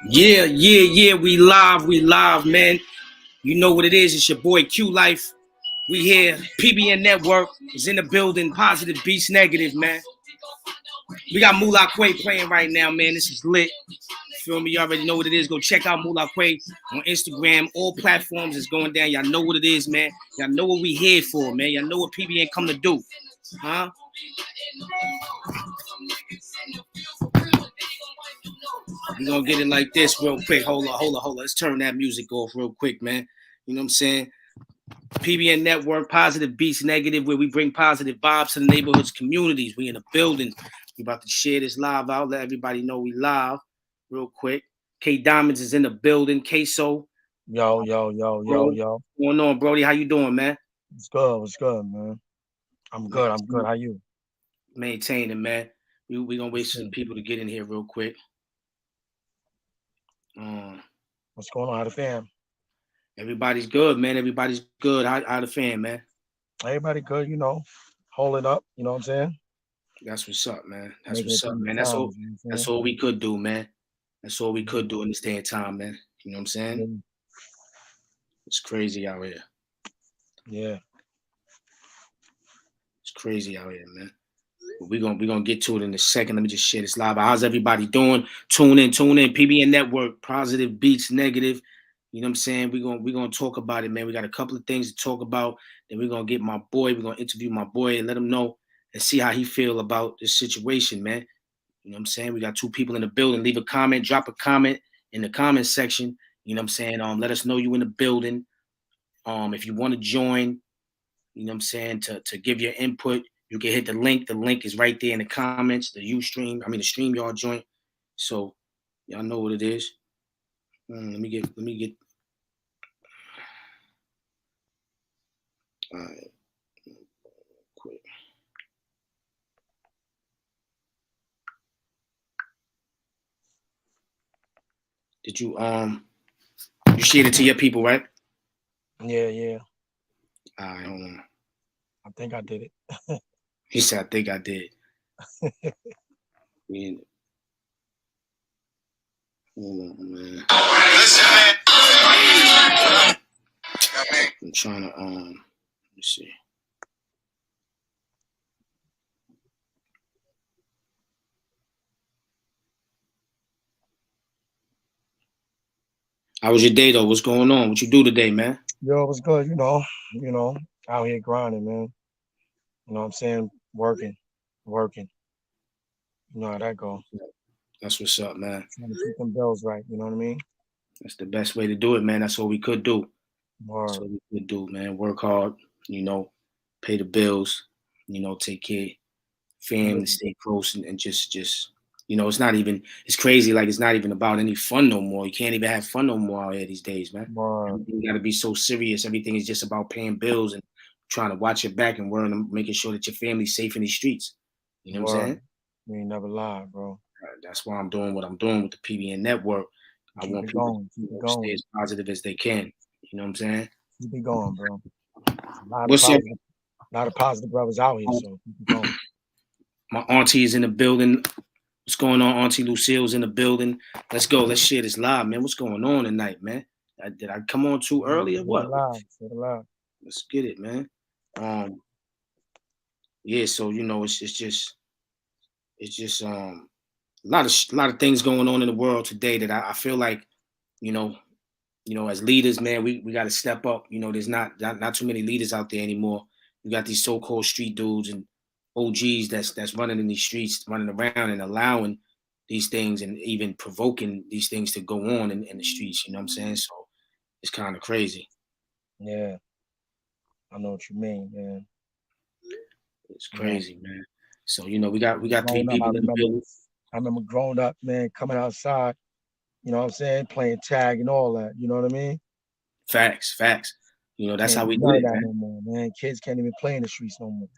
Yeah. We live, man. You know what it is. It's your boy Q Life. We here. PBN Network is in the building. Positive beats negative, man. We got Moolah Quay playing right now, man. This is lit. Feel me? You already know what it is. Go check out Moolah Quay on Instagram. All platforms is going down. Y'all know what it is, man. Y'all know what we here for, man. Y'all know what PBN come to do. Huh? We're gonna get it like this real quick. Hold on. Let's turn that music off real quick, man. You know what I'm saying? PBN Network, Positive Beats Negative, where we bring positive vibes to the neighborhoods, communities. We in the building. We about to share this live out. Let everybody know we live real quick. K Diamonds is in the building. Kayso. Yo. What's going on, Brody? How you doing, man? What's good, man? I'm good. How you? Maintaining, man. We gonna wait for some people to get in here real quick. What's going on? How the fam? Everybody's good, man. Everybody's good. How the fam, man? Everybody good, holding up, you know what I'm saying? That's what's up, man. Making it through Man. the times, That's all we could do, man. That's all we could do in this day and time, man. You know what I'm saying? It's crazy out here. Yeah. It's crazy out here, man. But we gonna get to it in a second. Let me just share this live. How's everybody doing? Tune in. PBN Network, Positive Beats Negative. You know what I'm saying? We're gonna talk about it, man. We got a couple of things to talk about. Then we're gonna get my boy. We're gonna interview my boy and let him know and see how he feel about this situation, man. You know what I'm saying? We got two people in the building. Leave a comment, drop a comment in the comment section. You know what I'm saying? Let us know you in the building. If you want to join, you know what I'm saying, to give your input, you can hit the link. The link is right there in the comments, the the StreamYard joint. So y'all know what it is. Let me get all right. Quick. Did you shared it to your people, right? Yeah. All right, hold on. I think I did it. He said, I think I did. Man. Hold on, man. Listen, man. I'm trying to let me see. How was your day though? What's going on? What you do today, man? Yo, it was good, out here grinding, man. You know what I'm saying? Working. You know how that go. That's what's up, man. Trying to keep them bills right, you know what I mean? That's the best way to do it, man. That's all we could do. Word. That's what we could do, man. Work hard, pay the bills, take care of family, stay close, and just it's crazy. Like, it's not even about any fun no more. You can't even have fun no more out here these days, man. You got to be so serious. Everything is just about paying bills and trying to watch your back and making sure that your family's safe in these streets. You know what I'm saying? You ain't never lied, bro. That's why I'm doing what I'm doing with the PBN Network. I want people to stay as positive as they can. You know what I'm saying? Keep it going, bro. A lot of positive brothers out here, so keep it going. My auntie is in the building. What's going on? Auntie Lucille's in the building. Let's go. Let's share this live, man. What's going on tonight, man? Did I come on too early or what? Say it live. Let's get it, man. Yeah. So it's just a lot of things going on in the world today that I feel like, as leaders, man, we got to step up. There's not too many leaders out there anymore. You got these so-called street dudes and OGs that's running in these streets, running around and allowing these things and even provoking these things to go on in the streets. You know what I'm saying? So it's kind of crazy. Yeah, I know what you mean, man. It's crazy, man. So we got three people in the building. I remember growing up, man, coming outside. You know what I'm saying? Playing tag and all that. You know what I mean? Facts. That's how we do it, man. No more, man. Kids can't even play in the streets no more.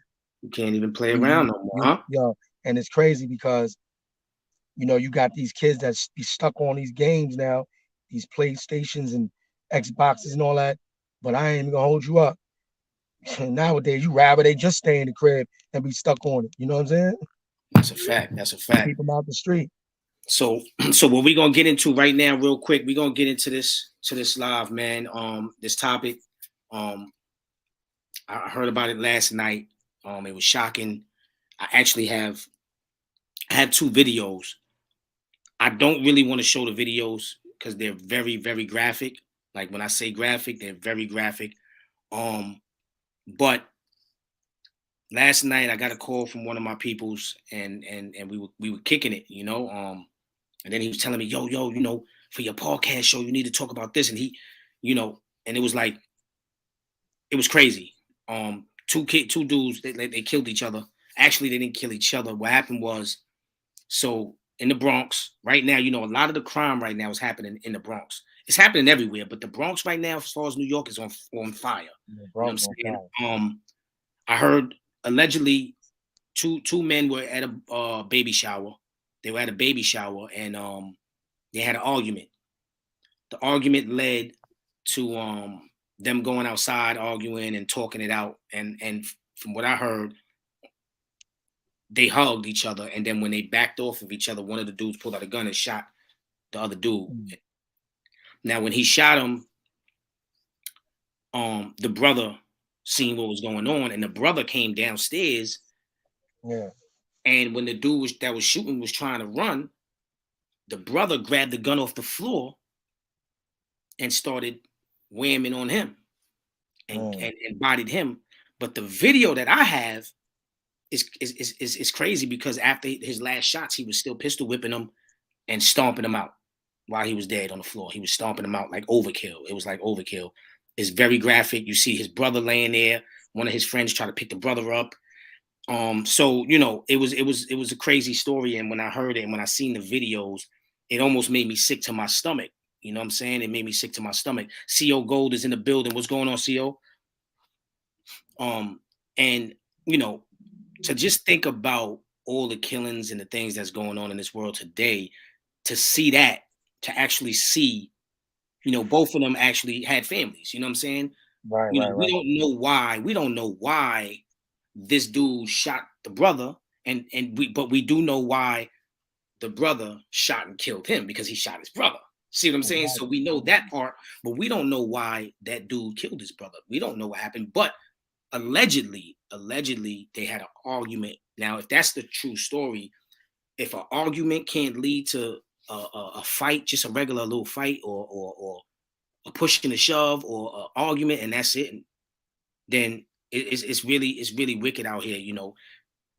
You can't even play around no more, huh? Yo, and it's crazy because, you got these kids that be stuck on these games now, these PlayStations and Xboxes and all that. But I ain't even gonna hold you up. Nowadays, you rather they just stay in the crib and be stuck on it. You know what I'm saying? That's a fact. Keep them out the street. So so what we're gonna get into right now, real quick, we're gonna get into this live, man. This topic. Um, I heard about it last night. It was shocking. I actually I have two videos. I don't really want to show the videos because they're very, very graphic. Like when I say graphic, they're very graphic. Um, but last night I got a call from one of my peoples, and we were kicking it, you know. And then he was telling me, yo, you know, for your podcast show, you need to talk about this. And he, you know, and it was like it was crazy. Two dudes, they killed each other. Actually, they didn't kill each other. What happened was, so in the Bronx right now, you know, a lot of the crime right now is happening in the Bronx. It's happening everywhere, but the Bronx right now, as far as New York, is on fire. Yeah, You know what I'm Bronx on saying? fire. I heard allegedly two men were at a baby shower. They were at a baby shower, and they had an argument. The argument led to them going outside, arguing and talking it out. And from what I heard, they hugged each other, and then when they backed off of each other, one of the dudes pulled out a gun and shot the other dude. Mm. Now, when he shot him, the brother seen what was going on, and the brother came downstairs. Yeah. And when the dude that was shooting was trying to run, the brother grabbed the gun off the floor and started whamming on him and bodied him. But the video that I have is crazy because after his last shots, he was still pistol whipping him and stomping him out while he was dead on the floor. He was stomping him out like overkill. It was like overkill. It's very graphic. You see his brother laying there. One of his friends tried to pick the brother up. So you know, it was a crazy story. And when I heard it and when I seen the videos, it almost made me sick to my stomach. You know what I'm saying? It made me sick to my stomach. CO Gold is in the building. What's going on, CO? And you know, to just think about all the killings and the things that's going on in this world today, to see that, to actually see, you know, both of them actually had families. You know what I'm saying? Right, You know, right, right. we don't know why this dude shot the brother, but we do know why the brother shot and killed him because he shot his brother. See what I'm saying? So we know that part, but we don't know why that dude killed his brother. We don't know what happened, but allegedly they had an argument. Now, if that's the true story, if an argument can't lead to a fight, just a regular little fight, or a push and a shove, or an argument, and that's it, then it's really wicked out here. You know,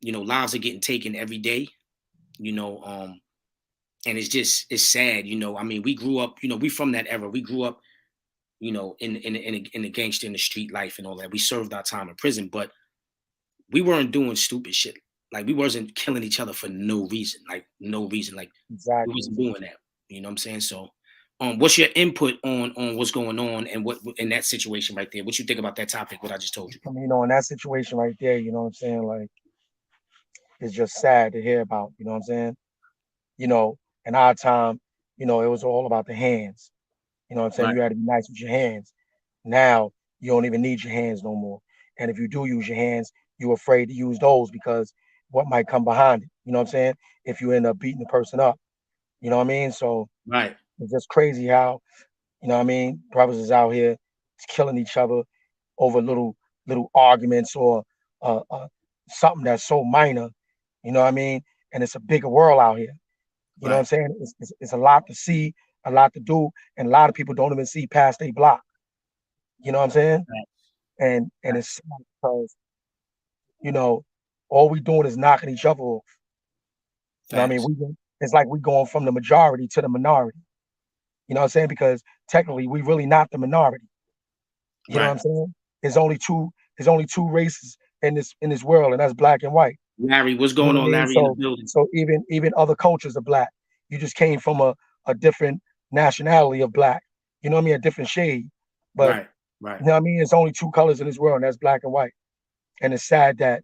lives are getting taken every day. You know, and it's sad. You know, I mean, we grew up. You know, we from that era. We grew up. You know, in the gangster in the street life and all that. We served our time in prison, but we weren't doing stupid shit. Like we wasn't killing each other for no reason. Like no reason. Like we Exactly. wasn't doing that. You know what I'm saying? So, what's your input on what's going on and what in that situation right there? What you think about that topic? What I just told you? I mean, in that situation right there, you know what I'm saying? Like, it's just sad to hear about, you know what I'm saying? You know, in our time, it was all about the hands. You know what I'm saying? Right. You had to be nice with your hands. Now you don't even need your hands no more. And if you do use your hands, you're afraid to use those because what might come behind it. You know what I'm saying? If you end up beating the person up. You know what I mean? So Right. it's just crazy how, you know what I mean, brothers is out here killing each other over little arguments or something that's so minor. You know what I mean? And it's a bigger world out here. You know what I'm Right. saying? It's a lot to see, a lot to do, and a lot of people don't even see past their block. You know what I'm saying? Right. And it's sad because you know all we doing is knocking each other off. You know what I mean? Facts. It's like we going from the majority to the minority. You know what I'm saying? Because technically we really not the minority. You know what Right. I'm saying? There's only two races in this world, and that's black and white. Larry, what's You know going what I on, mean? Larry, in the So building? so even other cultures are black. You just came from a different nationality of black. You know what I mean? A different shade. But Right. Right. you know what I mean? It's only two colors in this world, and that's black and white. And it's sad that,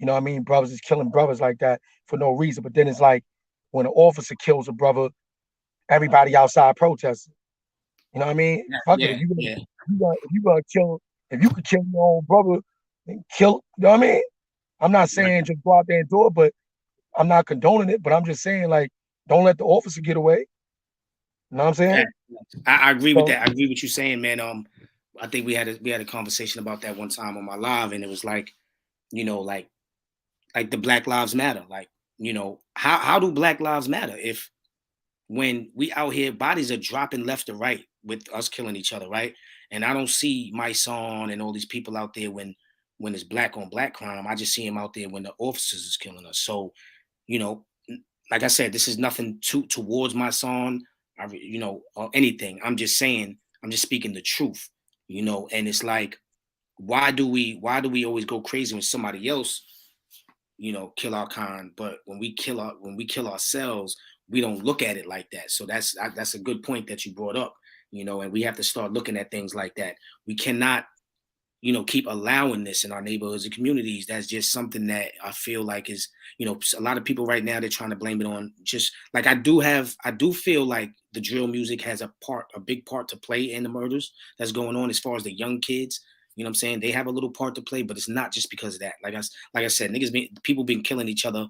you know what I mean, brothers is killing brothers like that for no reason. But then it's like when an officer kills a brother, everybody outside protesting. You know what I mean? Yeah. Fuck it. Yeah. Yeah. If you gonna kill, if you could kill your own brother, then kill. You know what I mean? I'm not Right. saying just go out there and do it, but I'm not condoning it. But I'm just saying, like, Don't let the officer get away. You know what I'm saying? I agree with So that. I agree with what you're saying, man. I think we had a conversation about that one time on my live, and it was like, you know, like the Black Lives Matter. Like, you know, how do Black Lives matter if when we out here, bodies are dropping left to right with us killing each other, right? And I don't see my son and all these people out there when it's black on black crime. I just see them out there when the officers is killing us. So, you know, like I said, this is nothing towards my son, you know, or anything. I'm just saying, I'm just speaking the truth, you know. And it's like, why do we always go crazy when somebody else, you know, kill our kind, but when we kill ourselves, we don't look at it like that. So that's a good point that you brought up, you know. And we have to start looking at things like that. We cannot, you know, keep allowing this in our neighborhoods and communities. That's just something that I feel like is, you know, a lot of people right now, they're trying to blame it on just like I do feel like the drill music has a big part to play in the murders that's going on as far as the young kids. You know what I'm saying? They have a little part to play, but it's not just because of that. Like I said, people been killing each other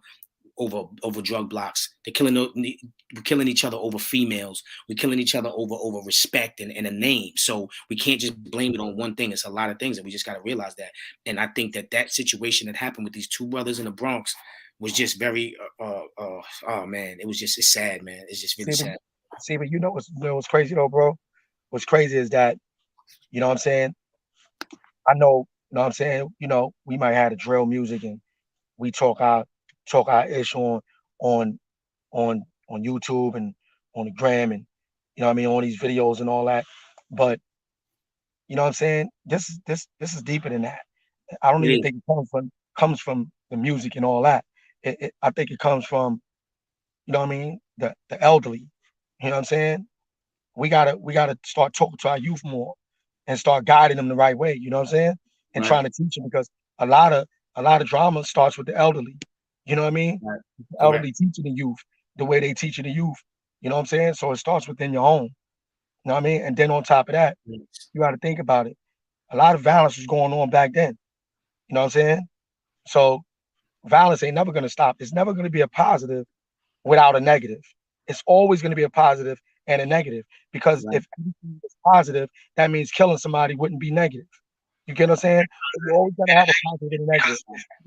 over drug blocks. We're killing each other over females. We're killing each other over respect and a name. So we can't just blame it on one thing. It's a lot of things, and we just got to realize that. And I think that situation that happened with these two brothers in the Bronx was just very oh man, it's sad, man. It's just really see, sad. but what's crazy though, bro? What's crazy is that, you know what I'm saying? I know, you know what I'm saying? You know, we might have the drill music and we talk our ish on on YouTube and on the gram, and you know what I mean, on these videos and all that. But you know what I'm saying? This is deeper than that. I don't It even is think it comes from the music and all that. I think it comes from, you know what I mean, the elderly. You know what I'm saying? We gotta start talking to our youth more and start guiding them the right way. You know what I'm saying? And right, trying to teach them, because a lot of a lot of drama starts with the elderly. You know what I mean? right, The correct. elderly teaching the youth the way they teaching the youth. You know what I'm saying? So it starts within your home. You know what I mean? And then on top of that, Yes. you got to think about it. A lot of violence was going on back then. You know what I'm saying? So violence ain't never gonna stop. It's never gonna be a positive without a negative. It's always going to be a positive and a negative, because Right, if everything is positive, that means killing somebody wouldn't be negative. You get what I'm saying? So you always got to have a positive and a negative.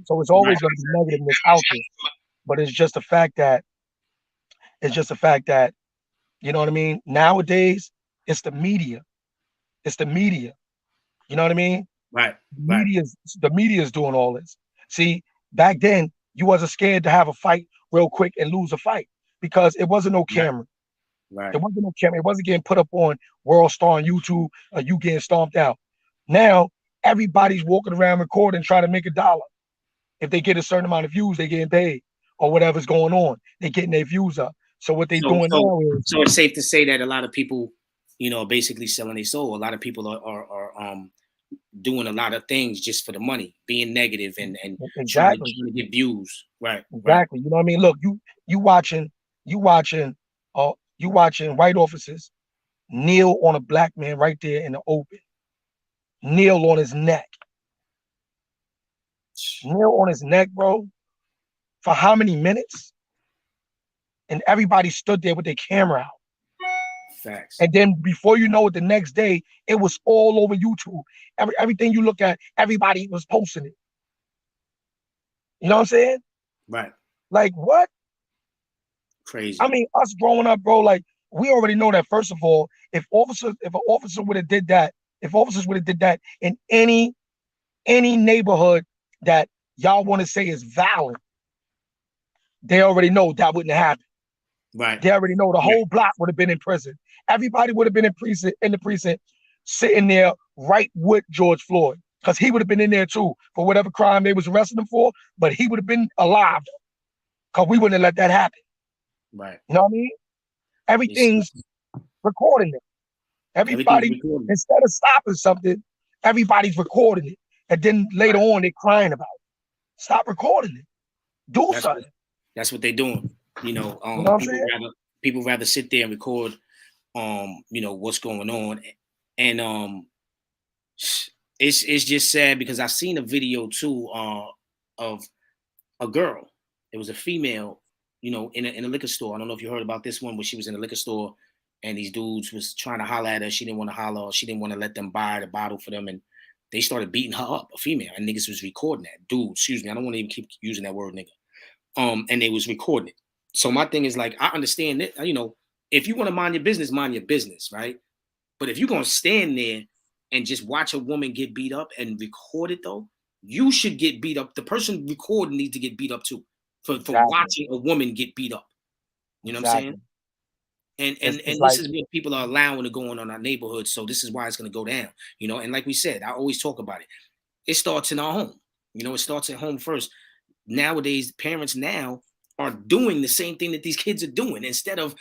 So it's right, always going to be negativeness out there. But it's just a fact that, you know what I mean? Nowadays, it's the media. It's the media. You know what I mean? right, The right, media's the media's doing all this. See, back then you wasn't scared to have a fight real quick and lose a fight, because it wasn't no right, camera. right. There wasn't no camera. It wasn't getting put up on World Star on YouTube, you getting stomped out. Now everybody's walking around recording, trying to make $1. If they get a certain amount of views, they getting paid, or whatever's going on. They getting their views up. So what they So doing so now is so it's safe to say that a lot of people, you know, are basically selling their soul. A lot of people are doing a lot of things just for the money, being negative and exactly, trying to get views. Right, right, exactly. You know what I mean? Look, you watching, you watching, you watching white officers kneel on a black man right there in the open, kneel on his neck, kneel on his neck, bro, for how many minutes? And everybody stood there with their camera out. facts. And then before you know it, the next day it was all over YouTube. Everything you look at, everybody was posting it. You know what I'm saying? Right, Like what? I crazy. mean, us growing up, bro. Like we already know that. First of all, if an officer would have did that, if officers would have did that in any neighborhood that y'all want to say is violent, they already know that wouldn't happen. Right, They already know the right, whole block would have been in prison. Everybody would have been in the precinct, sitting there right with George Floyd, because he would have been in there too for whatever crime they was arresting him for. But he would have been alive, because we wouldn't have let that happen. right. You know what I mean? Everything's It's recording it. everything's Everybody, recorded. instead of stopping something, everybody's recording it, and then later Right. on they're crying about it. Stop recording it. Do That's what something. that's what they're doing. You know, You know what I'm saying? people rather sit there and record you know, what's going on. And it's just sad because I seen a video too of a girl. It was a female. in a liquor store. I don't know if you heard about this one, where she was in a liquor store and these dudes was trying to holler at her. She didn't want to holler. Or she didn't want to let them buy the bottle for them, and they started beating her up. A female, and niggas was recording that. Dude, excuse me, I don't want to even keep using that word, nigga. And they was recording it. So my thing is like, I understand it. If you want to mind your business, right? But if you're gonna stand there and just watch a woman get beat up and record it, though, you should get beat up. The person recording needs to get beat up too for Exactly. watching a woman get beat up. You know what I'm saying? Exactly. And It's, and it's and this like, is what people are allowing to go on our neighborhood. So this is why it's gonna go down. And like we said, I always talk about it. It starts in our home. It starts at home first. Nowadays, parents now are doing the same thing that these kids are doing instead of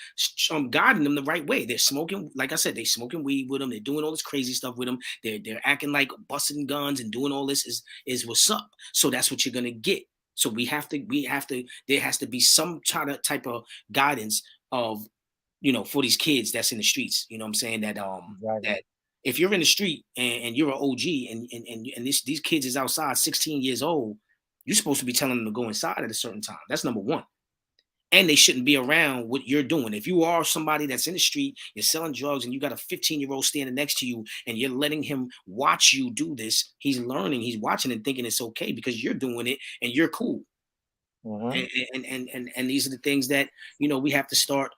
guiding them the right way. They're smoking, like I said, they're smoking weed with them. They're doing all this crazy stuff with them. They're acting like busting guns and doing all this is what's up. So that's what you're gonna get. So there has to be some type of guidance of for these kids that's in the streets. You know what I'm saying? exactly. That if you're in the street and you're an OG and these kids is outside 16 years old, you're supposed to be telling them to go inside at a certain time. That's number one. And they shouldn't be around what you're doing. If you are somebody that's in the street, you're selling drugs, and you got a 15-year-old standing next to you, and you're letting him watch you do this, he's learning, he's watching and thinking it's okay because you're doing it and you're cool. Mm-hmm. And these are the things that we have to start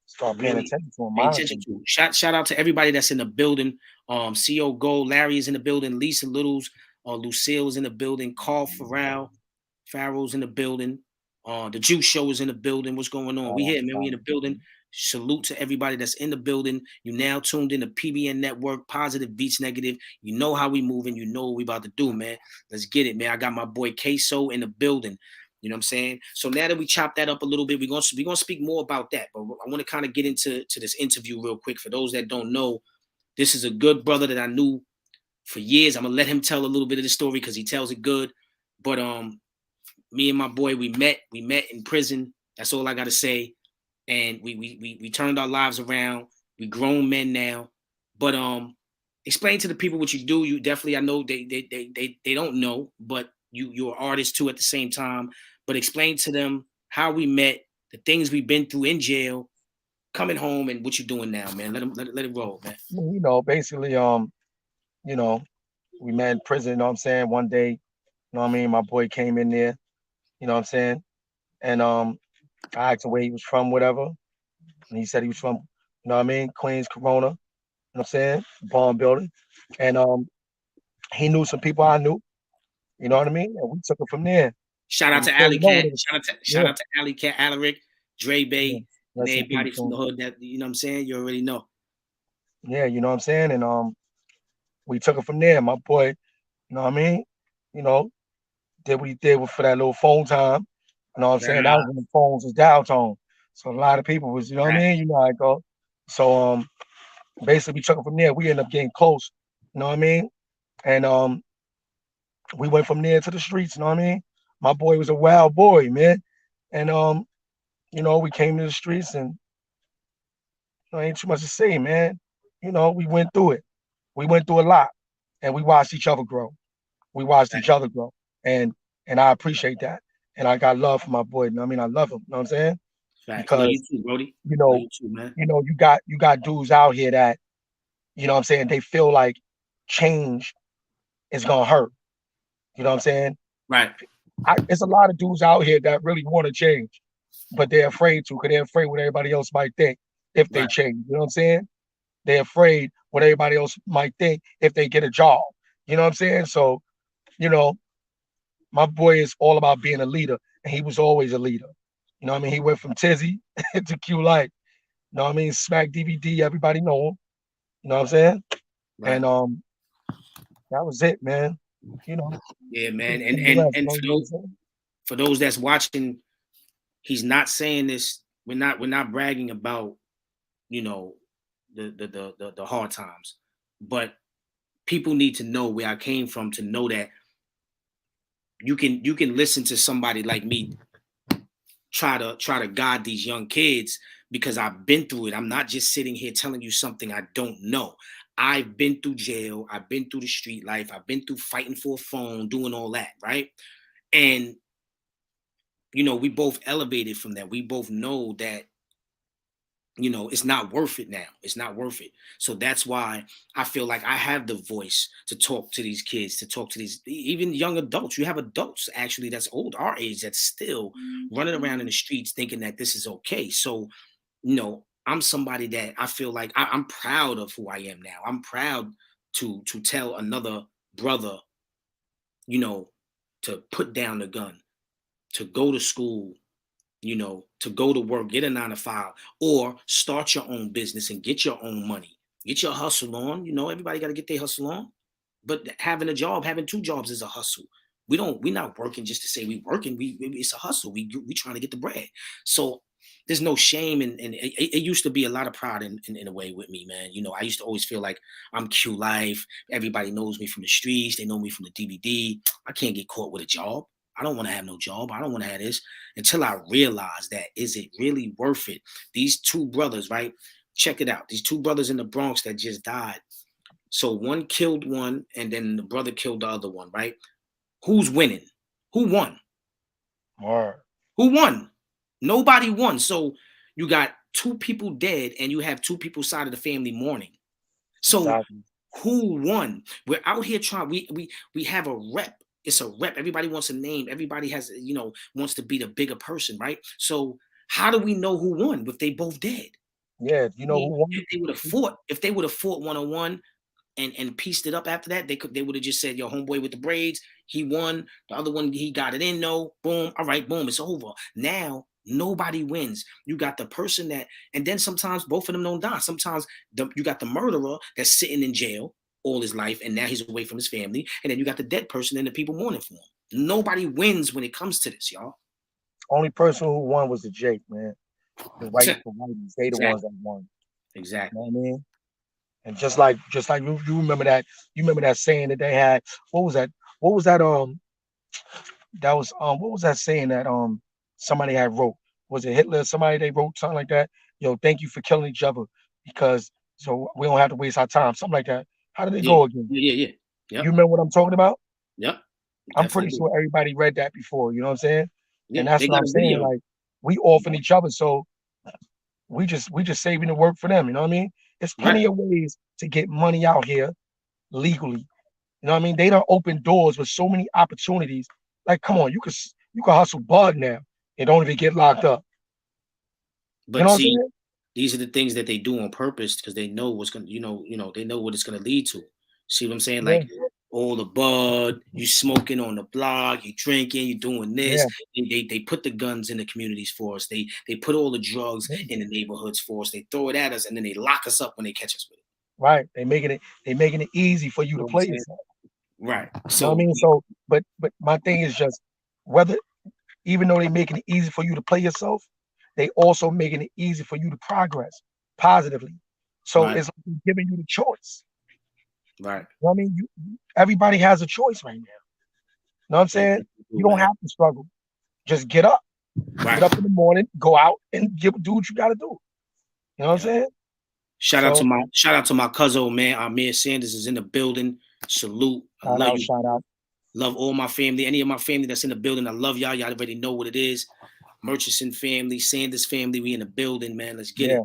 Start paying really attention to and pay attention monitoring. to. Shout out to everybody that's in the building. CO Gold, Larry is in the building, Lisa Littles, Lucille is in the building, Carl Farrell's in the building. The Juice Show is in the building. What's going on? We here, man. We in the building. Salute to everybody that's in the building. You now tuned in to PBN Network, Positive Beats Negative. You know how we moving. You know what we about to do, man. Let's get it, man. I got my boy Kayso in the building. You know what I'm saying? So now that we chop that up a little bit, we're gonna speak more about that. But I want to kind of get into this interview real quick. For those that don't know, this is a good brother that I knew for years. I'm gonna let him tell a little bit of the story because he tells it good. But me and my boy, we met in prison. That's all I gotta say. And we turned our lives around. We grown men now. But explain to the people what you do. You definitely, I know they don't know, but you're an artist too at the same time. But explain to them how we met, the things we've been through in jail, coming home, and what you're doing now, man. Let it roll, man. Basically, you know, we met in prison, you know what I'm saying? One day, you know what I mean? My boy came in there, you know what I'm saying? And I asked him where he was from, whatever. And he said he was from, you know what I mean, Queens, Corona, you know what I'm saying? Bomb building. And he knew some people I knew, you know what I mean? And we took it from there. Shout And out to before Alley you know Cat. it was, Shout yeah, out to Alley Cat, Alaric, Dre yeah. Bay, and Rest in peace, everybody from the man. hood that you know what I'm saying. You already know. Yeah, you know what I'm saying? And we took it from there. My boy, you know what I mean? You know, did what he did for that little phone time. You know what I'm saying? That was when the phones was dial tone. So a lot of people was, you know what I Right. mean? You know how I go. So basically we took it from there. We ended up getting close, you know what I mean? And we went from there to the streets, you know what I mean? My boy was a wild boy, man. And we came to the streets and ain't too much to say, man. We went through it. We went through a lot and we watched each other grow. We watched each other grow. And I appreciate that. And I got love for my boy. You know what I mean? I love him. You know what I'm saying? Facts. Love you Because, too, Brody. you Love know, you too, man. you got dudes out here that, you know what I'm saying, they feel like change is gonna hurt. You know what I'm saying? Right. It's a lot of dudes out here that really want to change, but they're afraid to because they're afraid what everybody else might think if they Right. change. You know what I'm saying? They're afraid what everybody else might think if they get a job. You know what I'm saying? So, you know, my boy is all about being a leader, and he was always a leader. You know what I mean? He went from Tizzy to Q Light. You know what I mean? Smack DVD, everybody know him. You know what I'm saying? Right. And that was it, man. You know, Yeah, man. and the rest, And you know what I'm saying? for those that's watching, he's not saying this. We're not bragging about you know the hard times, but people need to know where I came from to know that you can listen to somebody like me try to guide these young kids because I've been through it. I'm not just sitting here telling you something I don't know. I've been through jail. I've been through the street life. I've been through fighting for a phone, doing all that, right? And you know, we both elevated from that. We both know that, you know, it's not worth it now. It's not worth it. So that's why I feel like I have the voice to talk to these kids, to talk to these even young adults. You have adults actually that's old, our age, that's still running around in the streets thinking that this is okay. So, you know, I'm somebody that I feel like I'm proud of who I am now. I'm proud to tell another brother, you know, to put down the gun, to go to school, you know, to go to work, get a 9 to 5, or start your own business and get your own money. Get your hustle on. You know, everybody got to get their hustle on. But having a job, having 2 jobs is a hustle. We're not working just to say we working. It's a hustle. We trying to get the bread. So there's no shame, and it used to be a lot of pride in a way with me, man. You know, I used to always feel like I'm Q Life. Everybody knows me from the streets. They know me from the DVD. I can't get caught with a job. I don't want to have no job. I don't want to have this until I realize that is it really worth it? These 2 brothers, right? Check it out. These 2 brothers in the Bronx that just died. So one killed one, and then the brother killed the other one, right? Who's winning? Who won? Word. Who won? Nobody won. So you got 2 people dead, and you have 2 people side of the family mourning. So Exactly. who won? We're out here trying. We have a rep. It's a rep. Everybody wants a name. Everybody has, you know, wants to be the bigger person, right? So how do we know who won if they both dead? Yeah, you I know mean, who won? if they would have fought 1-on-1 and pieced it up after that, they would have just said, yo, homeboy with the braids, he won. The other one, he got it in, no, boom, all right, boom, it's over. Now nobody wins. You got the person that, and then sometimes both of them don't die. Sometimes you got the murderer that's sitting in jail all his life, and now he's away from his family. And then you got the dead person and the people mourning for him. Nobody wins when it comes to this, y'all. Only person who won was the Jake, man. The whiteys, they the ones Exactly. that won. You Exactly. know what I mean? And just like you remember that saying that they had. What was that? What was that? What was that saying that somebody had wrote? Was it Hitler? Somebody they wrote something like that. Yo, thank you for killing each other because so we don't have to waste our time. Something like that. How did it Yeah. go again? Yeah. You Yep. remember what I'm talking about? Yep. I'm pretty Definitely do. sure everybody read that before. You know what I'm saying? Yeah. And that's They what got I'm a saying. video. Like we offering each other, so we just saving the work for them. You know what I mean? There's Right. plenty of ways to get money out here legally. You know what I mean? They don't open doors with so many opportunities. Like, come on, you can hustle bud now and don't even get locked up. You But know what I'm see, saying? these are the things that they do on purpose because they know what's gonna, they know what it's gonna lead to. See what I'm saying? Yeah, Like all the bud, you smoking on the block, you drinking, you doing this. yeah, They put the guns in the communities for us. They put all the drugs yeah. in the neighborhoods for us. They throw it at us and then they lock us up when they catch us with it. Right. They making it easy for you You know to what I'm play saying? yourself. Right. You know what I So mean? So, but my thing is just whether even though they making it easy for you to play yourself, they also making it easy for you to progress positively. So right, it's like giving you the choice. right. You know what I mean? Everybody has a choice right now. You know what I'm They saying? You do, don't man. have to struggle. Just get up. Get Right. up in the morning, go out and do what you got to do. You know what I'm Yeah. saying? Shout out to So my cousin, man. Amir Sanders is in the building. Salute. I shout love out, you. shout out. Love all my family. Any of my family that's in the building, I love y'all. Y'all already know what it is. Murchison family, Sanders family, we in the building, man. Let's get Yeah. it.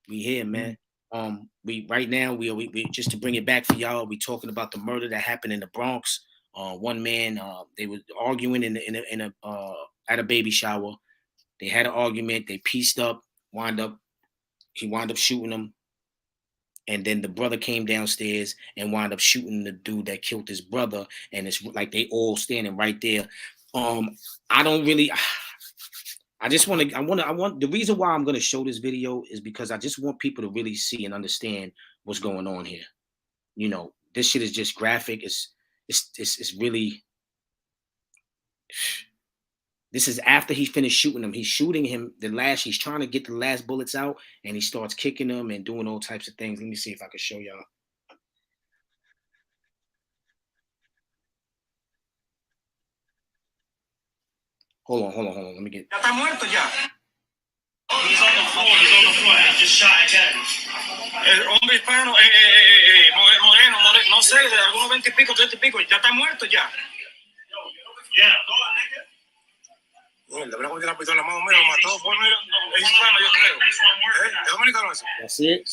We here, Mhm. man. We right now we just to bring it back for y'all. We talking about the murder that happened in the Bronx. One man, they were arguing in a at a baby shower. They had an argument. They pieced up. He wound up shooting him, and then the brother came downstairs and wound up shooting the dude that killed his brother. And it's like they all standing right there. I don't really. I just want to. I want. The reason why I'm going to show this video is because I just want people to really see and understand what's going on here. You know, this shit is just graphic. It's really. This is after he finished shooting him. He's shooting him the last. He's trying to get the last bullets out, and he starts kicking them and doing all types of things. Let me see if I can show y'all. Hold on. Let me get. Ya está muerto ya. He's on the floor. He's on the floor. He just shot again. El hombre hispano, moreno, no sé, de algunos 20 y pico, 30 y pico, ya está muerto ya. Yeah, go on, nigga. That's it.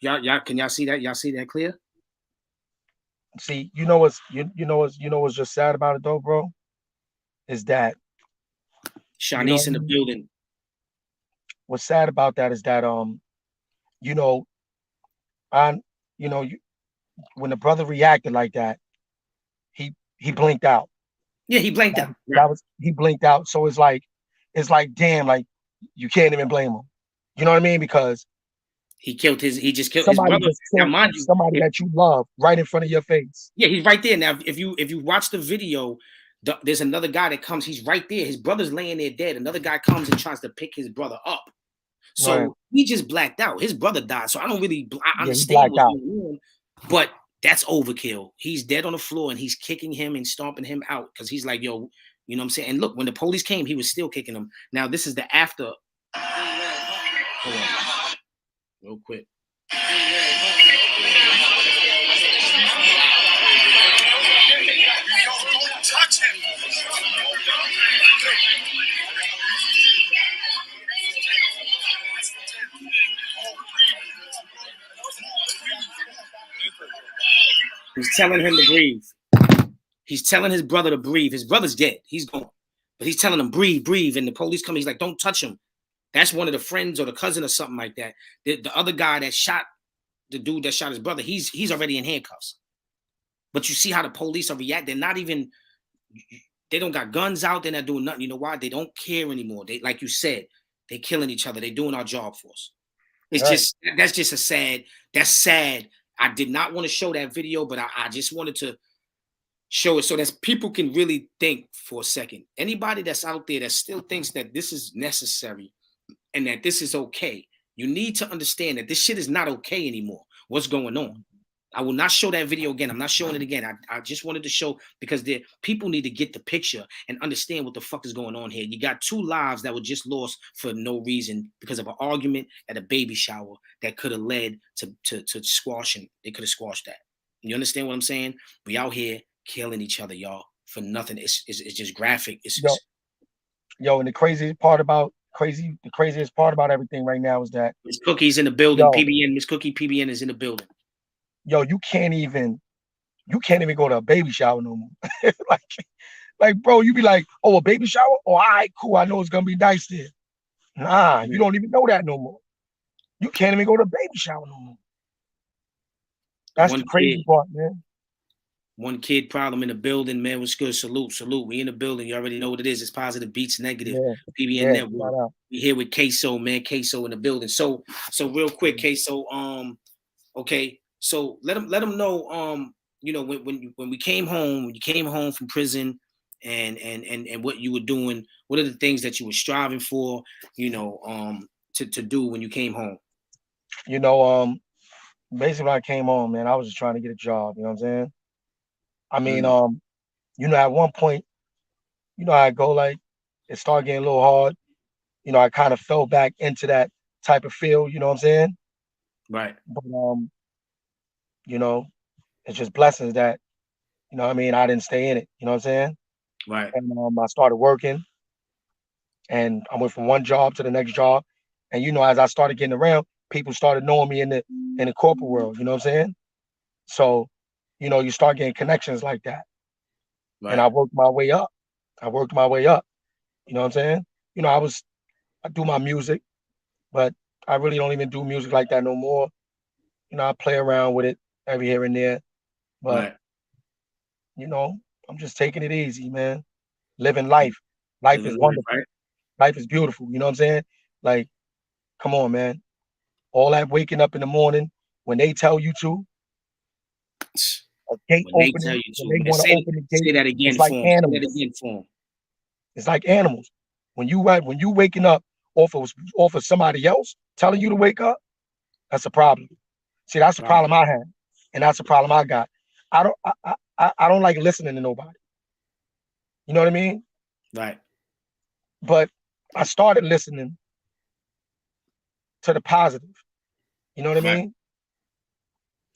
Y'all, can y'all see that? Y'all see that clear? See, you know what's just sad about it though, bro? Is that Shanice in the building. What's sad about that is that you know, I when the brother reacted like that, he blinked out. Yeah, he blinked out. He blinked out. So it's like damn, like you can't even blame him. You know what I mean? Because he just killed his brother. Now, mind you, somebody that you love right in front of your face. Yeah, he's right there. Now, if you watch the video, there's another guy that comes. He's right there. His brother's laying there dead. Another guy comes and tries to pick his brother up. So he just blacked out. His brother died. So I don't really understand what's going on, but that's overkill. He's dead on the floor and he's kicking him and stomping him out because he's like, yo, you know what I'm saying? And look, when the police came, he was still kicking him. Now, this is the after. Hold on. Real quick. Touch him. He's telling him to breathe. He's telling his brother to breathe. His brother's dead. He's gone. But he's telling him, breathe, breathe. And the police come. He's like, don't touch him. That's one of the friends or the cousin or something like that. The other guy that shot the dude that shot his brother, he's already in handcuffs. But you see how the police are reacting. They're not even, they don't got guns out. They're not doing nothing. You know why? They don't care anymore. They, like you said, they're killing each other. They're doing our job for us. It's just, that's just that's sad. I did not want to show that video, but I just wanted to show it so that people can really think for a second. Anybody that's out there that still thinks that this is necessary and that this is okay, you need to understand that this shit is not okay anymore. What's going on? I will not show that video again. I'm not showing it again. I just wanted to show because people need to get the picture and understand what the fuck is going on here. You got 2 lives that were just lost for no reason because of an argument at a baby shower that could have led to squashing. They could have squashed that. You understand what I'm saying? We out here killing each other, y'all, for nothing. It's just graphic. Yo, and the craziest part about everything right now is that Miss Cookie's in the building. PBN, Miss Cookie PBN is in the building. Yo, you can't even go to a baby shower no more. like, bro, you be like, oh, a baby shower? Oh, all right, cool. I know it's gonna be nice there. Nah, you don't even know that no more. You can't even go to a baby shower no more. That's the crazy part, man. One kid problem in the building, man. What's good? Salute. We in the building. You already know what it is. It's Positive Beats Negative. PBN Network. We here with Kayso, man. Kayso in the building. So real quick, Kayso. Okay. So let them know. You know, when we came home, when you came home from prison, and what you were doing. What are the things that you were striving for? You know, to do when you came home. You know, basically when I came home, man, I was just trying to get a job. You know what I'm saying? I mean, you know, at one point, you know, I go like it started getting a little hard. You know, I kind of fell back into that type of field. You know what I'm saying? Right. But you know, it's just blessings that, you know what I mean, I didn't stay in it. You know what I'm saying? Right. And I started working, and I went from one job to the next job. And you know, as I started getting around, people started knowing me in the corporate world. You know what I'm saying? So, you know, you start getting connections like that. Right. And I worked my way up. You know what I'm saying? You know, I do my music, but I really don't even do music like that no more. You know, I play around with it every here and there. But you know, I'm just taking it easy, man. Living life. Life is wonderful. Right? Life is beautiful. You know what I'm saying? Like, come on, man. All that waking up in the morning when they tell you to, a gate opening, when they want to open the gate. Say that again, it's like animals. Say that again for 'em. It's like animals. When you waking up off of somebody else telling you to wake up, that's a problem. See, that's the problem I have, and that's the problem I got. I don't like listening to nobody. You know what I mean? Right. But I started listening to the positive. You know what I mean?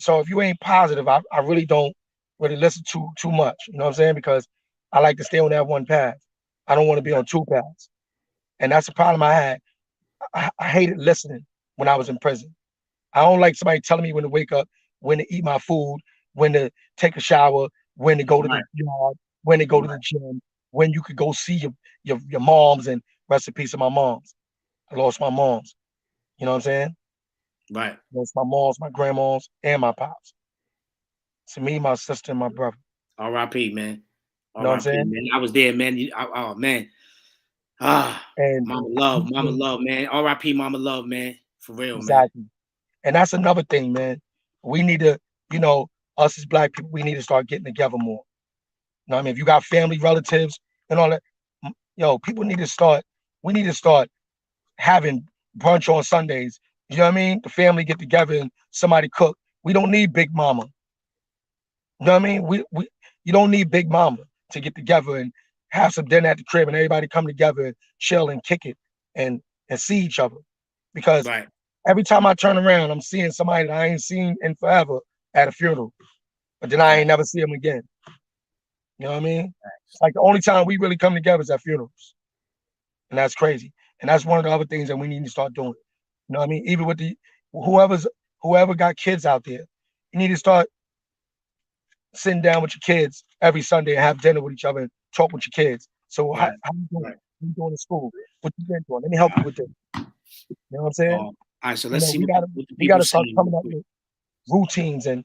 So if you ain't positive, I really don't really listen to too much. You know what I'm saying? Because I like to stay on that one path. I don't want to be on two paths. And that's the problem I had. I hated listening when I was in prison. I don't like somebody telling me when to wake up, when to eat my food, when to take a shower, when to go to the Right, yard, when to go to right, the gym, when you could go see your moms, and rest in peace of my moms. I lost my moms. You know what I'm saying? right. Lost my moms, my grandmoms, and my pops. To me, my sister, and my brother. R.I.P. man. You know what I'm R.I.P. saying? man. I was there, man. Oh man. Ah, And Mama love, man. R.I.P. Mama love, man. For real, man. exactly. And that's another thing, man. We need to, you know, us as black people, we need to start getting together more. You know what I mean? If you got family, relatives, and all that, people need to start. We need to start having brunch on Sundays. You know what I mean? The family get together and somebody cook. We don't need Big Mama. You know what I mean? We you don't need Big Mama to get together and have some dinner at the crib and everybody come together and chill and kick it and see each other. Because Right. every time I turn around, I'm seeing somebody that I ain't seen in forever at a funeral, but then I ain't Fact, never see them again. You know what I mean? It's like the only time we really come together is at funerals, and that's crazy. And that's one of the other things that we need to start doing. You know what I mean? Even with the whoever's whoever got kids out there, you need to start sitting down with your kids every Sunday and have dinner with each other and talk with your kids. So right, how you doing? right. What you doing in school? What you been doing? Let me help you with this. You know what I'm saying? All right, so You let's know, see what the we people gotta start saying real coming up quick. with routines and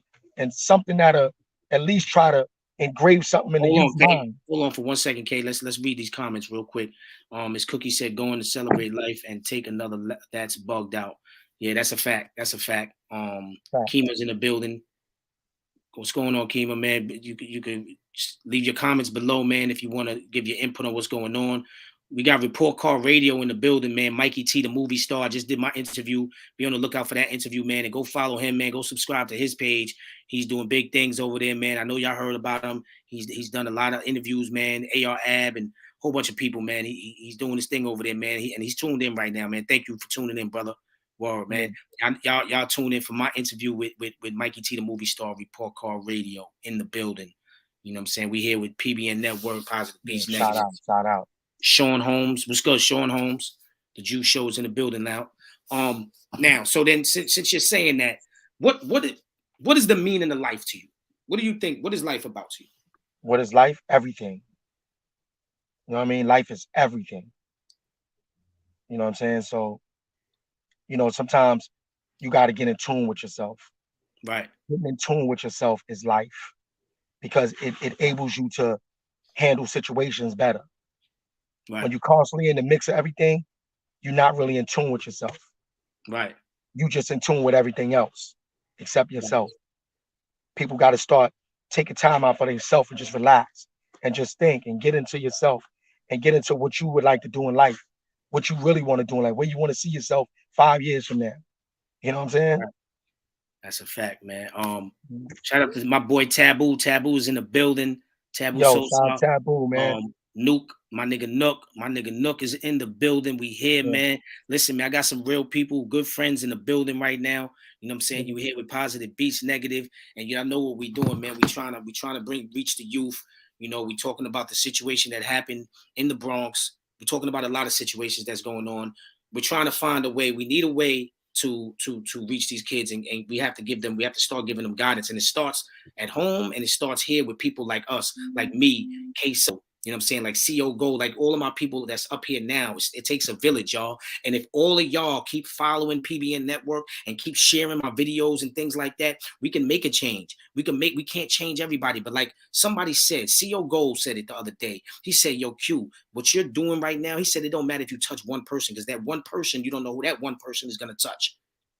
something that'll at least try to engrave something in the Hold youth on, Kay. mind. Hold on for 1 second, Kay. Let's read these comments real quick. As Cookie said, going to celebrate life and take another that's bugged out. Yeah, that's a fact. That's a fact. Right. Kima's in the building. What's going on, Kima, man? You can leave your comments below, man, if you want to give your input on what's going on. We got Report Card Radio in the building, man. Mikey T, the movie star, just did my interview. Be on the lookout for that interview, man, and go follow him, man. Go subscribe to his page. He's doing big things over there, man. I know y'all heard about him. He's done a lot of interviews, man. AR Ab and a whole bunch of people, man. He's doing his thing over there, man. And he's tuned in right now, man. Thank you for tuning in, brother. Word, Yeah. man. Y'all tune in for my interview with Mikey T, the movie star, Report Card Radio in the building. You know what I'm saying? We here with PBN Network, Positive Yeah. Beats Shout Negative. out. Shout out. Sean Holmes. What's good, Sean Holmes? The Jew show's in the building now. Now, so then since you're saying that, what is the meaning of life to you? What do you think? What is life about to you? What is life? Everything. You know what I mean? Life is everything. You know what I'm saying? So, sometimes you got to get in tune with yourself. Right, Getting in tune with yourself is life because it enables you to handle situations better. right, When you constantly in the mix of everything, you're not really in tune with yourself. right, You just in tune with everything else except right, yourself. People got to start taking time out for themselves and just relax and just think and get into yourself and get into what you would like to do in life, what you really want to do in life, where you want to see yourself 5 years from now. You know what I'm saying? right. That's a fact, man. Mhm. Shout out to my boy Taboo. Taboo is in the building. Taboo Yo, shout out Sosa. Taboo, man. Nuke, my nigga Nook is in the building. We here, Yeah, man. Listen, man, I got some real people, good friends in the building right now. You know what I'm saying? yeah, You here with Positive Beats Negative, and y'all know what we doing, man. We trying to reach the youth. You know, we talking about the situation that happened in the Bronx. We're talking about a lot of situations that's going on. We're trying to find a way. We need a way to reach these kids, and we have to start giving them guidance. And it starts at home, and it starts here with people like us, like me, Kayso. You know what I'm saying? Like CO Gold, like all of my people that's up here now. It takes a village, y'all. And if all of y'all keep following PBN Network and keep sharing my videos and things like that, we can make a change. We can't change everybody. But like somebody said, CO Gold said it the other day. He said, yo, Q, what you're doing right now, he said it don't matter if you touch one person, because that one person, you don't know who that one person is gonna touch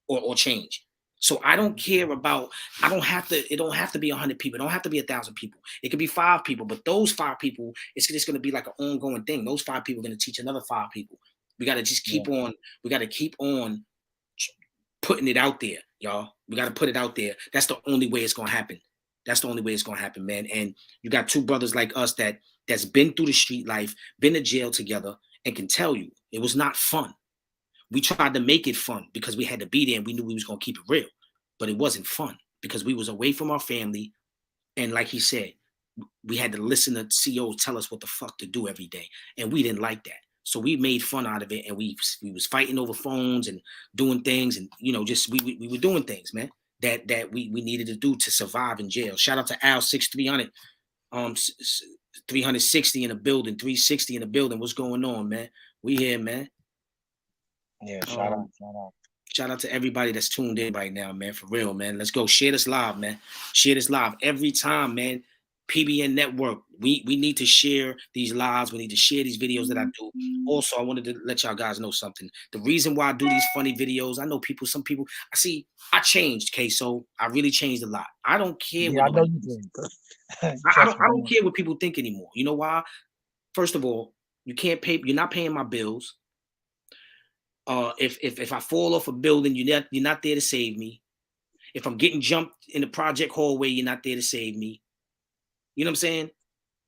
or change. So I don't care about, it don't have to be 100 people. It don't have to be 1,000 people. It could be 5 people, but those 5 people, it's just going to be like an ongoing thing. Those 5 people are going to teach another 5 people. We got to just yeah, keep on putting it out there, y'all. We got to put it out there. That's the only way it's going to happen. That's the only way it's going to happen, man. And you got two brothers like us that's been through the street life, been to jail together, and can tell you it was not fun. We tried to make it fun because we had to be there and we knew we was going to keep it real, but it wasn't fun because we was away from our family. And like he said, we had to listen to CEOs tell us what the fuck to do every day. And we didn't like that. So we made fun out of it, and we was fighting over phones and doing things, and just we were doing things, man, that we needed to do to survive in jail. Shout out to Al 6300, 360 in the building, 360 in the building. What's going on, man? We here, man. Yeah, shout out. Shout out to everybody that's tuned in right now, man. For real, man. Let's go. Share this live, man. Share this live every time, man. PBN Network. We need to share these lives. We need to share these videos that I do. Also, I wanted to let y'all guys know something. The reason why I do these funny videos, I know some people, I changed, kayso. I really changed a lot. I don't care Yeah, what I know nobody you did. I don't care what people think anymore. You know why? First of all, you're not paying my bills. If I fall off a building, you're not there to save me. If I'm getting jumped in the project hallway, you're not there to save me. You know what I'm saying?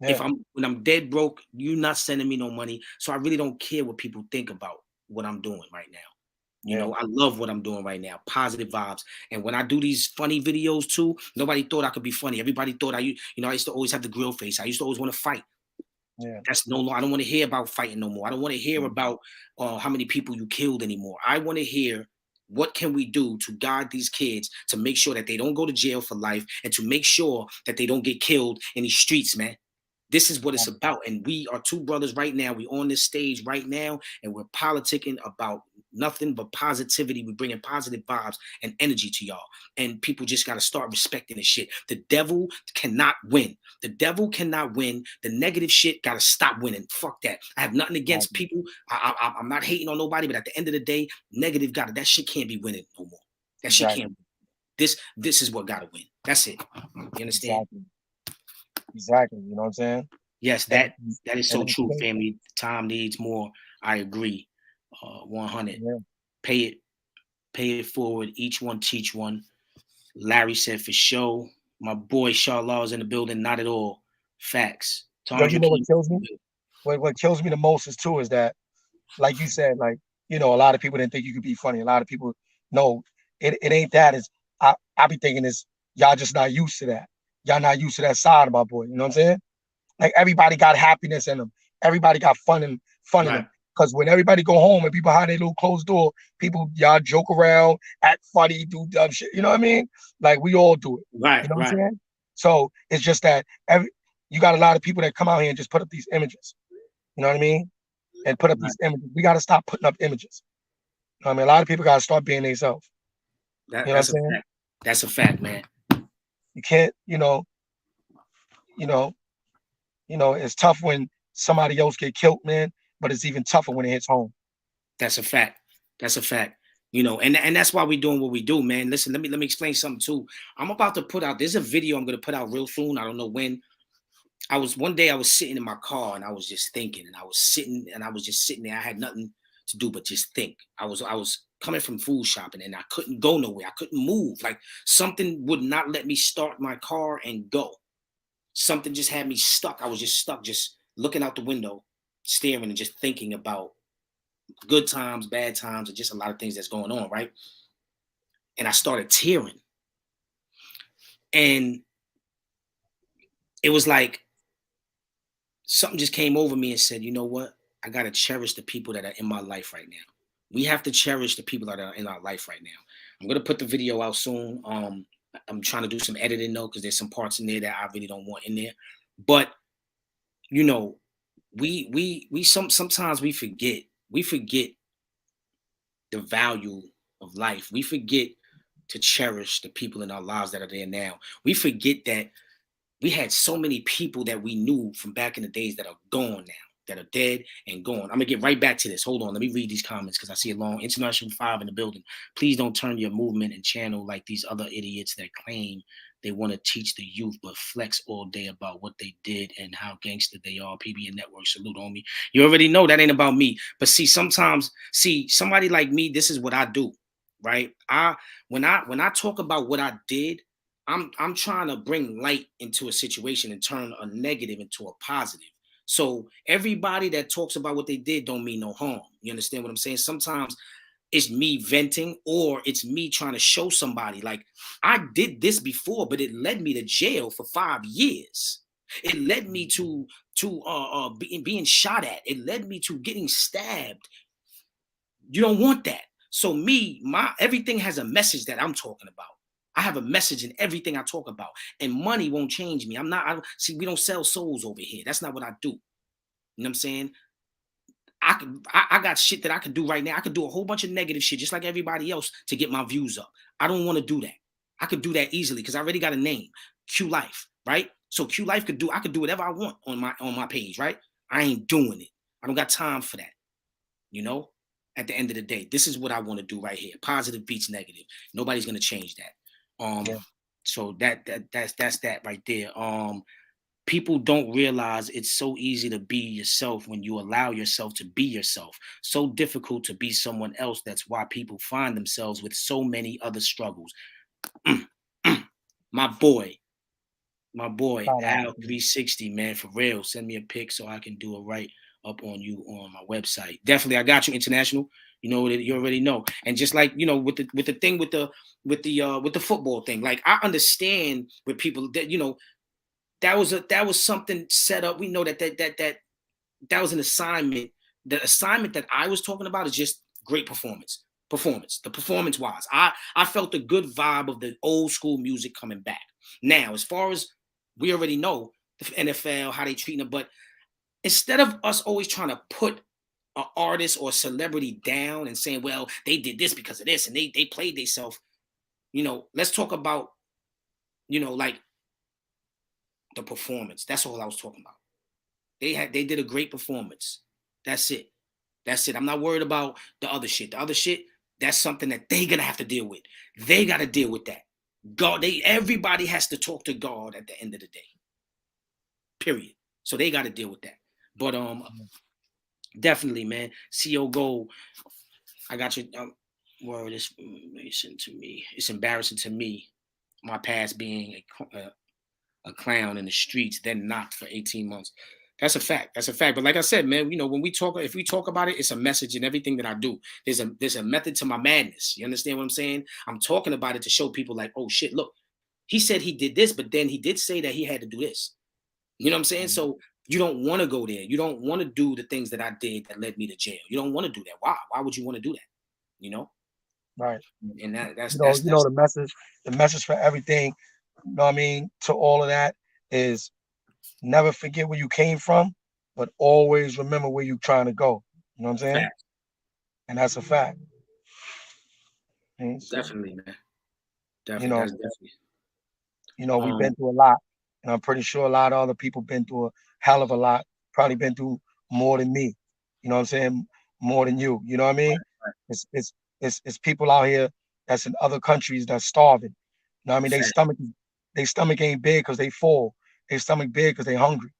Yeah. When I'm dead broke, you're not sending me no money. So I really don't care what people think about what I'm doing right now. I love what I'm doing right now. Positive vibes. And when I do these funny videos too, nobody thought I could be funny. Everybody thought I used to always have the grill face. I used to always want to fight. Yeah. That's no longer. I don't want to hear about fighting no more. I don't want to hear about how many people you killed anymore. I want to hear what can we do to guide these kids to make sure that they don't go to jail for life and to make sure that they don't get killed in these streets, man. This is what it's about. And we are two brothers right now. We on this stage right now, and we're politicking about nothing but positivity. We're bringing positive vibes and energy to y'all. And people just got to start respecting this shit. The devil cannot win. The devil cannot win. The negative shit got to stop winning. Fuck that. I have nothing against people. I'm not hating on nobody, but at the end of the day, negative that shit can't be winning no more. That shit can't win. This is what got to win. That's it. You understand? Exactly. You know what I'm saying? Yes, that is so true, family. Time needs more. I agree. 100. Yeah. Pay it forward. Each one teach one. Larry said for sure. My boy Charlotte is in the building. Not at all. Facts. Yo, you know what kills me? What kills me the most is that, like you said, like, a lot of people didn't think you could be funny. A lot of people, no, it ain't that. It's I be thinking is y'all just not used to that. Y'all not used to that side of my boy. You know what I'm saying? Like everybody got happiness in them. Everybody got fun in them. Because when everybody go home and be behind their little closed door, y'all joke around, act funny, do dumb shit. You know what I mean? Like we all do it. Right. You know what I'm saying? So it's just that you got a lot of people that come out here and just put up these images. You know what I mean? And put up these images. We got to stop putting up images. You know what I mean? A lot of people got to start being themselves. You know what I'm saying? Fact. That's a fact, man. You can't, it's tough when somebody else get killed, man, but it's even tougher when it hits home. That's a fact. That's a fact. And that's why we're doing what we do, man. Listen, let me explain something too. I'm about to put out, there's a video I'm going to put out real soon. I don't know when. One day I was sitting in my car and I was just thinking, and I was just sitting there. I had nothing to do but just think. I was coming from food shopping and I couldn't go nowhere. I couldn't move. Like something would not let me start my car and go. Something just had me stuck. I was just stuck, just looking out the window, staring and just thinking about good times, bad times, and just a lot of things that's going on, right? And I started tearing. And it was like something just came over me and said, you know what? I got to cherish the people that are in my life right now. We have to cherish the people that are in our life right now. I'm going to put the video out soon. I'm trying to do some editing though, because there's some parts in there that I really don't want in there. But sometimes we forget the value of life. We forget to cherish the people in our lives that are there now. We forget that we had so many people that we knew from back in the days that are gone now, that are dead and gone. I'm gonna get right back to this. Hold on, let me read these comments because I see a long International 5 in the building. Please don't turn your movement and channel like these other idiots that claim they want to teach the youth but flex all day about what they did and how gangster they are. PBN Network, salute on me. You already know that ain't about me. But see, sometimes, somebody like me, this is what I do, right? When I talk about what I did, I'm trying to bring light into a situation and turn a negative into a positive. So everybody that talks about what they did don't mean no harm. You understand what I'm saying? Sometimes it's me venting, or it's me trying to show somebody like I did this before, but it led me to jail for 5 years. It led me to being shot at. It led me to getting stabbed. You don't want that. So my everything has a message that I'm talking about. I have a message in everything I talk about, and money won't change me. See, we don't sell souls over here. That's not what I do. You know what I'm saying? I got shit that I could do right now. I could do a whole bunch of negative shit just like everybody else to get my views up. I don't want to do that. I could do that easily because I already got a name, Q Life, right? So Q Life I could do whatever I want on my page, right? I ain't doing it. I don't got time for that. You know, at the end of the day, this is what I want to do right here. Positive beats negative. Nobody's gonna change that. Yeah. So that's that right there. People don't realize it's so easy to be yourself when you allow yourself to be yourself. So difficult to be someone else. That's why people find themselves with so many other struggles. My boy, Shout out Al to you. 360, man, for real. Send me a pic so I can do a write up on you on my website. Definitely, I got you, international. You know that you already know. And just like with the thing with the football thing, like I understand with people that that was something set up. We know that was an assignment. The assignment that I was talking about is just great performance. The performance wise, I felt the good vibe of the old school music coming back. Now, as far as we already know the NFL, how they treating them, but instead of us always trying to put an artist or a celebrity down and saying, well, they did this because of this and they played themselves, let's talk about, like the performance. That's all I was talking about. They did a great performance. That's it. I'm not worried about the other shit. The other shit, that's something that they gonna have to deal with. They gotta deal with that. Everybody has to talk to God at the end of the day. Period. So they gotta deal with that. But definitely, man. CO Gold, I got you. Word is to me. It's embarrassing to me. My past being a clown in the streets, then knocked for 18 months. That's a fact. That's a fact. But like I said, man, when if we talk about it, it's a message in everything that I do. There's a method to my madness. You understand what I'm saying? I'm talking about it to show people like, oh shit, look, he said he did this, but then he did say that he had to do this. You know what I'm saying? So you don't want to go there. You don't want to do the things that I did that led me to jail. You don't want to do that. Why? Why would you want to do that? You know? Right. And You know the message for everything, you know what I mean, to all of that is never forget where you came from, but always remember where you're trying to go. You know what I'm saying? fact. And that's a fact. And so, Definitely, man. you Definitely. know, That's definitely. we've Um, been through a lot. And I'm pretty sure a lot of other people been through a hell of a lot, probably been through more than me. You know what I'm saying? More than you. You know what I mean? It's it's it's people out here that's in other countries that's starving. You know what I mean? fact. They stomach ain't big because they full. They stomach big because they hungry.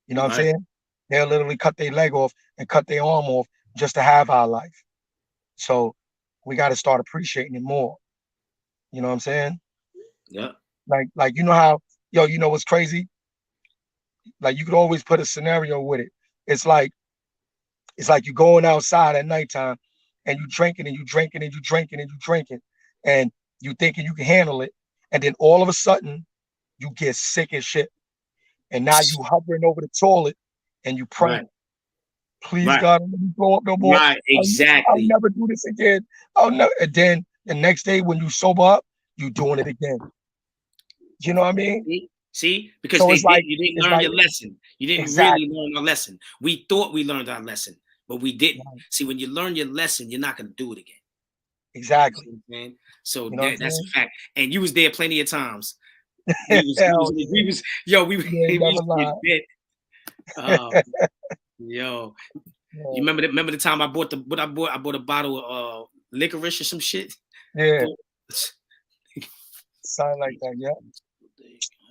You know what I'm Right. saying? They'll literally cut their leg off and cut their arm off just to have our life. So we got to start appreciating it more. You know what I'm saying? Yeah. Like you know how, you know what's crazy? Like you could always put a scenario with it. It's like it's like you going outside at nighttime and you drinking and you drinking and you drinking and you drinking and you thinking you can handle it, and then all of a sudden you get sick as shit, and now you hovering over the toilet and you Right. praying, please Right. God, don't let me throw up no more. Right. I'll, I'll Exactly. never do this again. I'll never. And then the next day when you sober up, you doing it again. You know what I mean? See, because So you didn't it's learn like your lesson. You didn't really exactly, learn our lesson. We thought we learned our lesson, but we didn't. right, See, when you learn your lesson, you're not going to do it again. You see exactly. what I'm saying? So You know what I'm that's a saying? fact. And you was there plenty of times. Hell yeah, you We ain't never used to lied. get bit. Uh, yo, you Yeah, remember the time I bought I bought a bottle of licorice or some shit. yeah, Boy, something like that. Yeah.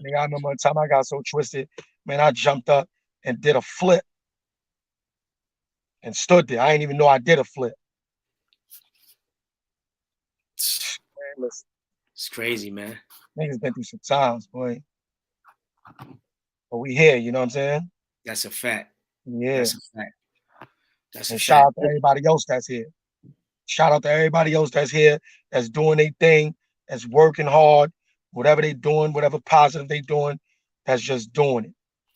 Nigga, I remember one time I got so twisted, man. I jumped up and did a flip and stood there. I didn't even know I did a flip. Man, listen, It's crazy, man. niggas been through some times, boy. But we here, you know what I'm saying? That's a fact. Yeah. That's a fact. That's a And shout fact. out to everybody else that's here. Shout out to everybody else that's here, that's doing their thing, that's working hard, whatever they doing, whatever positive they doing, that's just doing it.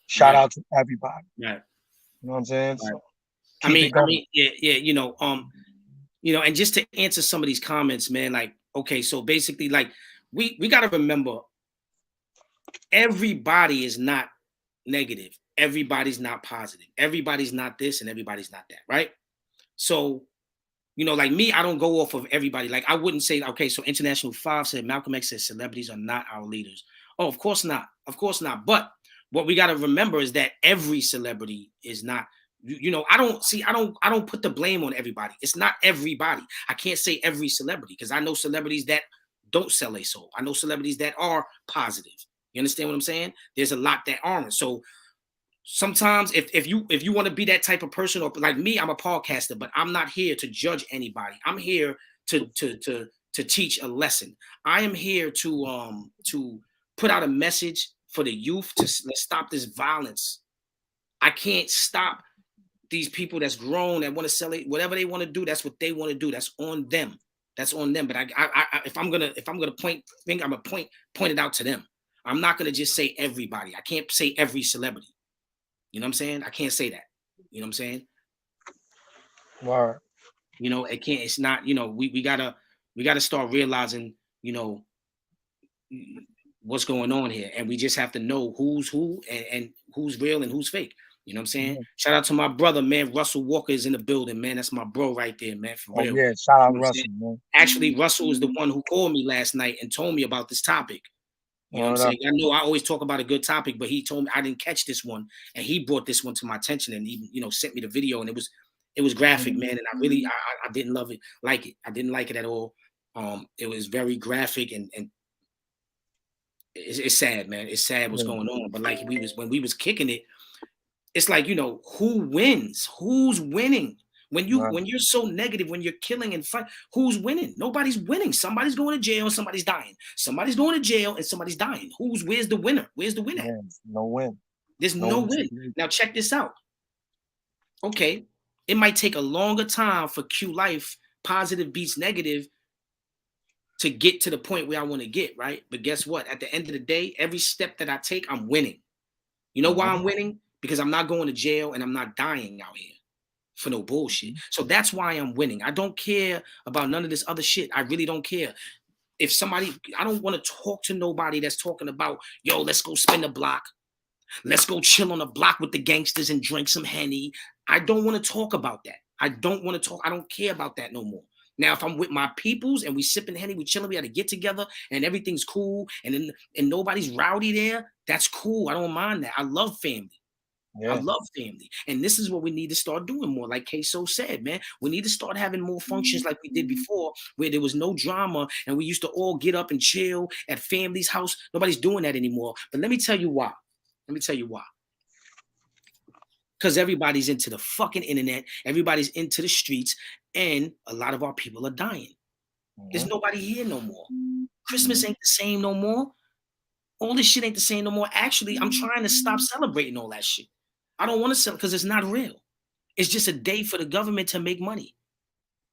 Shout Right, out to everybody. right, You know what I'm saying? right. So keep it going. Yeah, yeah, and just to answer some of these comments, man, like, okay, so basically, like, we got to remember, everybody is not negative, everybody's not positive, everybody's not this, and everybody's not that, right? So, like me, I don't go off of everybody. Like, I wouldn't say, okay, so International 5 said, Malcolm X said celebrities are not our leaders. Oh, of course not. Of course not. But what we got to remember is that every celebrity is not, I don't put the blame on everybody. It's not everybody. I can't say every celebrity, because I know celebrities that don't sell a soul. I know celebrities that are positive. You understand what I'm saying? There's a lot that aren't. So sometimes if you want to be that type of person, or like me, I'm a podcaster, but I'm not here to judge anybody. I'm here to teach a lesson. I am here to put out a message for the youth to let's stop this violence. I can't stop these people that's grown that want to sell it, whatever they want to do. That's what they want to do. That's on them. That's on them. But if I'm gonna point finger, I'm gonna point it out to them. I'm not gonna just say everybody. I can't say every celebrity. You know what I'm saying? I can't say that. You know what I'm saying? Word. It can't, it's not, we gotta start realizing, what's going on here. And we just have to know who's who, and who's real and who's fake. You know what I'm saying? Mhm. Shout out to my brother, man. Russell Walker is in the building, man. That's my bro right there, man. For Oh real. yeah, shout You out know what I'm saying? Russell, man. Actually, Russell is the one who called me last night and told me about this topic. You know what I'm Word up. saying? I know I always talk about a good topic, but he told me I didn't catch this one, and he brought this one to my attention, and even sent me the video, and it was graphic, man, and I didn't love it, like it. I didn't like it at all. It was very graphic, and it's sad, man. It's sad what's Yeah. going on. But like when we was kicking it, it's like, who wins? Who's winning? Right. When you're so negative, when you're killing and fight, who's winning? Nobody's winning. Somebody's going to jail and somebody's dying. Somebody's going to jail and somebody's dying. Where's the winner? Where's the win at? Yeah. No win. There's No no win win. situation. Now check this out. Okay, it might take a longer time for Q Life positive beats negative to get to the point where I want to get, right? But guess what? At the end of the day, every step that I take, I'm winning. You know why Mhm. I'm winning? Because I'm not going to jail and I'm not dying out here for no bullshit. Mhm. So that's why I'm winning. I don't care about none of this other shit. I really don't care. If somebody, I don't want to talk to nobody that's talking about, yo, let's go spin the block. Let's go chill on the block with the gangsters and drink some Henny. I don't want to talk about that. I don't want to talk. I don't care about that no more. Now, if I'm with my peoples and we sipping Henny, we chilling, we had to get together and everything's cool, and nobody's rowdy there, that's cool. I don't mind that. I love family. I Yeah. love family. And this is what we need to start doing more. Like Kayso said, man, we need to start having more functions like we did before, where there was no drama and we used to all get up and chill at family's house. Nobody's doing that anymore. But let me tell you why. Let me tell you why. Because everybody's into the fucking internet, everybody's into the streets, and a lot of our people are dying. There's Mhm. nobody here no more. Christmas ain't the same no more. All this shit ain't the same no more. Actually, I'm trying to stop celebrating all that shit. I don't want to celebrate because it's not real. It's just a day for the government to make money.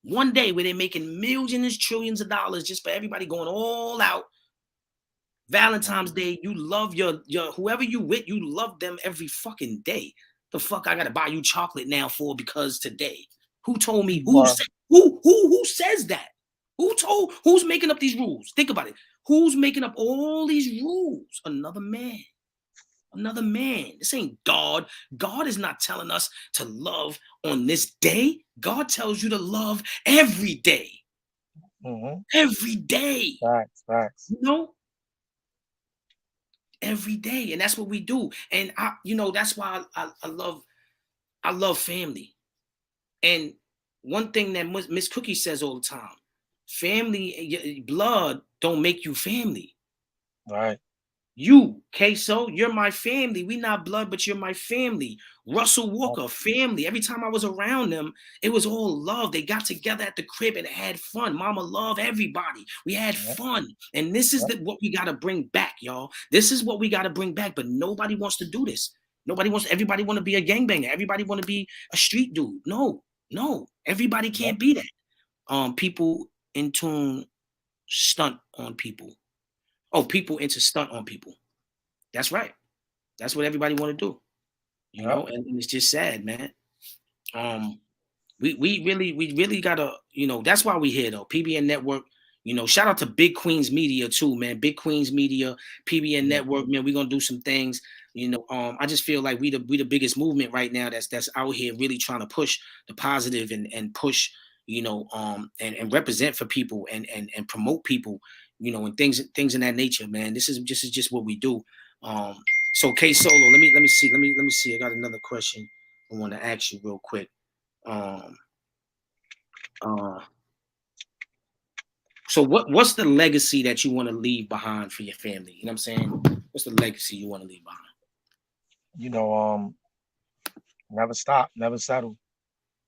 One day where they're making millions, trillions of dollars just for everybody going all out. Valentine's Day, you love your whoever you with, you love them every fucking day. The fuck I gotta buy you chocolate now for because today? Who told me? Word. Who says that? Who's making up these rules? Think about it. Who's making up all these rules? Another man. Another man. This ain't God. God is not telling us to love on this day. God tells you to love every day. Mhm. Every day. Facts. Facts. You know? Every day. And that's what we do. And that's why I love family. And one thing that Miss Cookie says all the time, family, blood don't make you family. Right. You, Queso, you're my family. We not blood, but you're my family. Russell Yep. Walker, family. Every time I was around them, it was all love. They got together at the crib and had fun. Mama loved everybody. We had Yep. fun. And this is Yep. what we got to bring back, y'all. This is what we got to bring back, but nobody wants to do this. Everybody want to be a gangbanger. Everybody want to be a street dude. No, everybody Yep. can't be that. people in tune stunt on people. Oh, people into stunt on people. That's right. That's what everybody want to do. You Yep. know, and it's just sad, man. Um, we really gotta, that's why we here though. PBN Network, shout out to Big Queens Media too, man. Big Queens Media, PBN Yeah. Network, man. We're gonna do some things. I just feel like we the biggest movement right now that's out here really trying to push the positive and push, and represent for people and promote people, and things in that nature, man. This is just what we do. Um, so K Solo, let me see. I got another question I want to ask you real quick. Um, uh, so what's the legacy that you want to leave behind for your family? You know what I'm saying? What's the legacy you want to leave behind? You know, never stop, never settle.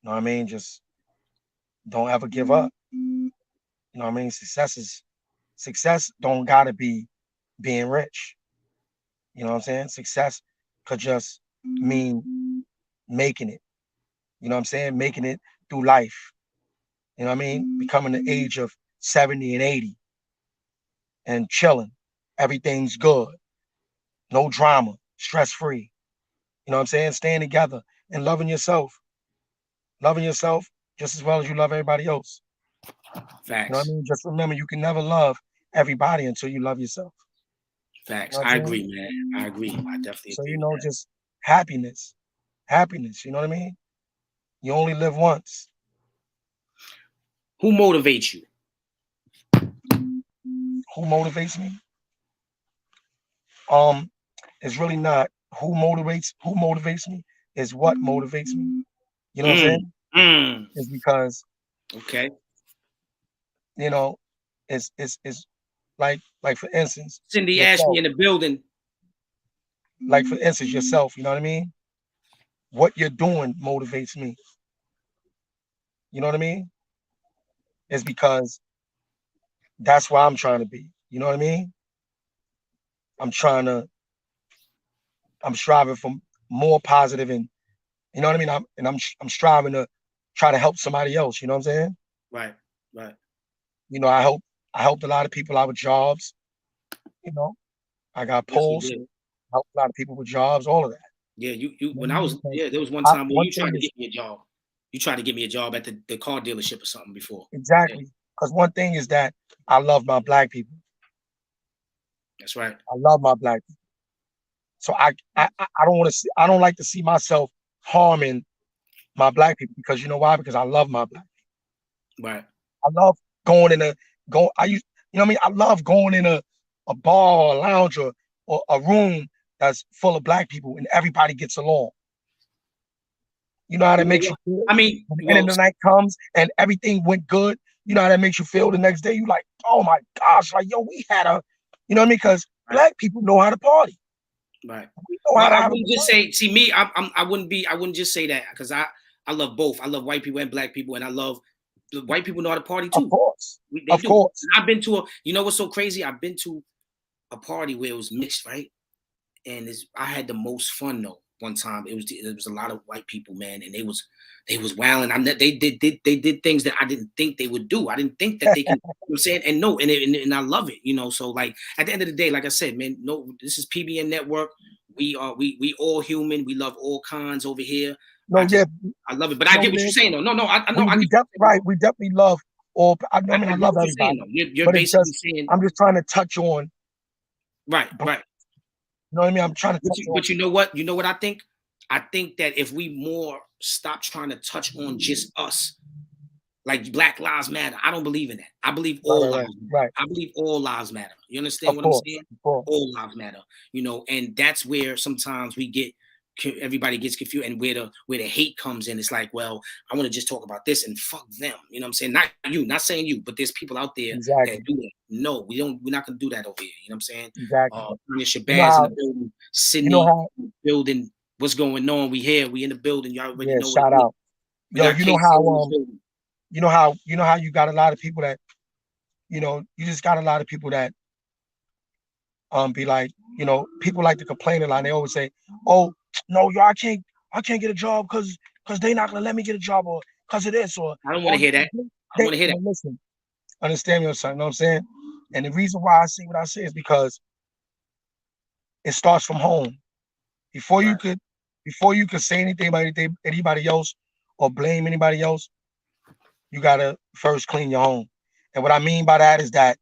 You know what I mean? Just don't ever give up. You know what I mean? Success don't gotta be being rich. You know what I'm saying? Success could just mean making it. You know what I'm saying? Making it through life. You know what I mean? Becoming the age of 70 and 80 and chilling. Everything's good. No drama. Stress free. You know what I'm saying? Staying together and loving yourself. Loving yourself just as well as you love everybody else. You know what I Facts, mean? Just remember you can never love everybody until you love yourself. You facts. know what I'm I saying? agree, man. I agree. I definitely So, agree with that. just happiness. Happiness. You know what I mean? You only live once. Who motivates you? Who motivates me? Um, it's really not who motivates me is what motivates me. You know what I'm Mm, saying? mm. It's because, Okay. you know, it's like for instance, Cindy Ashley yourself. in the building. Like for instance, yourself, you know what I mean? What you're doing motivates me. You know what I mean? It's because that's where I'm trying to be. You know what I mean? I'm trying to, I'm striving for more positive and you know what I mean? I'm striving to try to help somebody else. You know what I'm saying? Right, right. You know, I helped a lot of people out with jobs. You know, I got Yes, you polls, did. helped a lot of people with jobs, all of that. Yeah, you You know when what I I mean? was Because yeah, there was one time where one you tried thing to is get me a job. You tried to get me a job at the car dealership or something before. Yeah, exactly because one thing is that I love my black people. that's right. I love my black people. So I don't want to see I don't like to see myself harming my black people because you know why? Because I love my black. Right. I love going in a go. You know what I mean? I love going in a bar or a lounge or a room that's full of black people and everybody gets along. You know how that Well, makes well, you feel I mean, when the end well, of the night comes and everything went good. You know how that makes you feel the next day. You like, oh my gosh, like yo, we had a, you know what I mean? Because right, black people know how to party. right. We know how Well, to I have a wouldn't good just time. say. See, me, I wouldn't just say that because I love both. I love white people and black people, and I love the white people know how to party Of too. course, They of do. And course. I've been to a. You know what's so crazy? I've been to a party where it was mixed, right? And I had the most fun though. One time it was a lot of white people, man, and they was wilding. They did things that I didn't think they would do. I didn't think that they could. You know what I'm saying, and no, and I love it. So like at the end of the day, like I said, man, no, this is PBN Network. We all human. We love all kinds over here. No, yeah, I love it. But I no, get what you're man. saying though. No, no, I know We I we get what def- you're saying. right. We definitely love all. I mean, I I get love what you're saying everybody, though. You're but it's basically just saying I'm just trying to touch on. right, You right. know what I mean? I'm trying to But touch you, on. but you know what? You know what I think? I think that if we more stop trying to touch on just us, like Black Lives Matter, I don't believe in that. I believe Right, all right, right, lives matter. right. I believe all lives matter. You understand Of what I'm course, saying? of course. All lives matter. And that's where sometimes everybody gets confused, and where the hate comes in. It's like, well, I want to just talk about this and fuck them. You know what I'm saying? Not you, not saying you, but there's people out there that Exactly, do that. No, we don't. We're not gonna do that over here. You know what I'm saying? exactly. Tanya You know Shabazz in the how building, you know Sydney how. in the building. What's going on? We here. We in the building. Y'all already Yeah, know what shout it is. out. We Yo, got you know Kayso how in the building. you know how you got a lot of people that you just got a lot of people that be like people like to complain a lot. And they always say, oh no, yo, I can't get a job because they not gonna let me get a job or because of this I don't want or to hear that. I want to hear that. Listen, understand me, son. You know what I'm saying? And the reason why I say what I say is because it starts from home. Before you Right. could, before you could say anything about anybody else or blame anybody else, you gotta first clean your home. And what I mean by that is that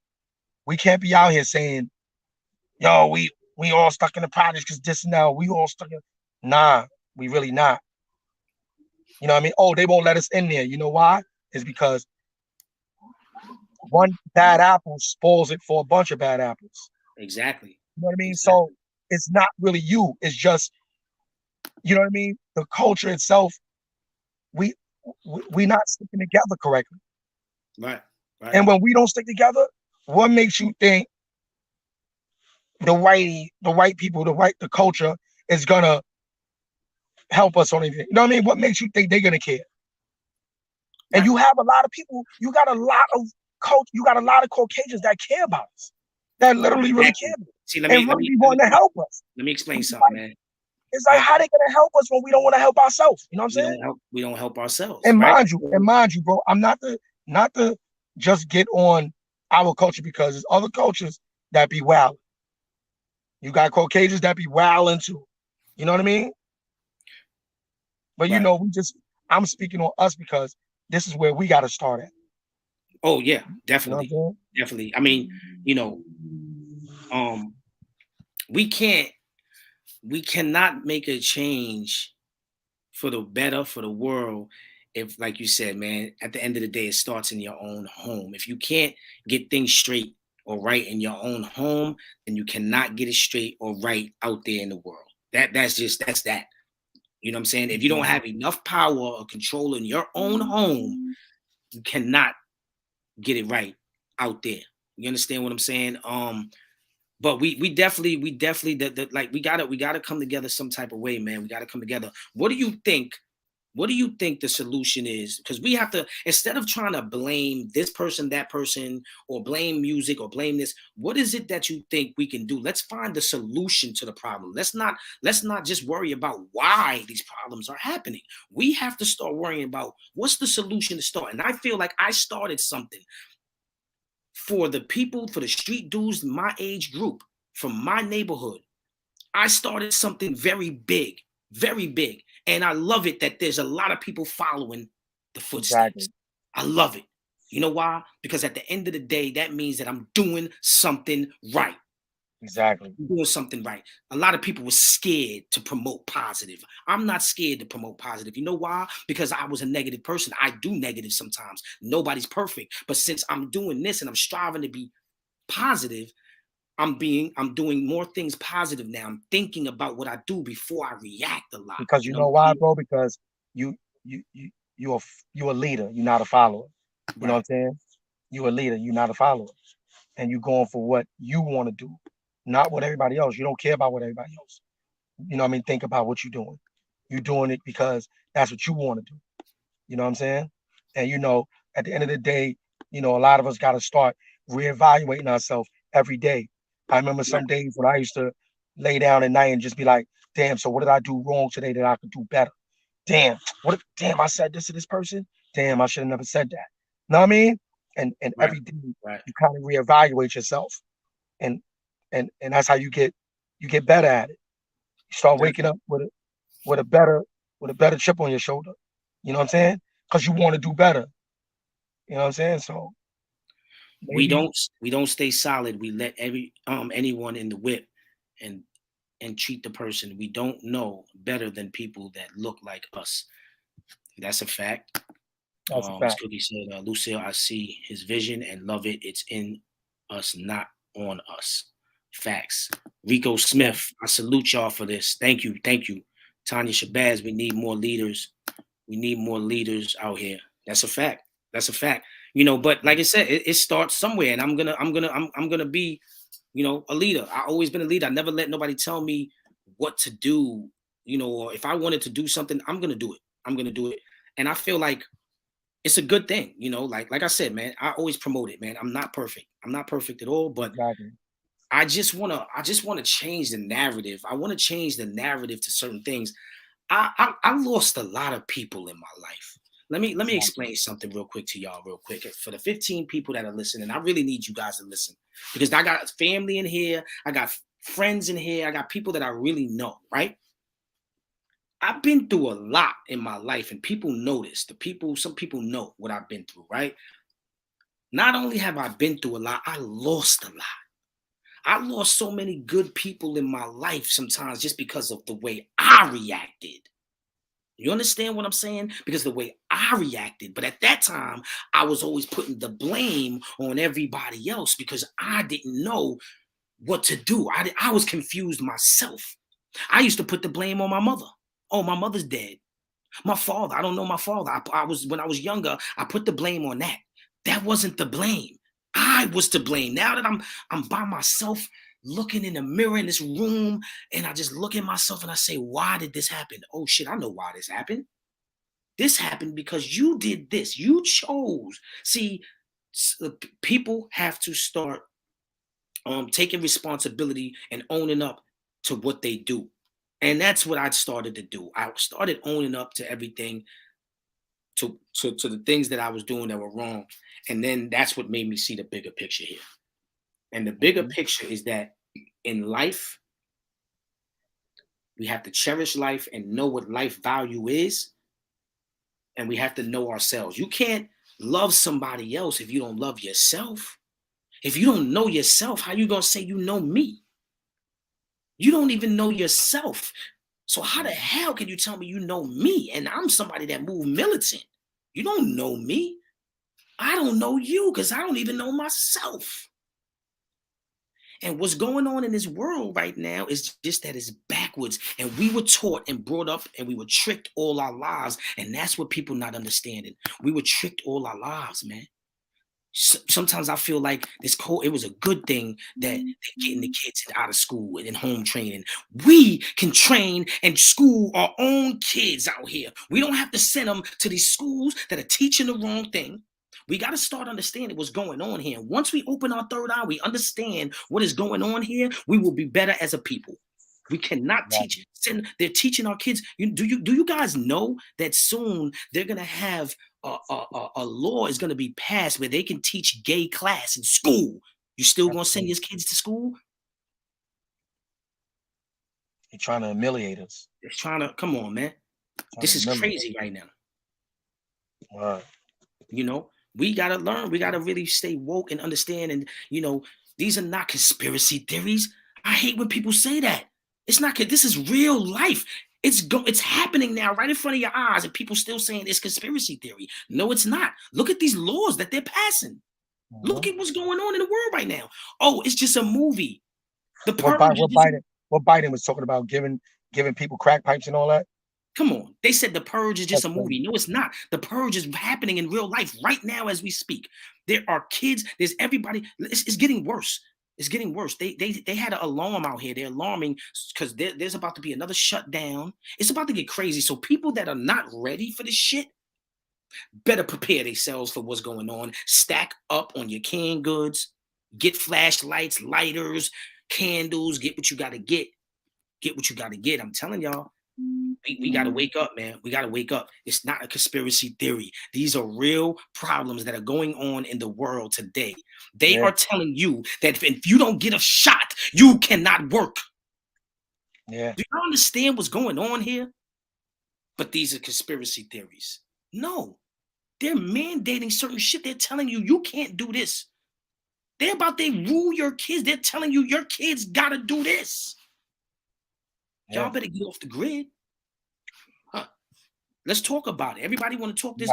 we can't be out here saying, "Yo, we all stuck in the projects because this and now we all stuck in." Nah, we really not. You know what I mean? Oh, they won't let us in there. You know why? It's because one bad apple spoils it for a bunch of bad apples. Exactly. You know what I mean? So Exactly. it's not really you. It's just, you know what I mean? The culture itself, we we not sticking together correctly. Right. Right. And when we don't stick together, what makes you think the white people, the culture is gonna help us on anything? You know what I mean? What makes you think they're gonna care? And Right. you have a lot of people, you got a lot of Caucasians that care about us, that literally really care Exactly. about us, See, and really want to help us. let me explain But it's something, like, man. it's like how they gonna help us when we don't want to help ourselves? You know what I'm saying? We don't help ourselves, right? And mind you, bro, I'm not to just get on our culture because there's other cultures that be wild. You got Caucasians that be wilding too. You know what I mean? But you Right. know, I'm speaking on us because this is where we got to start at. Oh yeah, You know what I'm definitely. saying? Definitely. I mean, you know, um, we can't we cannot make a change for the better for the world if, like you said, man, at the end of the day it starts in your own home. If you can't get things straight or right in your own home, then you cannot get it straight or right out there in the world. That's that. You know what I'm saying? If you don't have enough power or control in your own home, you cannot get it right out there. You understand what I'm saying? But we definitely like we gotta come together some type of way, man. We gotta come together. What do you think? What do you think the solution is? Because we have to, instead of trying to blame this person, that person, or blame music or blame this, what is it that you think we can do? Let's find the solution to the problem. Let's not just worry about why these problems are happening. We have to start worrying about what's the solution to start. And I feel like I started something for the people, for the street dudes in my age group, from my neighborhood. I started something very big, very big. And I love it that there's a lot of people following the footsteps. Exactly. I love it. You know why? Because at the end of the day, that means that I'm doing something right. Exactly. I'm doing something right. A lot of people were scared to promote positive. I'm not scared to promote positive. You know why? Because I was a negative person. I do negative sometimes. Nobody's perfect. But since I'm doing this and I'm striving to be positive, I'm doing more things positive now. I'm thinking about what I do before I react a lot. Because You you know what know I'm why, saying? bro? Because you you you you're a leader. You're not a follower. You know what Right, I'm saying? You're a leader. You're not a follower, and you're going for what you want to do, not what everybody else. You don't care about what everybody else. You know what I mean? Think about what you're doing. You're doing it because that's what you want to do. You know what I'm saying? And you know, at the end of the day, you know, a lot of us got to start reevaluating ourselves every day. I remember right, some days when I used to lay down at night and just be like, damn, so what did I do wrong today that I could do better? Damn, damn, I said this to this person. Damn, I should have never said that. Know what I mean? And right, every day right. you kind of reevaluate yourself, and and that's how you get better at it. You start waking Definitely. up with a better with a better chip on your shoulder. You know what I'm saying? Because you want to do better. You know what I'm saying? So We maybe don't we don't stay solid. We let anyone in the whip and treat the person we don't know better than people that look like us. That's a fact. that's a As fact. Cookie said, Lucille, I see his vision and love it. It's in us, not on us. Facts. Rico Yeah, Smith, I salute y'all for this. Thank you. Thank you. Tanya Shabazz, we need more leaders. We need more leaders out here. That's a fact. That's a fact. You know, but like I said, it starts somewhere, and I'm gonna be, a leader. I always been a leader. I never let nobody tell me what to do. Or if I wanted to do something, I'm gonna do it. I'm gonna do it. And I feel like it's a good thing. Like I said, man, I always promote it, man. I'm not perfect. I'm not perfect at all, but exactly. I just wanna change the narrative. I want to change the narrative to certain things. I lost a lot of people in my life. Let me explain something real quick to y'all, real quick. For the 15 people that are listening, I really need you guys to listen because I got family in here, I got friends in here, I got people that I really know, right? I've been through a lot in my life, and people notice. Some people know what I've been through, right? Not only have I been through a lot, I lost a lot. I lost so many good people in my life sometimes just because of the way I reacted. You understand what I'm saying? Because the way I reacted. But at that time, I was always putting the blame on everybody else because I didn't know what to do. I was confused myself. I used to put the blame on my mother. Oh, my mother's dead. My father, I don't know my father. I was when I was younger, I put the blame on that. That wasn't the blame. I was to blame. Now that I'm by myself looking in the mirror in this room and I just look at myself and I say, why did this happen? Oh shit, I know why this happened. This happened because you did this. You chose. See, people have to start taking responsibility and owning up to what they do. And that's what I started to do. I started owning up to everything, to the things that I was doing that were wrong. And then that's what made me see the bigger picture here. And the bigger picture is that in life, we have to cherish life and know what life value is. And we have to know ourselves. You can't love somebody else if you don't love yourself. If you don't know yourself, how you gonna say you know me? You don't even know yourself. So how the hell can you tell me you know me? And I'm somebody that moved militant. You don't know me. I don't know you because I don't even know myself. And what's going on in this world right now is just that it's backwards. And we were taught and brought up and we were tricked all our lives. And that's what people not understanding. We were tricked all our lives, man. Sometimes I feel like it was a good thing that they're getting the kids out of school and in home training. We can train and school our own kids out here. We don't have to send them to these schools that are teaching the wrong thing. We got to start understanding what's going on here. Once we open our third eye, we understand what is going on here, we will be better as a people. We cannot teach. They're teaching our kids. Do you guys know that soon they're gonna have a law is gonna be passed where they can teach gay class in school? You still gonna send your kids to school? They're trying to humiliate us. It's trying to come on, man. This is crazy right now. Right. You know, we gotta learn. We gotta really stay woke and understand. And these are not conspiracy theories. I hate when people say that. It's not. This is real life. It's happening now right in front of your eyes, and people still saying it's conspiracy theory. No, it's not. Look at these laws that they're passing. Look at what's going on in the world right now. Oh, it's just a movie. The what Biden was talking about giving people crack pipes and all that. Come on. They said The Purge is just a movie. No, it's not. The Purge is happening in real life right now as we speak. There are kids. There's everybody. It's getting worse. It's getting worse. They had an alarm out here. They're alarming because there's about to be another shutdown. It's about to get crazy. So people that are not ready for this shit better prepare themselves for what's going on. Stack up on your canned goods. Get flashlights, lighters, candles. Get what you got to get. Get what you got to get. I'm telling y'all. We got to wake up, man. We got to wake up. It's not a conspiracy theory. These are real problems that are going on in the world today. They are telling you that if you don't get a shot, you cannot work. Yeah. Do you understand what's going on here? But these are conspiracy theories. No, they're mandating certain shit. They're telling you you can't do this. They rule your kids. They're telling you your kids got to do this. Y'all better get off the grid. Let's talk about it. Everybody want to talk this.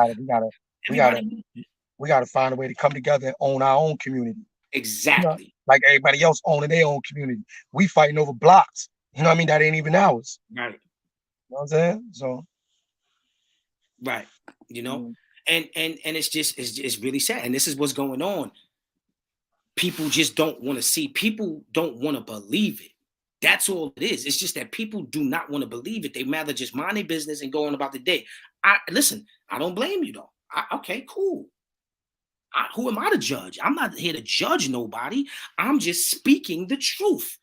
We gotta find a way to come together and own our own community. Exactly. Like everybody else owning their own community. We fighting over blocks. You know what I mean? That ain't even ours. Right. You know what I'm saying? So. Right. And it's really sad. And this is what's going on. People just don't want to see. People don't want to believe it. That's all it is. It's just that people do not want to believe it. They rather just mind their business and go on about the day. Listen, I don't blame you though. Okay, cool. Who am I to judge? I'm not here to judge nobody. I'm just speaking the truth.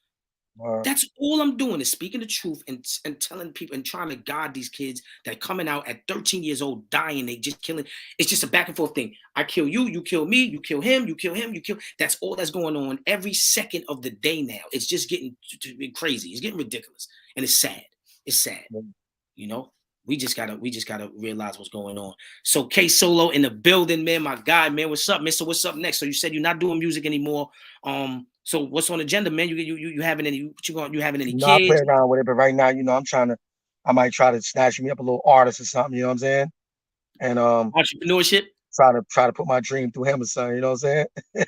That's all I'm doing is speaking the truth and telling people and trying to guide these kids that are coming out at 13 years old, dying. They just killing. It's just a back and forth thing. I kill you, you kill me, you kill him, you kill him, you kill. That's all that's going on every second of the day now. It's just getting to be crazy. It's getting ridiculous, and it's sad. It's sad. You know, we just gotta realize what's going on. So K Solo in the building, man. My guy, man. What's up, Mister? What's up next? So you said you're not doing music anymore. So what's on the agenda, man? You having any? What you having any I play kids? around with it, but right now, I might try to snatch me up a little artist or something. You know what I'm saying? And Entrepreneurship? try to put my dream through him or something. You know what I'm saying?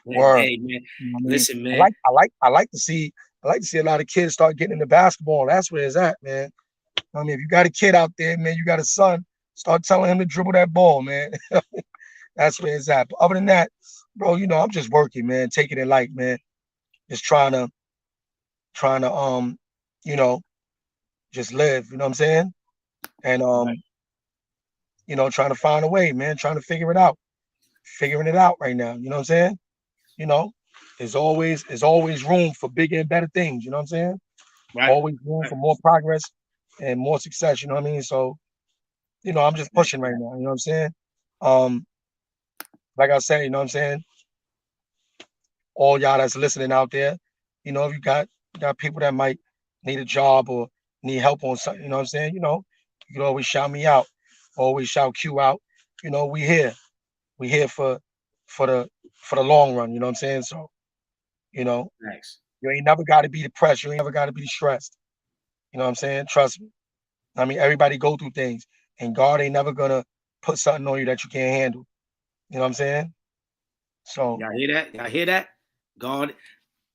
Word. Hey, man. You know what I mean? Listen, man. I like to see a lot of kids start getting into basketball. That's where it's at, man. I mean, if you got a kid out there, man, you got a son, start telling him to dribble that ball, man. That's where it's at. But other than that, bro, I'm just working, man, taking it light, man. Just trying to you know, just live, you know what I'm saying? And Right. trying to find a way, man, trying to figure it out. Figuring it out right now, you know what I'm saying? You know, there's always room for bigger and better things, you know what I'm saying? Right. Always room Right. for more progress and more success, you know what I mean? So, I'm just pushing right now, you know what I'm saying? Um, like I said, you know what I'm saying? All y'all that's listening out there, if you got people that might need a job or need help on something, you know what I'm saying? You can always shout me out, always shout Q out. We here. We here for the for the long run, you know what I'm saying? So, you know, Thanks. you ain't never gotta be depressed, you ain't never gotta be stressed. You know what I'm saying? Trust me. I mean, everybody go through things, and God ain't never gonna put something on you that you can't handle. You know what I'm saying? So Y'all hear that? Y'all hear that? God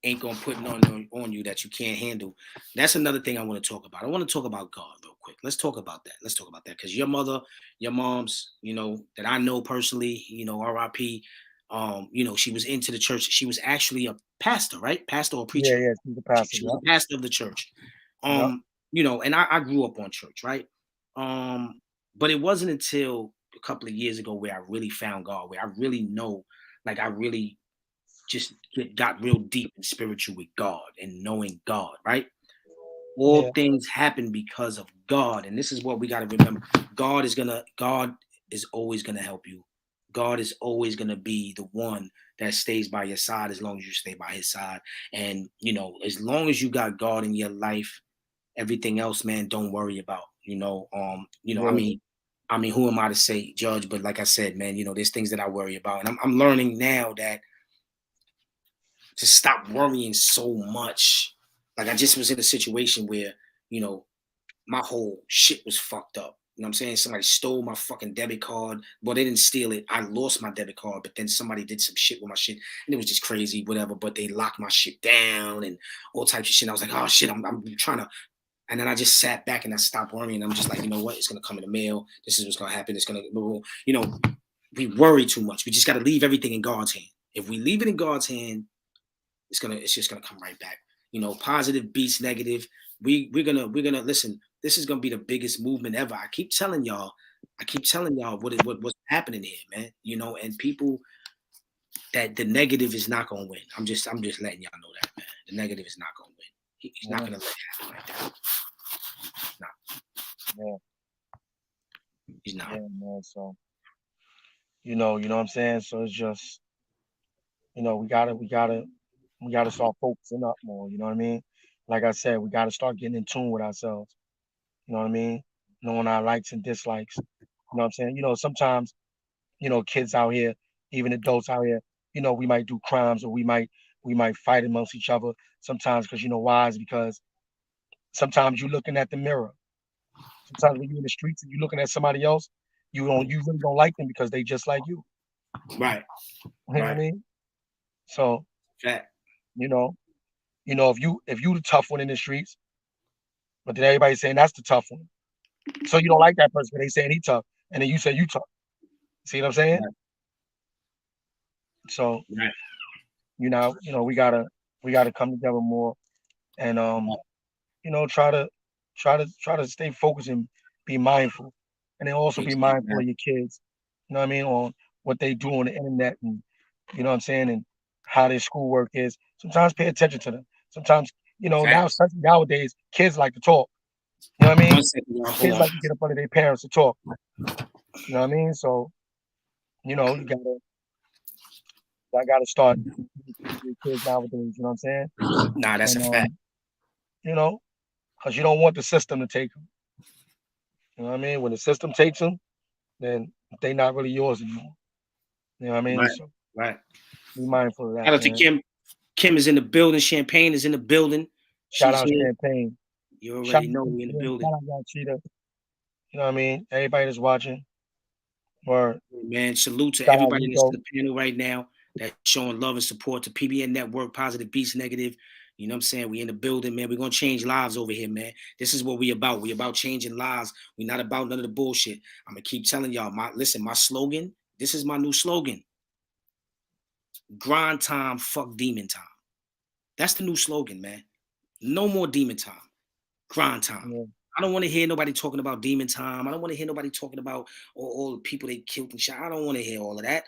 ain't gonna put on you that you can't handle. That's another thing I want to talk about. I want to talk about God real quick. Let's talk about that. Let's talk about that because your mother, your mom's, that I know personally, R.I.P. She was into the church. She was actually a pastor, right? Pastor or yeah, preacher. yeah, she's a She, pastor. she was Yep, a pastor of the church. yep, And I grew up on church, right? Um, but it wasn't until a couple of years ago where I really found God, where I really know, like I really just got real deep and spiritual with God and knowing God, right? All yeah, things happen because of God. And this is what we got to remember. God is always gonna help you. God is always gonna be the one that stays by your side as long as you stay by his side. And as long as you got God in your life, everything else, man, don't worry about. I yeah, mean, who am I to say judge? But like I said, man, there's things that I worry about. And I'm learning now that to stop worrying so much. Like I just was in a situation where, you know, my whole shit was fucked up. You know what I'm saying? Somebody stole my fucking debit card. Well, they didn't steal it. I lost my debit card, but then somebody did some shit with my shit. And it was just crazy, whatever. But they locked my shit down and all types of shit. And I was like, oh shit, I'm trying to. And then I just sat back and I stopped worrying. I'm just like, you know what? It's gonna come in the mail. This is what's gonna happen. It's gonna, we worry too much. We just gotta leave everything in God's hand. If we leave it in God's hand, it's just gonna come right back. Positive beats negative. We're gonna listen. This is gonna be the biggest movement ever. I keep telling y'all what's happening here, man. And people that the negative is not gonna win. I'm just letting y'all know that, man. The negative is not gonna win. He's not yeah, gonna let it happen like that. No, yeah, he's not. yeah, man. So you know what I'm saying? So it's just, we gotta start focusing up more, you know what I mean? Like I said, we gotta start getting in tune with ourselves, you know what I mean? Knowing our likes and dislikes. You know what I'm saying? Sometimes, kids out here, even adults out here, we might do crimes or we might fight amongst each other sometimes because why? Is because sometimes you're looking at the mirror. Sometimes when you're in the streets and you're looking at somebody else, you really don't like them because they just like you. Right, You know what I right. mean? So, Fact. you know, if you the tough one in the streets, but then everybody's saying that's the tough one. So you don't like that person, they saying he tough, and then you say you tough. See what I'm saying? Right, So, right, we gotta come together more and try to stay focused and be mindful. And then also be mindful right. of your kids, you know what I mean, on what they do on the internet and you know what I'm saying, and how their schoolwork is. Sometimes pay attention to them. Sometimes, now, Facts. especially nowadays, kids like to talk. You know what I mean? 1 second, y'all. Hold Kids on. like to get up under their parents to talk. You know what I mean? So, I gotta start your kids nowadays. You know what I'm saying? Nah, that's a And fact. you know, because you don't want the system to take them. You know what I mean? When the system takes them, then they not really yours anymore. You know what I mean? Right, So right. be mindful of Shout that, out to man. Kim. Kim is in the building. Champagne is in the building. Shout She's out here. Champagne. You Shout already out know to we in the yeah, building. shout out y'all Cheetah. You know what I mean? Everybody that's watching. Or Man, salute to shout out everybody that's in Rico. the panel right now that's showing love and support to PBN Network, Positive Beats Negative. You know what I'm saying? We in the building, man. We're gonna change lives over here, man. This is what we about. We about changing lives. We not about none of the bullshit. I'm gonna keep telling y'all. My slogan. This is my new slogan. Grind time, fuck demon time. That's the new slogan, man. No more demon time. Grind time. Yeah, I don't want to hear nobody talking about demon time. I don't want to hear nobody talking about all the people they killed and shot. I don't want to hear all of that.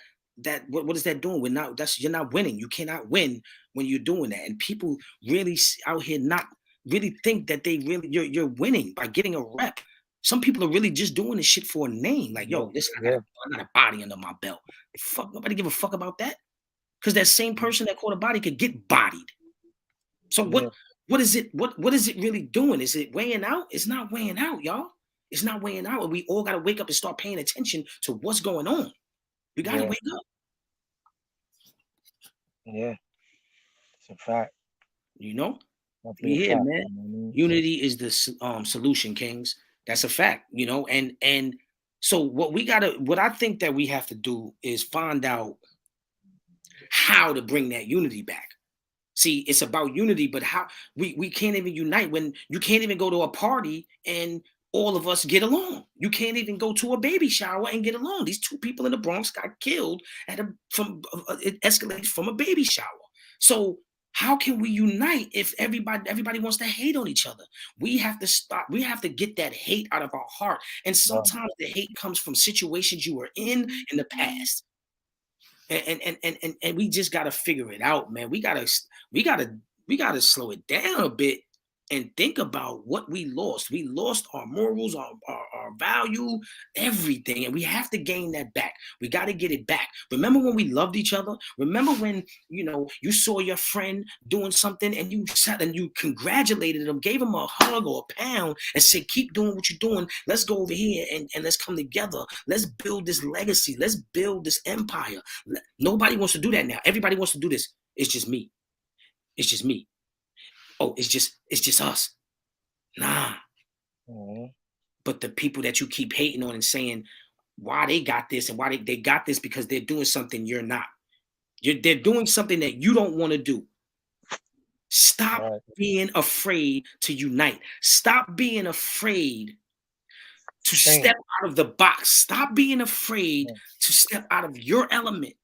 What is that doing? You're not winning. You cannot win when you're doing that. And people really out here not really think that you're winning by getting a rep. Some people are really just doing this shit for a name. Like, yeah, yo, this yeah, I got a body under my belt. Fuck, nobody give a fuck about that. Because that same person that caught a body could get bodied. So yeah, what is it? What is it really doing? Is it weighing out? It's not weighing out, y'all. It's not weighing out. And we all gotta wake up and start paying attention to what's going on. We gotta yeah, wake up, yeah. It's a fact. you know? Definitely We a here, fact. man. You know what I mean? Unity is the solution, Kings. That's a fact, you know. And so what I think that we have to do is find out how to bring that unity back. See, it's about unity, but how we can't even unite when you can't even go to a party and all of us get along. You can't even go to a baby shower and get along. These two people in the Bronx got killed it escalated from a baby shower. So how can we unite if everybody wants to hate on each other? We have to stop. We have to get that hate out of our heart. And Wow. sometimes the hate comes from situations you were in the past, and we just gotta figure it out, man. We gotta we gotta slow it down a bit and think about what we lost. We lost our morals, our value, everything, and we have to gain that back. We got to get it back. Remember when we loved each other? Remember when you saw your friend doing something and you sat and you congratulated him, gave him a hug or a pound, and said, "Keep doing what you're doing. Let's go over here and let's come together. Let's build this legacy. Let's build this empire." Nobody wants to do that now. Everybody wants to do this. It's just me. It's just me. Oh, it's just us. Nah. Mhm. But the people that you keep hating on and saying why they got this and why they got this because they're doing something you're not. They're doing something that you don't want to do. Stop Right. being afraid to unite. Stop being afraid to Change. step out of the box. Stop being afraid Yeah. to step out of your element.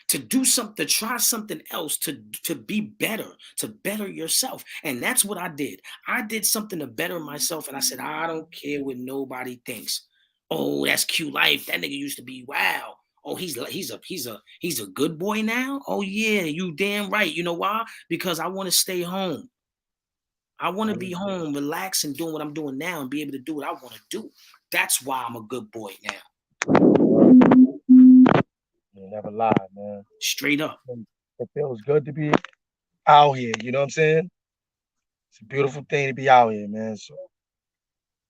To do something, to try something else, to be better, to better yourself. And that's what I did. I did something to better myself, and I said, I don't care what nobody thinks. Oh, that's cute life. That nigga used to be wow. Oh, he's a good boy now. Oh yeah, you damn right. You know why? Because I want to stay home. I want to Mhm. be home, relax, and doing what I'm doing now, and be able to do what I want to do. That's why I'm a good boy now. You never lie, man. Straight up. It feels good to be out here. You know what I'm saying? It's a beautiful thing to be out here, man. So,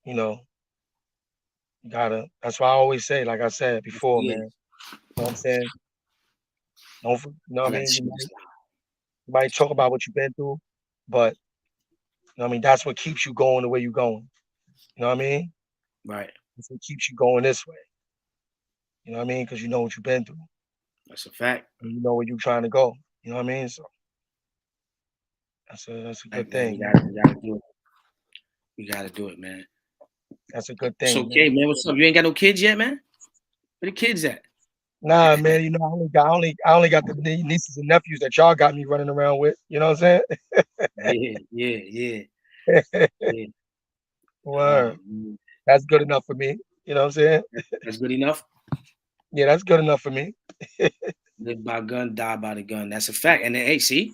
you know, you gotta. That's why I always say, like I said before, man. Yeah. You know what I'm saying? You know I what I let mean? you just You might talk about what you've been through, but you know what I mean? That's what keeps you going the way you're going. You know what I mean? right. That's what keeps you going this way. You know what I mean? Because you know what you've been through That's a fact. and you know where you're trying to go. You know what I mean? So that's a good Like, man, thing, man. we gotta do it. We gotta do it, man. That's a good It's thing, okay, man. man. What's up? You ain't got no kids yet, man? Where the kids at? Nah, man. You know, I only got the nieces and nephews that y'all got me running around with. You know what I'm Yeah, yeah, yeah, saying? yeah. Word. Man. That's good enough for me. You know what I'm saying? That's good enough. Yeah, that's good enough for me. Live by gun, die by the gun. That's a fact. And then, hey, see,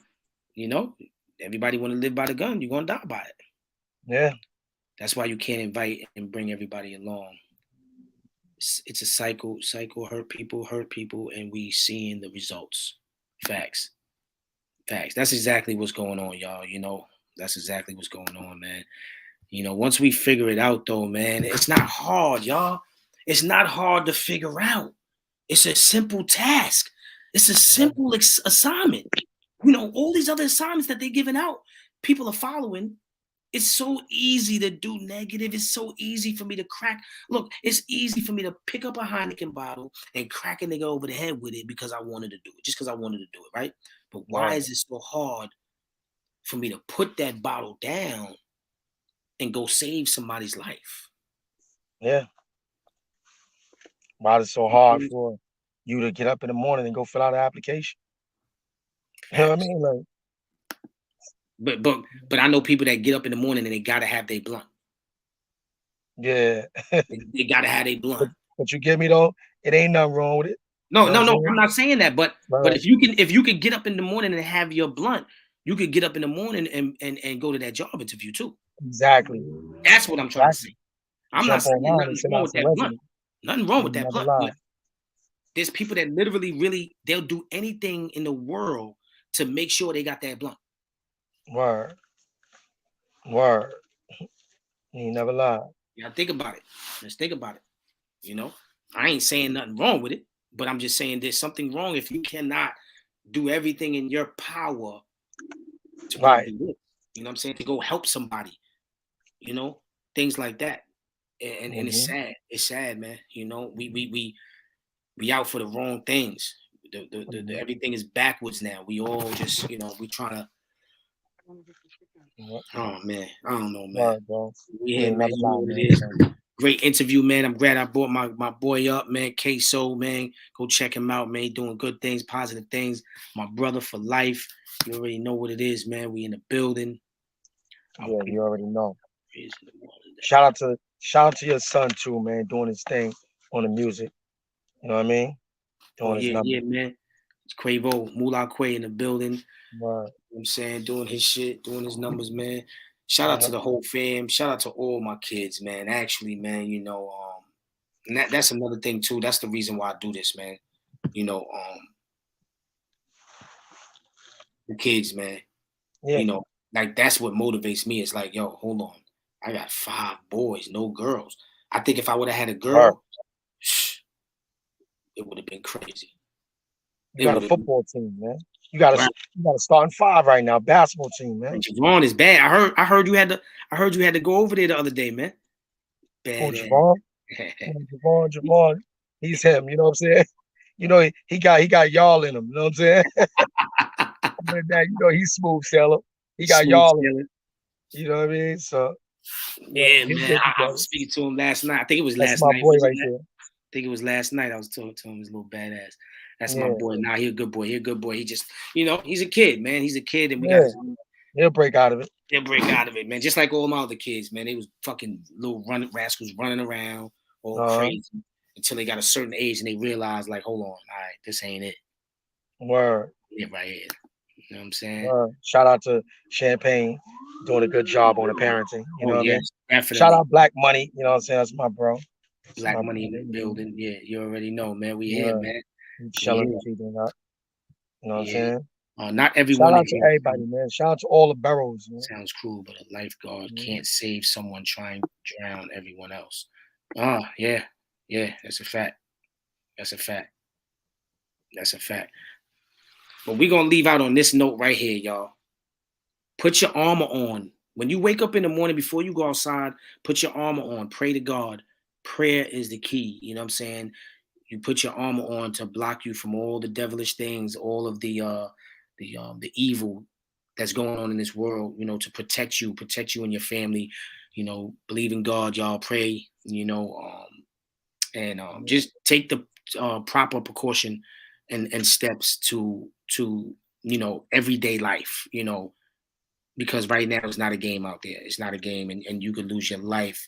you know, everybody want to live by the gun, you're gonna die by it. Yeah. That's why you can't invite and bring everybody along. It's a cycle. Cycle hurt people, and we seeing the results. Facts. Facts. That's exactly what's going on, y'all. That's exactly what's going on, man. Once we figure it out, though, man, it's not hard, y'all. It's not hard to figure out. It's a simple task. It's a simple assignment. All these other assignments that they're giving out, people are following. It's so easy to do negative. It's so easy for me to crack. Look, it's easy for me to pick up a Heineken bottle and crack a nigga over the head with it because I wanted to do it, just because I wanted to do it, right? But why is it so hard for me to put that bottle down and go save somebody's life? Yeah. Why is it so hard for you to get up in the morning and go fill out an application? You know what I mean? Like, but I know people that get up in the morning and they gotta have their blunt. Yeah. They gotta have their blunt. But you get me though, it ain't nothing wrong with it. No, I'm not saying that. But if you can get up in the morning and have your blunt, you could get up in the morning and go to that job interview too. Exactly. That's what I'm trying to say. I'm not saying nothing wrong with that resume. blunt. Nothing wrong with that blunt. But there's people that literally, really, they'll do anything in the world to make sure they got that blunt. Word. You never lie. Yeah, think about it. Let's think about it. I ain't saying nothing wrong with it, but I'm just saying there's something wrong if you cannot do everything in your power to do it. You know what I'm saying? To go help somebody. Things like that. And it's sad. It's sad, man. We out for the wrong things. Everything is backwards now. We all just, we trying to. Oh man, I don't know, man. We here, man. You know what it is. Great interview, man. I'm glad I brought my boy up, man. Kayso, man. Go check him out, man. He doing good things, positive things. My brother for life. You already know what it is, man. We in the building. Yeah, you already know. Shout out to your son too, man, doing his thing on the music. You know what I mean? Yeah, man. It's Quavo, Moolah Quay in the building. Wow. You know what I'm saying? Doing his shit, doing his numbers, man. Shout out to the whole fam. Shout out to all my kids, man. Actually, man, and that's another thing too. That's the reason why I do this, man. The kids, man. Yeah. Like that's what motivates me. It's like, yo, hold on. I got 5 boys, no girls. I think if I would have had a girl, it would have been crazy. You got a football team, man. You got a starting 5 right now, basketball team, man. Javon is bad. I heard you had to go over there the other day, man. Bad. Javon. He's him. You know what I'm saying? He got y'all in him. You know what I'm saying? He's smooth sailor. He got y'all in him. You know what I mean? So yeah, man. I was speaking to him last night. I think it was last night. That's my boy right there. I think it was last night. I was talking to him. He's a little badass. That's my boy. Nah, he a good boy. He just, he's a kid, man. He's a kid, and we got. He'll break out of it. He'll break out of it, man. Just like all my other kids, man. They was fucking little rascals running around all crazy until they got a certain age and they realized, like, hold on, all right, this ain't it. Word. Yeah, right here. You know what I'm saying? Shout out to Champagne doing a good job on the parenting. You know what I mean? Definitely. Shout out Black Money. You know what I'm saying? That's my bro. Black Money in the building. Yeah, you already know, man. We here, man. Shelling everything up. You know what I'm saying? Not everyone. Shout out to everybody, man. Shout out to all the boroughs, man. Sounds cruel, but a lifeguard can't save someone trying to drown everyone else. Yeah, that's a fact. That's a fact. But we're gonna leave out on this note right here, y'all. Put your armor on. When you wake up in the morning before you go outside, put your armor on. Pray to God. Prayer is the key. You know what I'm saying? You put your armor on to block you from all the devilish things, all of the evil that's going on in this world, to protect you and your family. Believe in God, y'all. Pray, just take the proper precaution and steps to everyday life, because right now it's not a game out there. It's not a game, and you could lose your life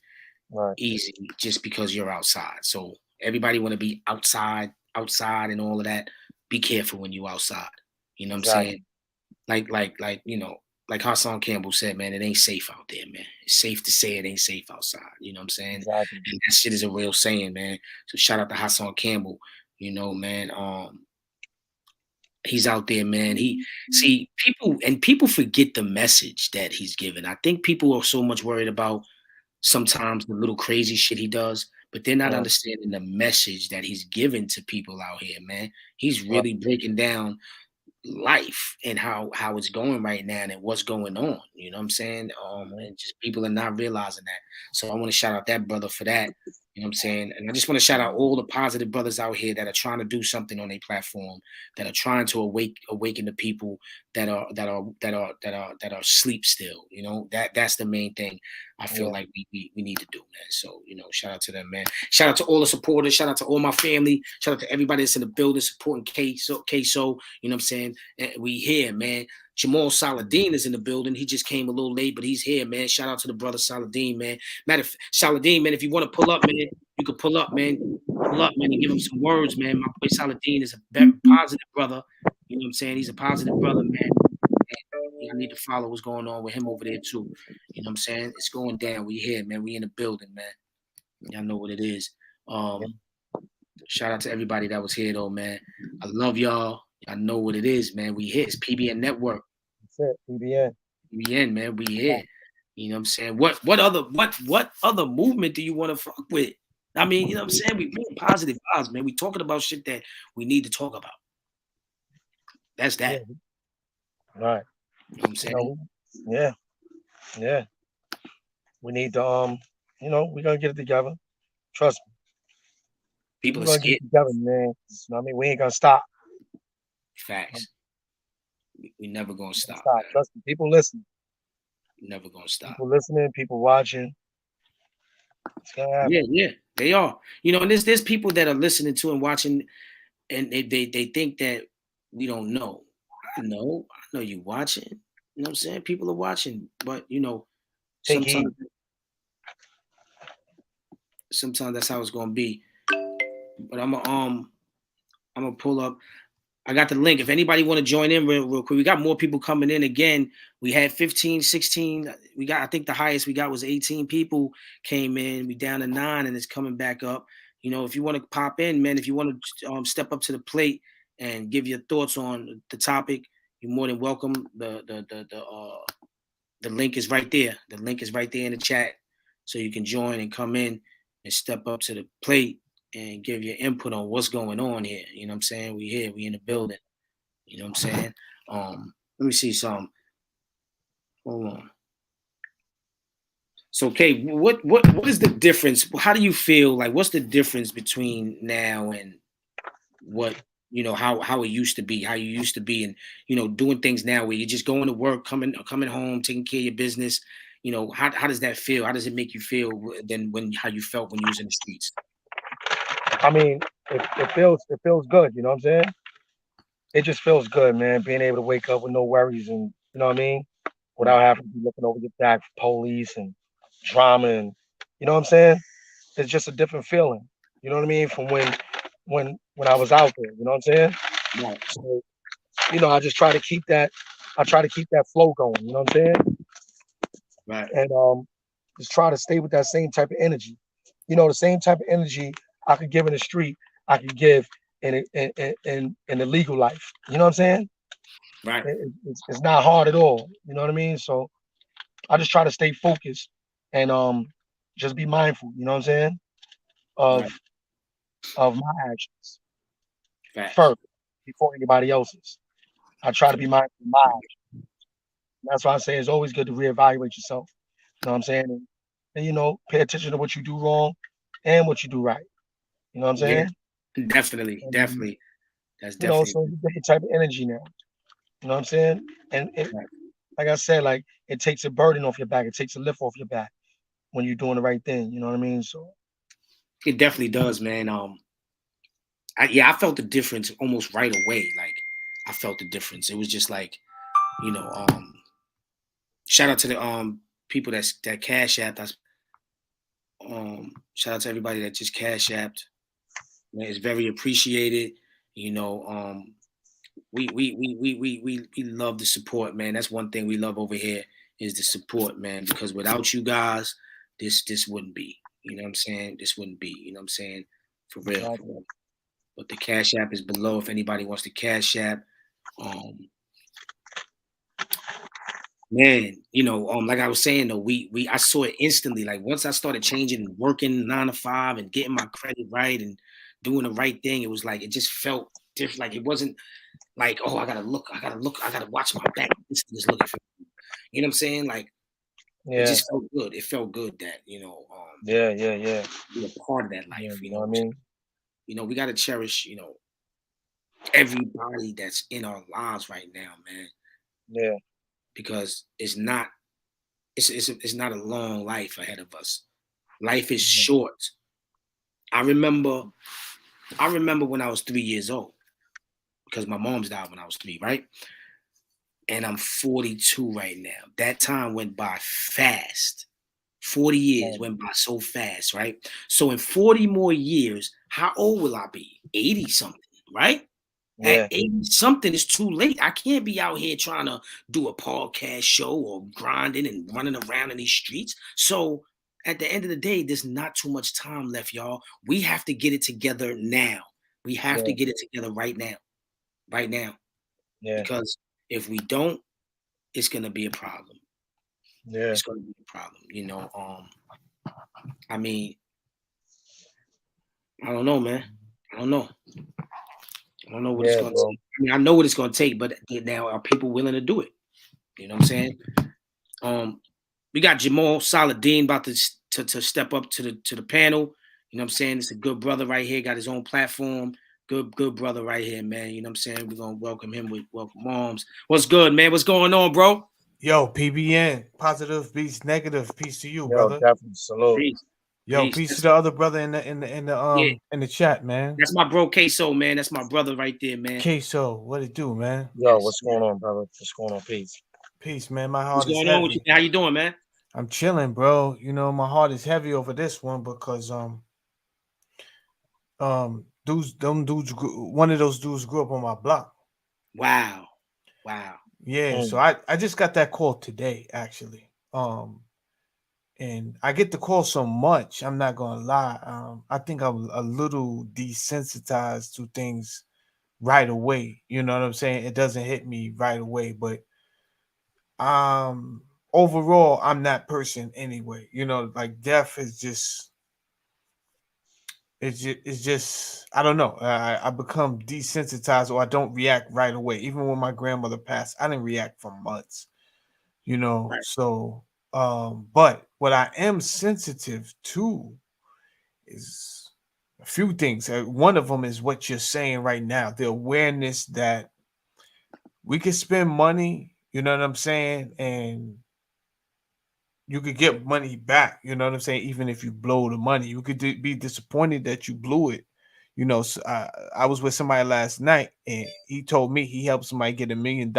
easy just because you're outside. So everybody want to be outside and all of that. Be careful when you outside. You know what I'm saying? Like, like Hassan Campbell said, man, it ain't safe out there, man. It's safe to say it ain't safe outside. You know what I'm saying? Exactly. And that shit is a real saying, man. So shout out to Hassan Campbell. You know, man. He's out there, man. He see people forget the message that he's giving. I think people are so much worried about sometimes the little crazy shit he does, but they're not Mm, understanding the message that he's giving to people out here, man. He's right. really breaking down life and how it's going right now and what's going on. You know what I'm saying? Mhm. And just people are not realizing that. So I want to shout out that brother for that. You know what I'm saying? And I just want to shout out all the positive brothers out here that are trying to do something on their platform, that are trying to awaken the people that are asleep still. You know, that's the main thing I feel Yeah. like we need to do, man. So, you know, shout out to them, man. Shout out to all the supporters, shout out to all my family, shout out to everybody that's in the building supporting Kayso. You know what I'm saying? And we here, man. Jamal Saladin is in the building. He just came a little late, but he's here, man. Shout out to the brother Saladin, man. Saladin, man, if you want to pull up, man, you can pull up, man. Pull up, man, and give him some words, man. My boy Saladin is a very positive brother. You know what I'm saying? He's a positive brother, man. And I need to follow what's going on with him over there, too. You know what I'm saying? It's going down. We here, man. We in the building, man. Y'all know what it is. Yeah. Shout out to everybody that was here, though, man. I love y'all. Y'all know what it is, man. We here. It's PBN Network. That's it. PBN. We in, man. We here. You know what I'm saying? What other movement do you want to fuck with? I mean, you know what I'm saying? We bring positive vibes, man. We talking about shit that we need to talk about. That's Yeah. that. Right. You know what I'm You saying? know. Yeah. Yeah. We need to we're gonna get it together. Trust me. People We're are gonna get scared. it together, man. You know what I mean? We ain't gonna stop. Facts. We never gonna We're gonna stop, stop. man. Trust me. People listen. We never gonna stop. People listening. People watching. It's gonna happen. Yeah, they are. You know, and there's people that are listening to and watching, and they think that we don't know. I know you watching. You know what I'm saying? People are watching, but you know, Take sometimes heed. sometimes that's how it's gonna be. But I'm gonna pull up. I got the link. If anybody want to join in real quick, we got more people coming in again. We had 15, 16. We got, I think the highest we got was 18 people came in. We down to 9 and it's coming back up. You know, if you want to pop in, man, if you want to step up to the plate and give your thoughts on the topic, you're more than welcome. The link is right there. The link is right there in the chat. So you can join and come in and step up to the plate and give your input on what's going on here. You know what I'm saying? We here, we in the building. You know what I'm saying? Let me see some. Hold on. So, okay, what is the difference? How do you feel? Like, what's the difference between now and what how it used to be? How you used to be, and doing things now where you're just going to work, coming home, taking care of your business. How does that feel? How does it make you feel than how you felt when you was in the streets? I mean, it feels good. You know what I'm saying? It just feels good, man. Being able to wake up with no worries, and you know what I mean, without Right, having to be looking over your back for police and drama, and you know what I'm saying. It's just a different feeling. You know what I mean? From when I was out there. You know what I'm saying? right, So I just try to keep that. I try to keep that flow going. You know what I'm saying? right, And just try to stay with that same type of energy. The same type of energy I could give in the street, I could give in the legal life. You know what I'm saying? right, It's not hard at all. You know what I mean? So I just try to stay focused and just be mindful. You know what I'm saying? Of right. of my actions Facts. first before anybody else's. I try to be mindful of my actions. That's why I say it's always good to reevaluate yourself. You know what I'm saying? And pay attention to what you do wrong and what you do right. You know what I'm Yeah, saying? definitely, And definitely. That's definitely so it's a different type of energy now. You know what I'm saying? And right. like I said, like it takes a burden off your back. It takes a lift off your back when you're doing the right thing. You know what I mean? So It definitely does, man. I felt the difference almost right away. Like I felt the difference. It was just like, you know, shout out to the people that cash apped. Shout out to everybody that just cash apped. Man, it's very appreciated. You know, we love the support, man. That's one thing we love over here is the support, man. Because without you guys, this wouldn't be. You know what I'm saying? This wouldn't be. You know what I'm saying? For real. For Exactly. real. But the Cash App is below if anybody wants the Cash App. Um, Man, like I was saying though, we I saw it instantly. Like once I started changing and working 9 to 5 and getting my credit right and doing the right thing, it was like it just felt different. Like it wasn't like, oh, I gotta watch my back. This thing is looking for me. You know what I'm saying? Like it Yeah. just felt good. It felt good that, Yeah. Yeah. Yeah. be a part of that Yeah. life, You know what I mean? We gotta cherish, everybody that's in our lives right now, man. Yeah. Because it's not a long life ahead of us. Life is Yeah. short. I remember I remember when I was 3 years old because my mom's died when I was three, right? And I'm 42 right now. That time went by fast. 40 years Um, went by so fast, right? So in 40 more years, how old will I be? 80 something, right? At yeah. 80 something, it's too late. I can't be out here trying to do a podcast show or grinding and running around in these streets. So at the end of the day, there's not too much time left, y'all. We have to get it together now. We have to Yeah. get it together right now. Right now. Yeah. Because if we don't, it's gonna be a problem. Yeah. It's gonna be a problem. I mean, I don't know, man. I don't know. I don't know what it's Yeah, gonna bro. take. I mean, I know what it's gonna take, but now are people willing to do it? You know what I'm saying? Um, we got Jamal Saladin about to step up to the panel. You know what I'm saying? It's a good brother right here, got his own platform. Good brother right here, man. You know what I'm saying? We're gonna welcome him with welcome moms. What's good, man? What's going on, bro? Yo, PBN, positive beats negative. Peace to you, Yo, brother. definitely salute. Peace. Yo, Peace. peace to the other brother in the Yeah, in the chat, man. that's my bro Kayso, man. That's my brother right there, man. Kayso, what it do, man? Yo, Yes. what's going on, brother? What's going on, peace? Peace, man. My What's heart is going on with you? heavy. How you doing, man? I'm chilling, bro. You know, my heart is heavy over this one because one of those dudes grew up on my block. Wow. Wow. Yeah, so Mm. I just got that call today, actually. And I get the call so much, I'm not gonna lie. I think I'm a little desensitized to things right away. You know what I'm saying? It doesn't hit me right away, but um overall, I'm that person anyway. You know, like death is just it's just I don't know. I become desensitized or I don't react right away. Even when my grandmother passed, I didn't react for months. You know, Right. so but what I am sensitive to is a few things. One of them is what you're saying right now, the awareness that we could spend money, you know what I'm saying, and you could get money back, you know what I'm saying, even if you blow the money. You could be disappointed that you blew it. You know, so I was with somebody last night and he told me he helped somebody get $1 million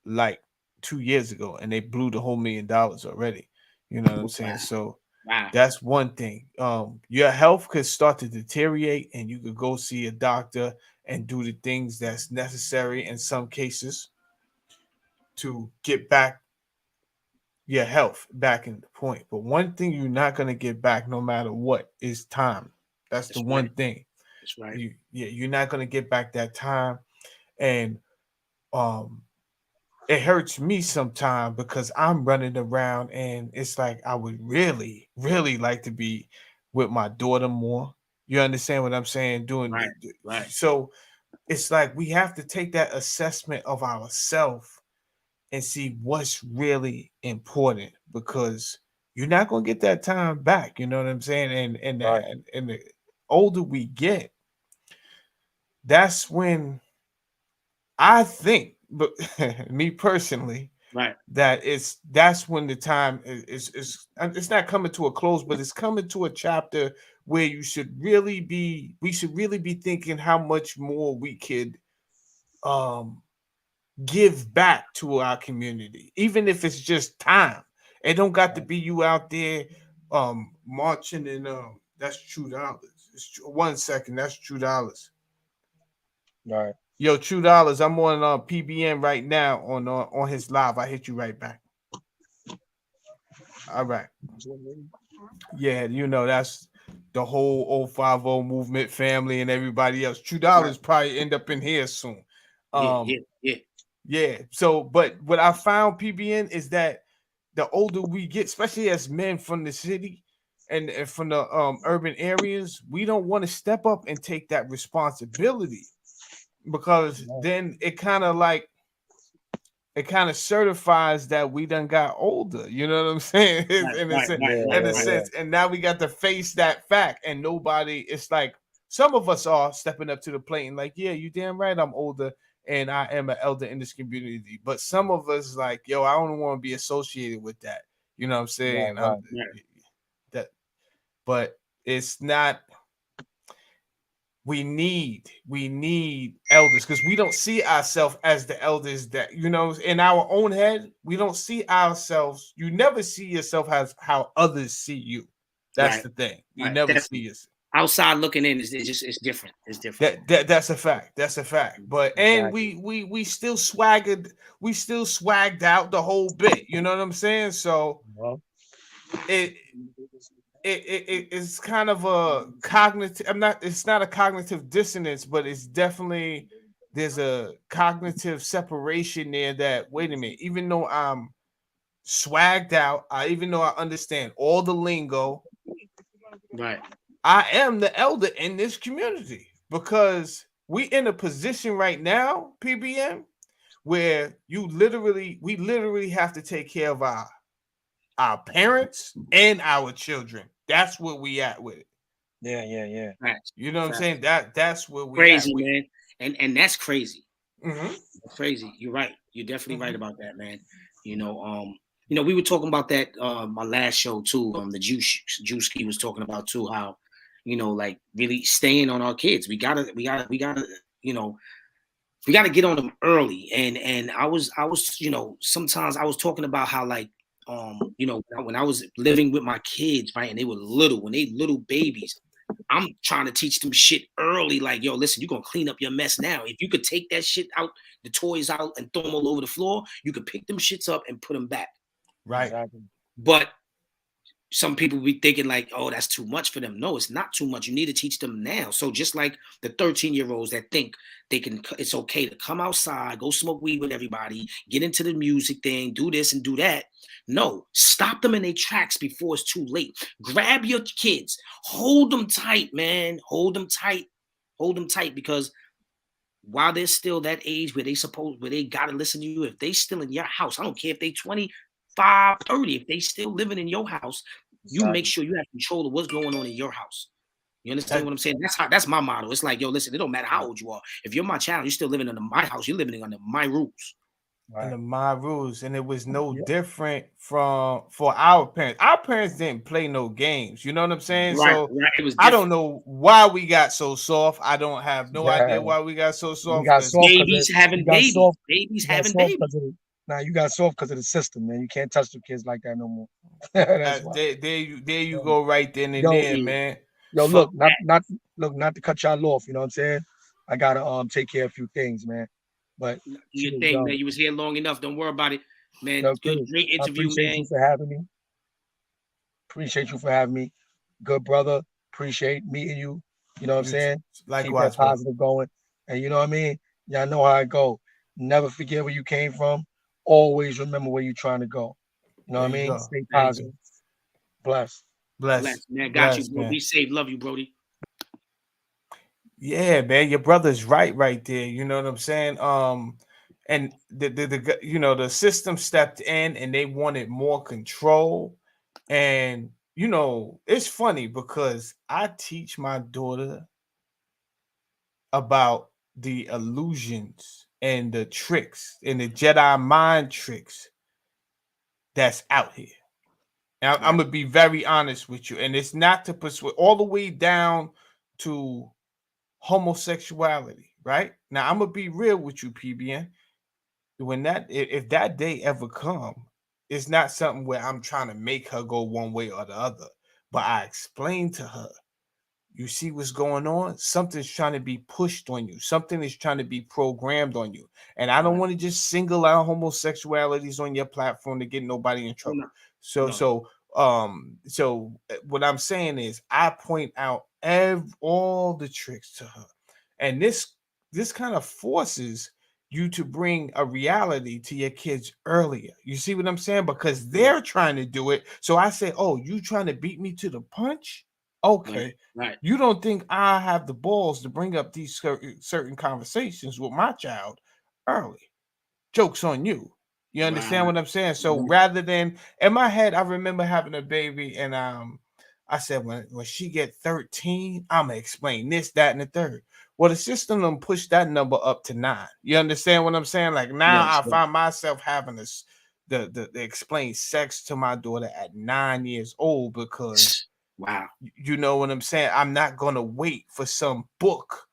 like 2 years ago and they blew the whole $1 million already. You know what I'm saying? Wow. So Wow. that's one thing. Your health could start to deteriorate and you could go see a doctor and do the things that's necessary in some cases to get back your health back in the point. But one thing you're not going to get back no matter what is time. That's the That's right. one thing. That's right. You're not going to get back that time. And um it hurts me sometimes because I'm running around and it's like I would really, really like to be with my daughter more. You understand what I'm saying? Right. Right. So it's like we have to take that assessment of ourselves and see what's really important because you're not gonna get that time back. You know what I'm saying? Right. And the older we get, that's when I think, but me personally, Right. that's when the time is it's not coming to a close, but it's coming to a chapter where we should really be thinking how much more we could um give back to our community, even if it's just time. It don't got to be you out there marching and that's $2. It's 1 second, that's $2. Right. Yo, $2. I'm on PBN right now on his live. I hit you right back. All right. Yeah, that's the whole 050 movement family and everybody else. Right. $2 probably end up in here soon. Yeah, Um, yeah, yeah. yeah. So, but what I found PBN is that the older we get, especially as men from the city and from the urban areas, we don't want to step up and take that responsibility because Yeah. then it kind of certifies that we done got older. You know what I'm saying? Right, in a right, sense, right, Yeah. right, in a right. Yeah. sense, and now we got to face that fact, and nobody. It's like some of us are stepping up to the plate and like, yeah, you damn right, I'm older and I am an elder in this community. But some of us like, yo, I don't want to be associated with that. You know what I'm Right. saying? Right. Right. That, but it's not. We need elders because we don't see ourselves as the elders that in our own head. We don't see ourselves. You never see yourself as how others see you. That's Right. the thing. You Right. never see Definitely. yourself. Outside looking in is just it's different. It's different. That's a fact. That's a fact. But and Exactly. we still swagged out the whole bit. You know what I'm saying? So Well, it it's kind of a cognitive. It's not a cognitive dissonance, but it's definitely there's a cognitive separation there. That wait a minute, even though I'm swagged out, even though I understand all the lingo, Right. I am the elder in this community because we in a position right now, PBM, where we literally have to take care of our parents and our children. That's where we at with it. yeah. Yeah. Yeah. Facts. You know what I'm Facts. saying? That's where we at. Crazy, man. And that's crazy. Mm-hmm, That's crazy. You're right. You're definitely right mm-hmm. about that, man. You know, we were talking about that my last show too. The Juicy was talking about too how, like really staying on our kids. You know, we gotta get on them early. And I was, sometimes I was talking about how like when I was living with my kids, right, and they were little, when they little babies, I'm trying to teach them shit early, like, yo, listen, you're gonna clean up your mess now. If you could take that shit out, the toys out, and throw them all over the floor, you could pick them shits up and put them back. Right. Exactly. But some people be thinking like, oh, that's too much for them. No, it's not too much. You need to teach them now. So just like the 13-year-olds that think it's okay to come outside, go smoke weed with everybody, get into the music thing, do this and do that. No, stop them in their tracks before it's too late. Grab your kids, hold them tight, man. Hold them tight. Hold them tight, because while they're still that age where they gotta listen to you, if they still in your house, I don't care if they 25, 30, if they still living in your house, you make Exactly. sure you have control of what's going on in your house. You understand That what I'm saying? That's my motto. It's like, yo, listen, it don't matter how old you are. If you're my child, you're still living under my house, you're living under my rules. under Right. my rules, and it was no Yeah. different for our parents. Our parents didn't play no games. You know what I'm saying? Right, So right. It was I don't different. know why we got so soft. I don't have no idea Yeah. why we got so You soft got because soft because Babies you having got babies. soft. Babies You got having soft babies. because of you got soft because of the system, man. You can't touch the kids like that no more. That's why. there you Yeah. go right then and Yo, there, man. yo, Fuck look, that. not to cut y'all off. You know what I'm saying? I gotta take care of a few things, man. But Do your cheers, thing, yo, man. You was here long enough. Don't worry about it, man. yo, Good, Chris. great I interview, appreciate man. you for having me. Appreciate you for having me. Good brother. Appreciate meeting you. You know what I'm You t- saying? Keep that likewise, bro. positive going. And you know what I mean? Y'all know how it go. Never forget where you came from. Always remember where you're trying to go. You know what There I you mean? go. Stay There you go. positive. Bless. Bless, Bless, man. Got you, bless, bro. man. Be safe. Love you, Brody. Yeah, man, your brother's right there. You know what I'm saying? And the system stepped in and they wanted more control. And it's funny because I teach my daughter about the illusions and the tricks and the Jedi mind tricks that's out here. And I'm Right. gonna be very honest with you, and it's not to persuade all the way down to homosexuality, right? Now I'm gonna be real with you, PBN. When if that day ever come, it's not something where I'm trying to make her go one way or the other. But I explained to her, You see what's going on? Something's trying to be pushed on you. Something is trying to be programmed on you. And I don't Right. want to just single out homosexualities on your platform to get nobody in No, trouble. no, So no. what I'm saying is I point out all the tricks to her. And this kind of forces you to bring a reality to your kids earlier. You see what I'm saying? Because Yeah. they're trying to do it. So I say, "Oh, you trying to beat me to the punch? Right. Okay. Right. You don't think I have the balls to bring up these certain conversations with my child early? Joke's on you." You Right. understand what I'm saying? So Right. rather than in my head, I remember having a baby, and I said when she get 13, I'm gonna explain this, that, and the third. Well, the system done pushed that number up to 9. You understand what I'm saying? Like now, Yes. I Yes. find myself having this the explain sex to my daughter at 9 years old because Wow. you know what I'm saying. I'm not gonna wait for some book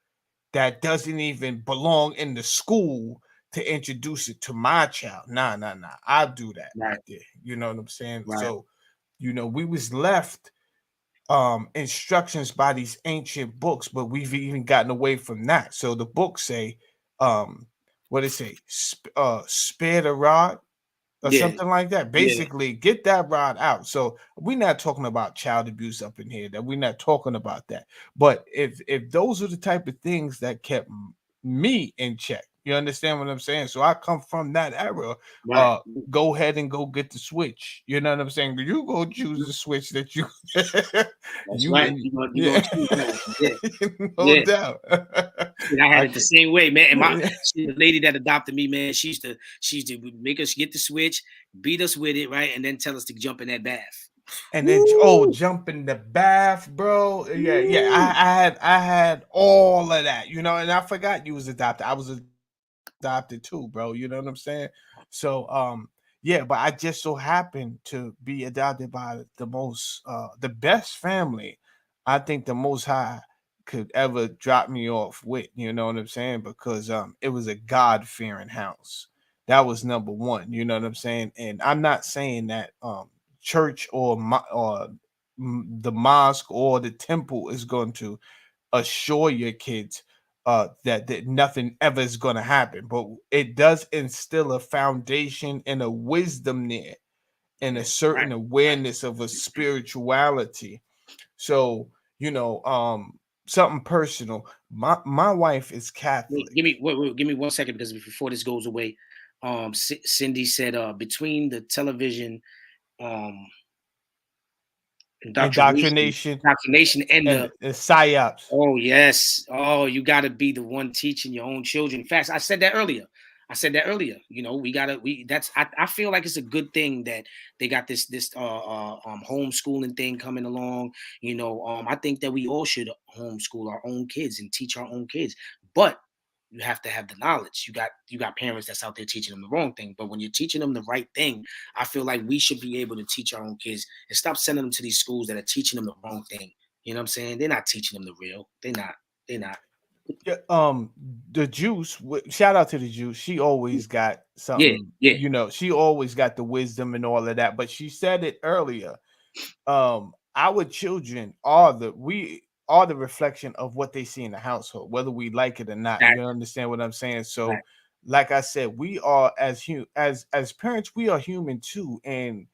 that doesn't even belong in the school to introduce it to my child. Nah, nah, nah. I'll do that Right. right there. You know what I'm saying? Right. So, we was left instructions by these ancient books, but we've even gotten away from that. So the books say, what it say? Spare the rod or Yeah. something like that. Yeah. Basically, get that rod out. So we're not talking about child abuse up in here. That we're not talking about that. But if those are the type of things that kept me in check, you understand what I'm saying? So I come from that era. Right. Go ahead and go get the switch. You know what I'm saying? You go choose the switch that you That's you right. and You yeah, gonna choose that. Yeah. no Yeah. doubt. Shit, I had I it the can, same way, man. And the lady that adopted me, man, she used to make us get the switch, beat us with it, right, and then tell us to jump in that bath. and then Woo! jump in the bath, bro. Yeah, yeah. I, Woo! I had I had all of that, and I forgot you was adopted. I was adopted too, bro. You know what I'm saying? So yeah, but I just so happened to be adopted by the best family I think the most high could ever drop me off with, you know what I'm saying? Because it was a God-fearing house. That was number one, you know what I'm saying? And I'm not saying that church or the mosque or the temple is going to assure your kids that nothing ever is going to happen, but it does instill a foundation and a wisdom there and a Yeah, right, certain right. awareness of a spirituality. So something personal. My wife is Wait, Catholic. give me 1 second because before this goes away, Cindy said, between the television, um, indoctrination, Indoctrination indoctrination, and and the the psyops. oh yes. Oh, you gotta be the one teaching your own children. In fact, I said that earlier. You know, we gotta we that's I feel like it's a good thing that they got this homeschooling thing coming along. You know, I think that we all should homeschool our own kids and teach our own kids. But you have to have the knowledge. You got parents that's out there teaching them the wrong thing. But when you're teaching them the right thing, I feel like we should be able to teach our own kids and stop sending them to these schools that are teaching them the wrong thing. You know what I'm saying? They're not teaching them the real. They're not. They're not. Yeah, the juice. Shout out to the juice. She always got Yeah, something. yeah. She always got the wisdom and all of that. But she said it earlier. Our children are the reflection of what they see in the household, whether we like it or not. That, You understand what I'm saying? that, So, like I said, we are as parents, we are human too, and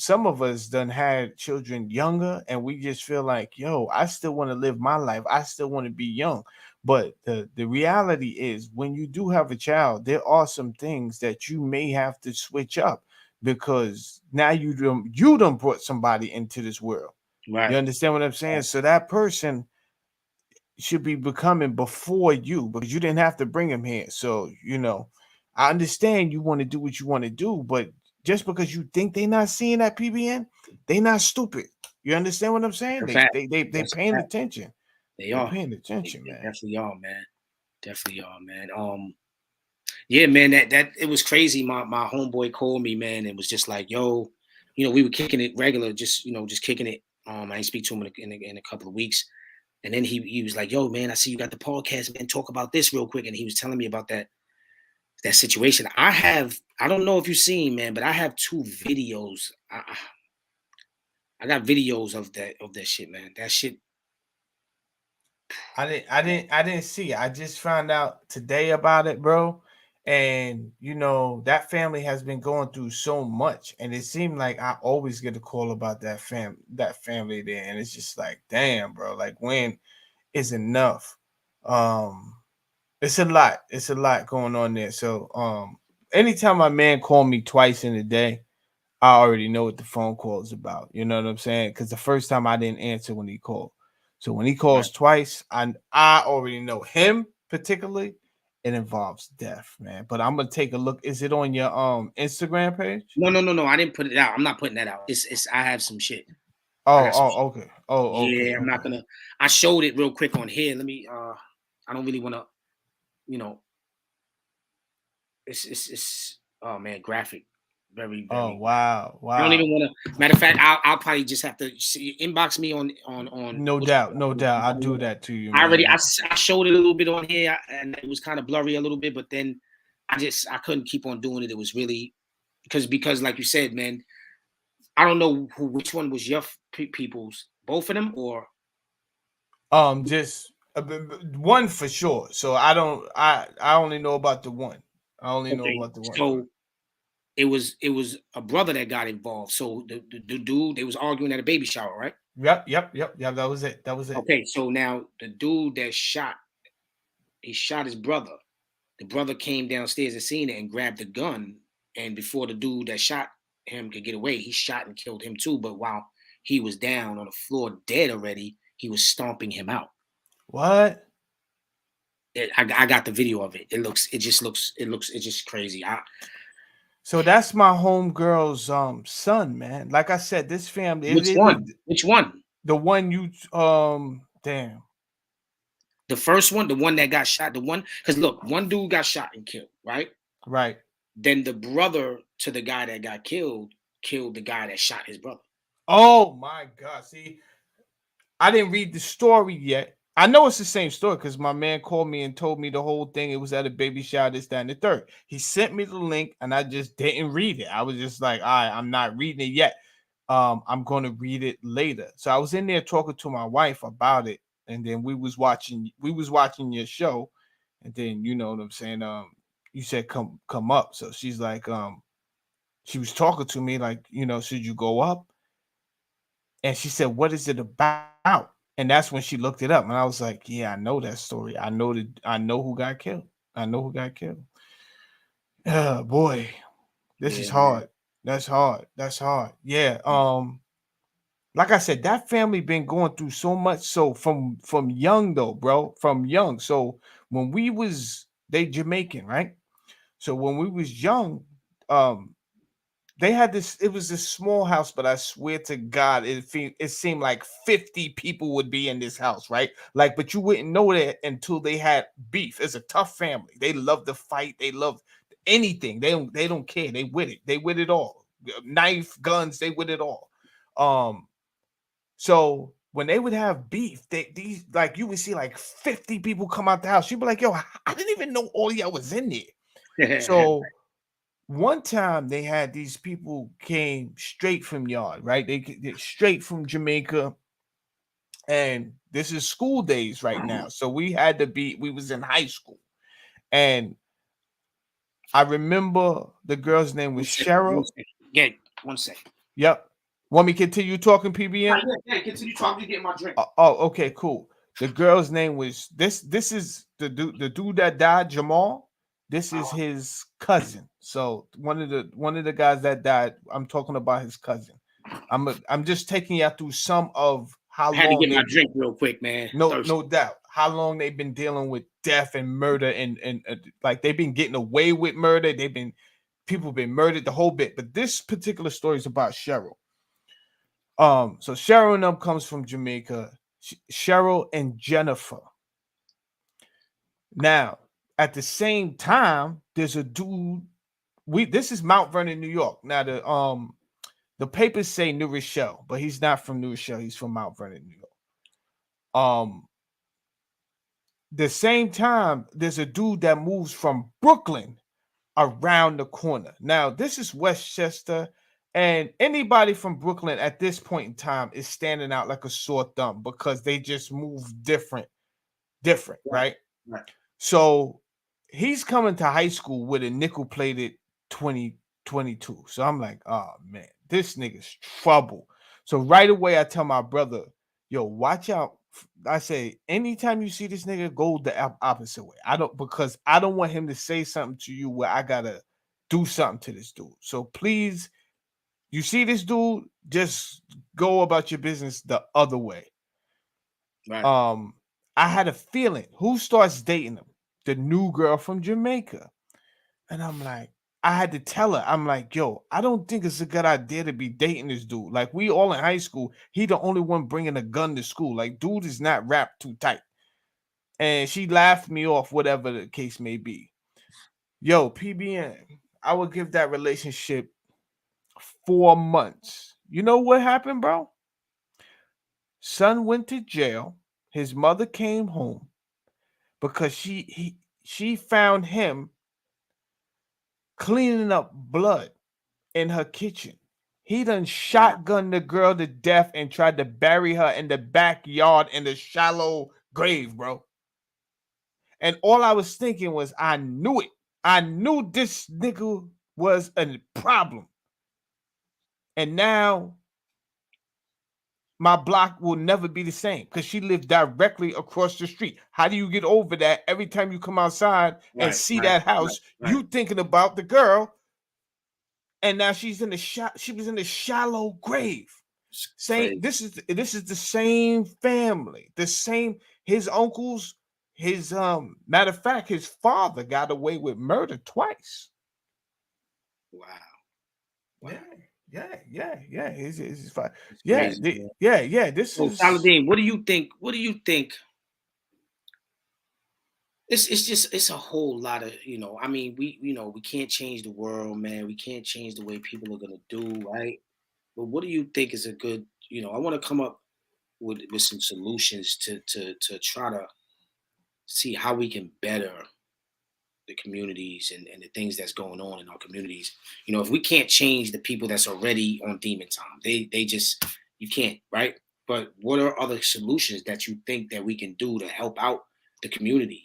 some of us done had children younger and we just feel like, yo, I still want to live my life, I still want to be young. But the reality is when you do have a child, there are some things that you may have to switch up because now you done brought somebody into this world. You right. understand what I'm saying? So that person should be becoming before you because you didn't have to bring him here. So, I understand you want to do what you want to do, but just because you think they're not seeing that PBN, they not stupid. You understand what I'm saying? A They fact. they they they That's a paying fact. attention. They They are. paying They, attention, they man. definitely are, man. Definitely are, man. Yeah, man. That it was crazy. My homeboy called me, man, and was just like, yo, we were kicking it regular, just kicking it. I didn't speak to him in a couple of weeks. And then he was like, "Yo, man, I see you got the podcast, man. Talk about this real quick." And he was telling me about that situation. I don't know if you've seen, man, but I have two videos. I got videos of that shit, man. That shit. I didn't see it. I just found out today about it, bro. And you know, that family has been going through so much. And it seemed like I always get a call about that family there. And it's just like, damn, bro, like when is enough? Um, it's a lot. It's a lot going on there. So anytime my man called me twice in a day, I already know what the phone call is about. You know what I'm saying? Because the first time I didn't answer when he called. So when he Right. calls twice, I already know him particularly. It involves death, man. But I'm gonna take a look. Is it on your Instagram page? No. I didn't put it out. I'm not putting that out. It's. I have some shit. I Oh, got some shit. okay. Oh, okay, Yeah, I'm not okay. gonna. I showed it real quick on here. Let me. I don't really want to. You know, it's. Oh man, graphic. Very Oh, very. wow, I don't even wow. want to. Matter of fact, I'll probably just have to inbox me on. No doubt, no doubt. I'll do that to you, I already man. I showed it a little bit on here, and it was kind of blurry a little bit, but then I couldn't keep on doing it. It was really because like you said, man, I don't know which one was your people's, both of them or Just one for sure. So I don't. I only know about the one. I only know okay. about the one. So it was a brother that got involved. So the dude, they was arguing at a baby shower, right? Yep. That was it. That was it. Okay, so now the dude that he shot his brother. The brother came downstairs and seen it and grabbed the gun. And before the dude that shot him could get away, he shot and killed him too. But while he was down on the floor dead already, he was stomping him out. What? I got the video of it. It's just crazy. So that's my homegirl's son, man. Like I said, this family Which it was one? Which one? the one you damn. The first one, the one that got shot, the one, because look, one dude got shot and killed, right? Right. Then the brother to the guy that got killed the guy that shot his brother. Oh my god. See, I didn't read the story yet. I know it's the same story because my man called me and told me the whole thing. It was at a baby shower, this, that, and the third. He sent me the link and I just didn't read it. I was just like, all right, I'm not reading it yet. I'm gonna read it later. So I was in there talking to my wife about it, and then we was watching your show, and then you know what I'm saying. You said come up. So she's like, she was talking to me like, should you go up? And she said, "What is it about?" And that's when she looked it up, and I was like, "Yeah, I know that story. I know who got killed. I know who got killed." Boy, this is Yeah, man. hard. That's hard. That's hard. Yeah. Like I said, that family been going through so much. So from young though, bro, from young. So when we was they Jamaican, right? So when we was young, um, they had this. It was this small house, but I swear to God, it seemed like 50 people would be in this house, right? Like, but you wouldn't know that until they had beef. It's a tough family. They love to fight. They love anything. They don't care. They with it. They with it all. Knife, guns. They with it all. Um. So when they would have beef, these like you would see like 50 people come out the house. You'd be like, "Yo, I didn't even know all y'all was in there." So one time they had these people came straight from yard, right? They straight from Jamaica, and this is school days right now. So we was in high school, and I remember the girl's name was One second. One Cheryl. second. Yeah, 1 second. Yep. Want me to continue talking, Right, PBN? yeah, continue talking. Get my drink. Oh, okay, cool. The girl's name was this is the dude that died, Jamal. This is his cousin. So one of the guys that died, I'm talking about his cousin. I'm just taking you through some of how I had to long get my they drink real quick, man. no Thirsty. doubt how long they've been dealing with death and murder and like they've been getting away with murder. People been murdered the whole bit. But this particular story is about Cheryl. So Cheryl and them comes from Jamaica. Cheryl and Jennifer. Now, at the same time, there's a dude. This is Mount Vernon, New York. Now the papers say New Rochelle, but he's not from New Rochelle. He's from Mount Vernon, New York. The same time, there's a dude that moves from Brooklyn around the corner. Now, this is Westchester, and anybody from Brooklyn at this point in time is standing out like a sore thumb because they just move different different, Right. right? Right. So he's coming to high school with a nickel plated 2022. So I'm like, oh man, this nigga's trouble. So right away, I tell my brother, yo, watch out. I say, anytime you see this nigga, go the opposite way. Because I don't want him to say something to you where I gotta do something to this dude. So please, you see this dude, just go about your business the other way. Right. Um, I had a feeling who starts dating him? The new girl from Jamaica. And I'm like, I had to tell her, I'm like, yo, I don't think it's a good idea to be dating this dude. Like, we all in high school. He the only one bringing a gun to school. Like, dude is not wrapped too tight. And she laughed me off, whatever the case may be. Yo, PBN, I would give that relationship 4 months. You know what happened, bro? Son went to jail. His mother came home because she found him cleaning up blood in her kitchen. He done Wow. shotgunned the girl to death and tried to bury her in the backyard in the shallow grave, bro. And all I was thinking was, I knew it. I knew this nigga was a problem. And now my block will never be the same because she lived directly across the street. How do you get over that? Every time you come outside and Right. see Right. that Right. house, Right. you thinking about the girl, and now she's in the she was in the shallow grave. It's Same. crazy. This is the same family. The same. His uncles. His matter of fact, his father got away with murder twice. Wow. Wow. Yeah, yeah. His father. It's Yeah, crazy, man. yeah. This So, is Saladin, what do you think? What do you think? It's just it's a whole lot of, I mean, we can't change the world, man. We can't change the way people are gonna do, right? But what do you think is a good, I want to come up with some solutions to try to see how we can better the communities and the things that's going on in our communities. If we can't change the people that's already on demon time, they just, you can't, right? But what are other solutions that you think that we can do to help out the community,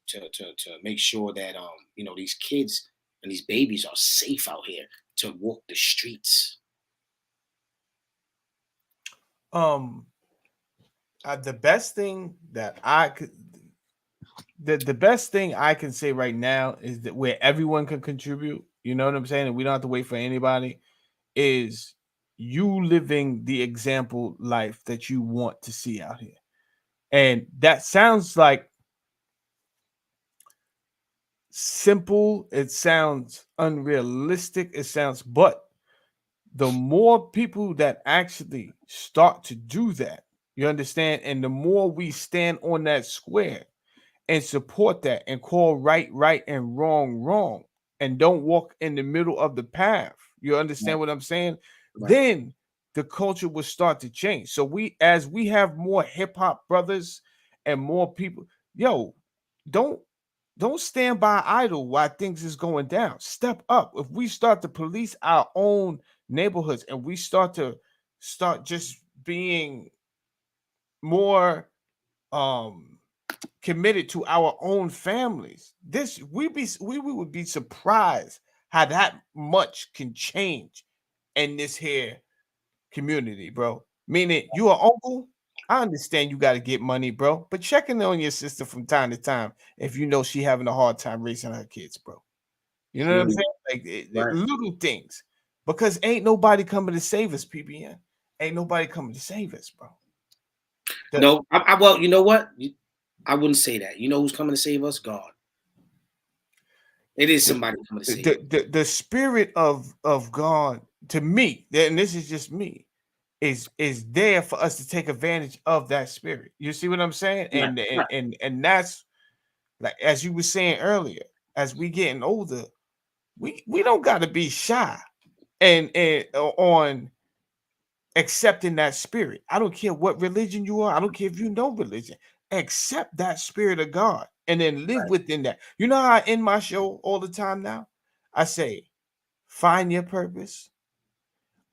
to make sure that these kids and these babies are safe out here to walk the streets. um the best thing that I could the best thing I can say right now is that where everyone can contribute, you know what I'm saying, and we don't have to wait for anybody, is you living the example life that you want to see out here. And that sounds like simple, it sounds unrealistic, it sounds, but the more people that actually start to do that, you understand, and the more we stand on that square and support that and call right and wrong and don't walk in the middle of the path. You understand Right, what I'm saying? right, Then the culture will start to change. So as we have more hip hop brothers and more people, yo, don't don't stand by idle while things is going down. Step up. If we start to police our own neighborhoods and we start just being more committed to our own families, this we would be surprised how that much can change in this here community, bro. Meaning, you are uncle. I understand you got to get money, bro, but checking on your sister from time to time if you know she having a hard time raising her kids, bro. You know what I'm mm, saying? Like right. little things, because ain't nobody coming to save us, PBN. Ain't nobody coming to save us, bro. The No, well, you know what? I wouldn't say that. You know who's coming to save us? God. It is the somebody coming to save us. the spirit of God, to me, and this is just me, is there for us to take advantage of that spirit. You see what I'm saying? Right, right. And that's like, as you were saying earlier, as we getting older, we don't got to be shy and on accepting that spirit. I don't care what religion you are. I don't care if you know religion. Accept that spirit of God and then live within that. You know how I end my show all the time now? I say, find your purpose,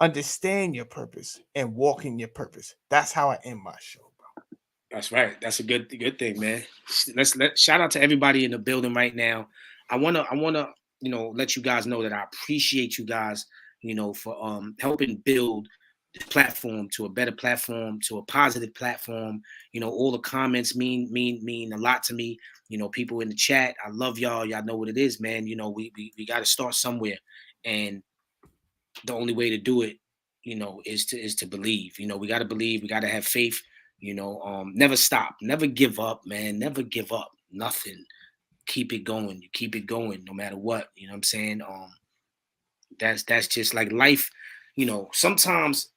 understand your purpose, and walk in your purpose. That's how I end my show, bro. That's right. That's a good thing, man. Let shout out to everybody in the building right now. I wanna let you guys know that I appreciate you guys, for helping build the platform to a better platform, to a positive platform. All the comments mean a lot to me. People in the chat, I love y'all. Y'all know what it is, man. We got to start somewhere, and the only way to do it, is to believe. We got to believe. We got to have faith. Never stop. Never give up, man. Never give up. Nothing. Keep it going. You keep it going, no matter what. You know what I'm saying? That's just like life. Sometimes,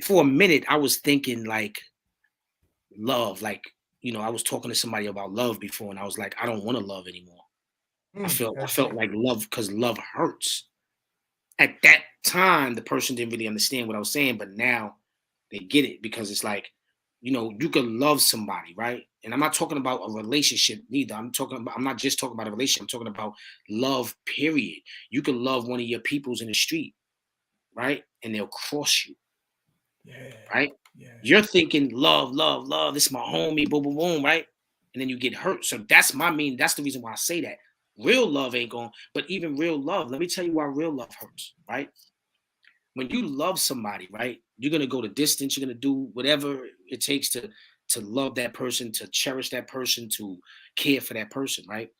for a minute, I was thinking like love. Like, I was talking to somebody about love before, and I was like, I don't want to love anymore. I felt I That's felt deep. like love, because love hurts. At that time, the person didn't really understand what I was saying, but now they get it, because it's like, you can love somebody, right? And I'm not talking about a relationship neither. I'm not just talking about a relationship. I'm talking about love, period. You can love one of your peoples in the street, right? And they'll cross you, Yeah, right? yeah. You're thinking love, love, love. This is my homie, boom, boom, boom, right? And then you get hurt. So that's the reason why I say that. Real love ain't going, but even real love, let me tell you why real love hurts, right? When you love somebody, right? You're gonna go the distance. You're gonna do whatever it takes to love that person, to cherish that person, to care for that person, right?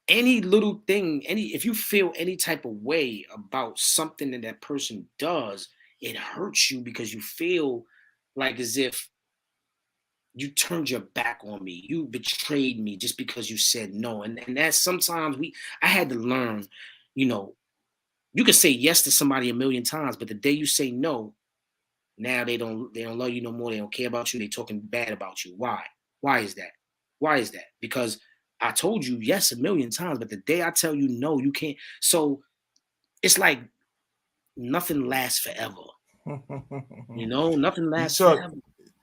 Any little thing, if you feel any type of way about something that that person does, it hurts you, because you feel like as if you turned your back on me, you betrayed me just because you said no. And that's sometimes I had to learn, you know, you can say yes to somebody a million times, but the day you say no, now they don't love you no more. They don't care about you. They talking bad about you. Why? Why is that? Why is that? Because I told you yes a million times, but the day I tell you no, you can't. So it's like nothing lasts forever. Nothing You lasts talk forever.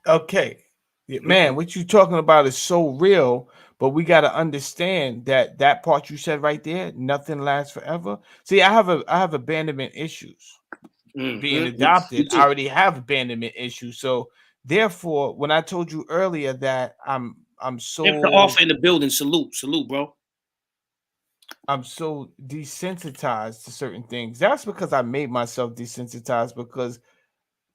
okay. Yeah, man, Mm-mm. what you talking about is so real, but we got to understand that that part you said right there, nothing lasts forever. See, I have abandonment issues. Being You adopted, I too. already have abandonment issues. So therefore, when I told you earlier that I'm If the so offer in the building, salute, bro. I'm so desensitized to certain things, that's because I made myself desensitized because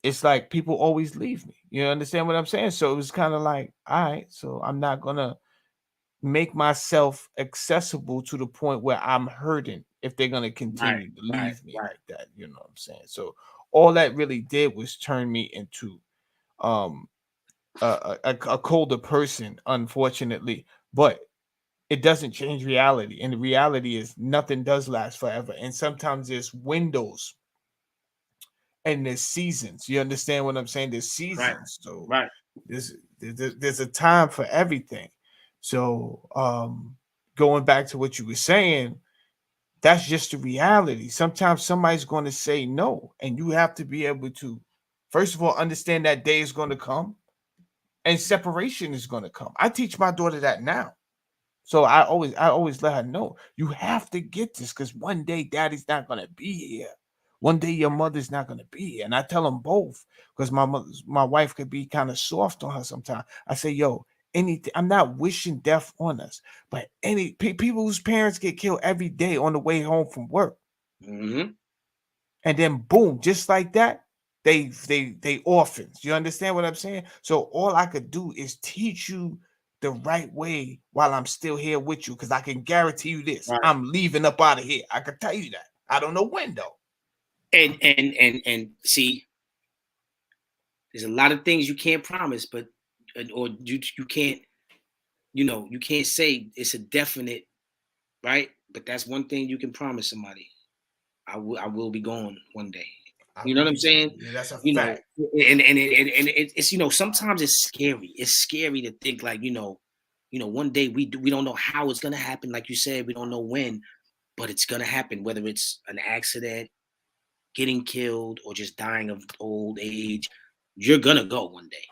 it's like people always leave me. You understand what I'm saying? So it was kind of like, all right, so I'm not gonna make myself accessible to the point where I'm hurting if they're gonna Right, continue to right, leave me right. like that. You know what I'm saying? So all that really did was turn me into um a colder person, unfortunately. But it doesn't change reality, and the reality is nothing does last forever. And sometimes there's windows and there's seasons. You understand what I'm saying? There's Right, seasons. So right, there's a time for everything. So going back to what you were saying, that's just the reality. Sometimes somebody's going to say no, and you have to be able to, first of all, understand that day is going to come and separation is going to come. I teach my daughter that now. So I always let her know you have to get this because one day daddy's not gonna be here. One day your mother's not gonna be here. And I tell them both because my wife could be kind of soft on her sometimes. I say, yo, anything, I'm not wishing death on us, but people whose parents get killed every day on the way home from work. hmm And then boom, just like that, they orphans. You understand what I'm saying? So all I could do is teach you the right way while I'm still here with you, because I can guarantee you this: right. I'm leaving up out of here. I can tell you that. I don't know when though. And see, there's a lot of things you can't promise, but or you can't, you can't say it's a definite, right? But that's one thing you can promise somebody. I will be gone one day. I You know will what I'm be. saying? Yeah, that's a You know, fact. it's sometimes it's scary. It's scary to think like one day we don't know how it's gonna happen. Like you said, we don't know when, but it's gonna happen. Whether it's an accident, getting killed, or just dying of old age, you're gonna go one day.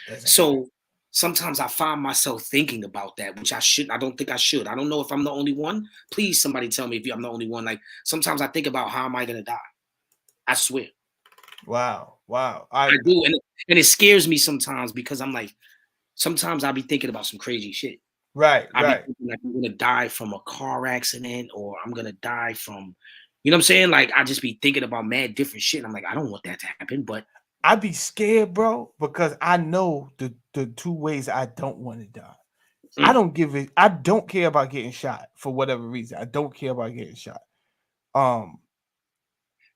That's a fact. So sometimes I find myself thinking about that, which I should. I don't think I should. I don't know if I'm the only one. Please, somebody tell me if I'm the only one. Like sometimes I think about how am I gonna die. I swear. Wow. I do, and it scares me sometimes because I'm like, sometimes I'll be thinking about some crazy shit. right, I'll be right. thinking like I'm gonna die from a car accident, or I'm gonna die from, you know what I'm saying? Like I just be thinking about mad different shit. And I'm like, I don't want that to happen, but I be scared, bro, because I know the two ways I don't want to die. I mm, don't give it. I don't care about getting shot for whatever reason. I don't care about getting shot. Um,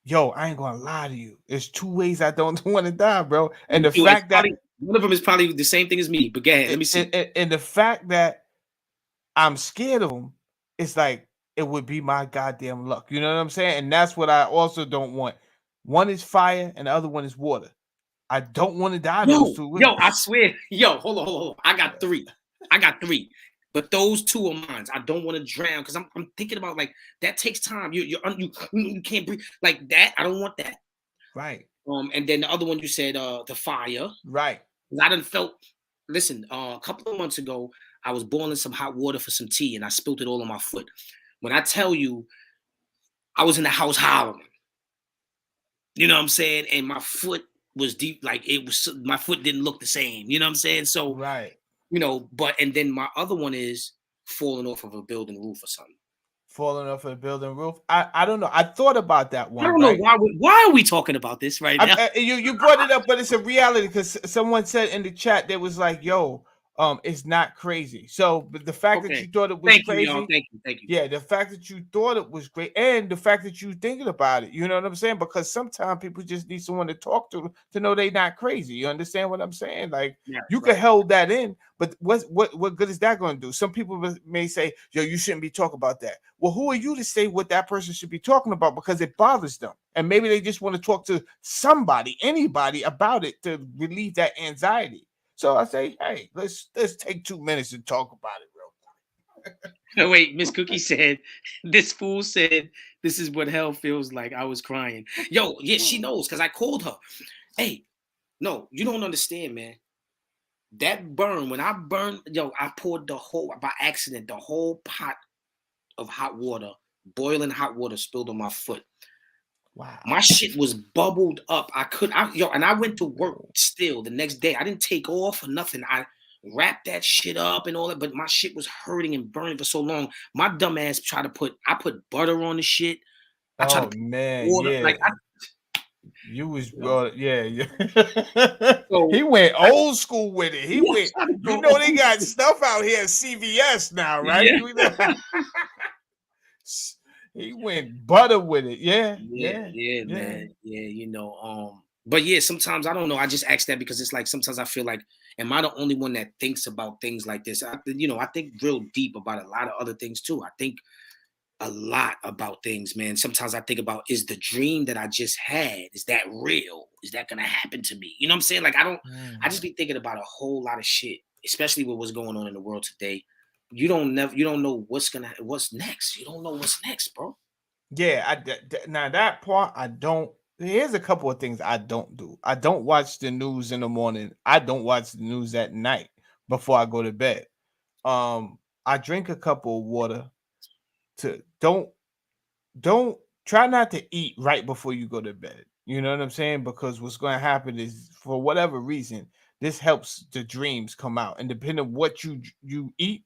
yo, I ain't gonna lie to you. There's two ways I don't want to die, bro. And the it's fact that probably one of them is probably the same thing as me. But go ahead, let me see. and the fact that I'm scared of them, it's like it would be my goddamn luck. You know what I'm saying? And that's what I also don't want. One is fire, and the other one is water. I don't want to die those two Yo, I ways. swear, yo, hold on. I got three. But those two are mine. I don't want to drown because I'm thinking about like that takes time. You can't breathe like that. I don't want that. Right, And then the other one you said, the fire. right. I done felt. Listen, a couple of months ago, I was boiling some hot water for some tea, and I spilled it all on my foot. When I tell you, I was in the house howling. You know what I'm saying? And my foot was deep, like it was. My foot didn't look the same. You know what I'm saying? So Right. but and then my other one is falling off of a building roof or something. Falling off a building roof. I don't know. I thought about that I one, don't know right? why are we talking about this right now? You brought it up, but it's a reality because someone said in the chat they was like, "Yo, it's not crazy." So, but the fact that Okay. you thought it was Thank you, y'all. crazy, Thank you. yeah, the fact that you thought it was great, and the fact that you thinking about it, you know what I'm saying? Because sometimes people just need someone to talk to know they not crazy. You understand what I'm saying? Like Yeah, you can right. hold that in, but what good is that going to do? Some people may say, "Yo, you shouldn't be talking about that." Well, who are you to say what that person should be talking about because it bothers them, and maybe they just want to talk to somebody, anybody about it to relieve that anxiety. So I say, hey, let's take 2 minutes and talk about it real quick. Oh, wait, Miss Cookie said, this fool said, this is what hell feels like. I was crying. Yo, yeah, she knows because I called her. Hey, no, you don't understand, man. That burn, when I burned, yo, I poured by accident, the whole pot of hot water, boiling hot water spilled on my foot. My Wow. shit was bubbled up. And I went to work still the next day. I didn't take off or nothing. I wrapped that shit up and all that, but my shit was hurting and burning for so long. My dumb ass I put butter on the shit. I tried to Oh put man, water, yeah. like I, You was you know, yeah, yeah. so He went I, old school with it. He yeah, went, I tried to you go know, they old got school. stuff out here at CVS now, right? Yeah. He went butter with it. Yeah, Yeah, yeah, yeah, yeah. man. Yeah, but yeah, sometimes I don't know. I just ask that because it's like sometimes I feel like, am I the only one that thinks about things like this? I think real deep about a lot of other things too. I think a lot about things, man. Sometimes I think about, is the dream that I just had, is that real? Is that gonna happen to me? You know what I'm saying? Like I just Mhm. be thinking about a whole lot of shit, especially with what's going on in the world today. You don't know what's next. You don't know what's next, bro. Yeah, now that part I don't. Here's a couple of things I don't do. I don't watch the news in the morning. I don't watch the news at night before I go to bed. I drink a cup of water. To don't try not to eat right before you go to bed. You know what I'm saying? Because what's going to happen is, for whatever reason, this helps the dreams come out, and depending on what you eat,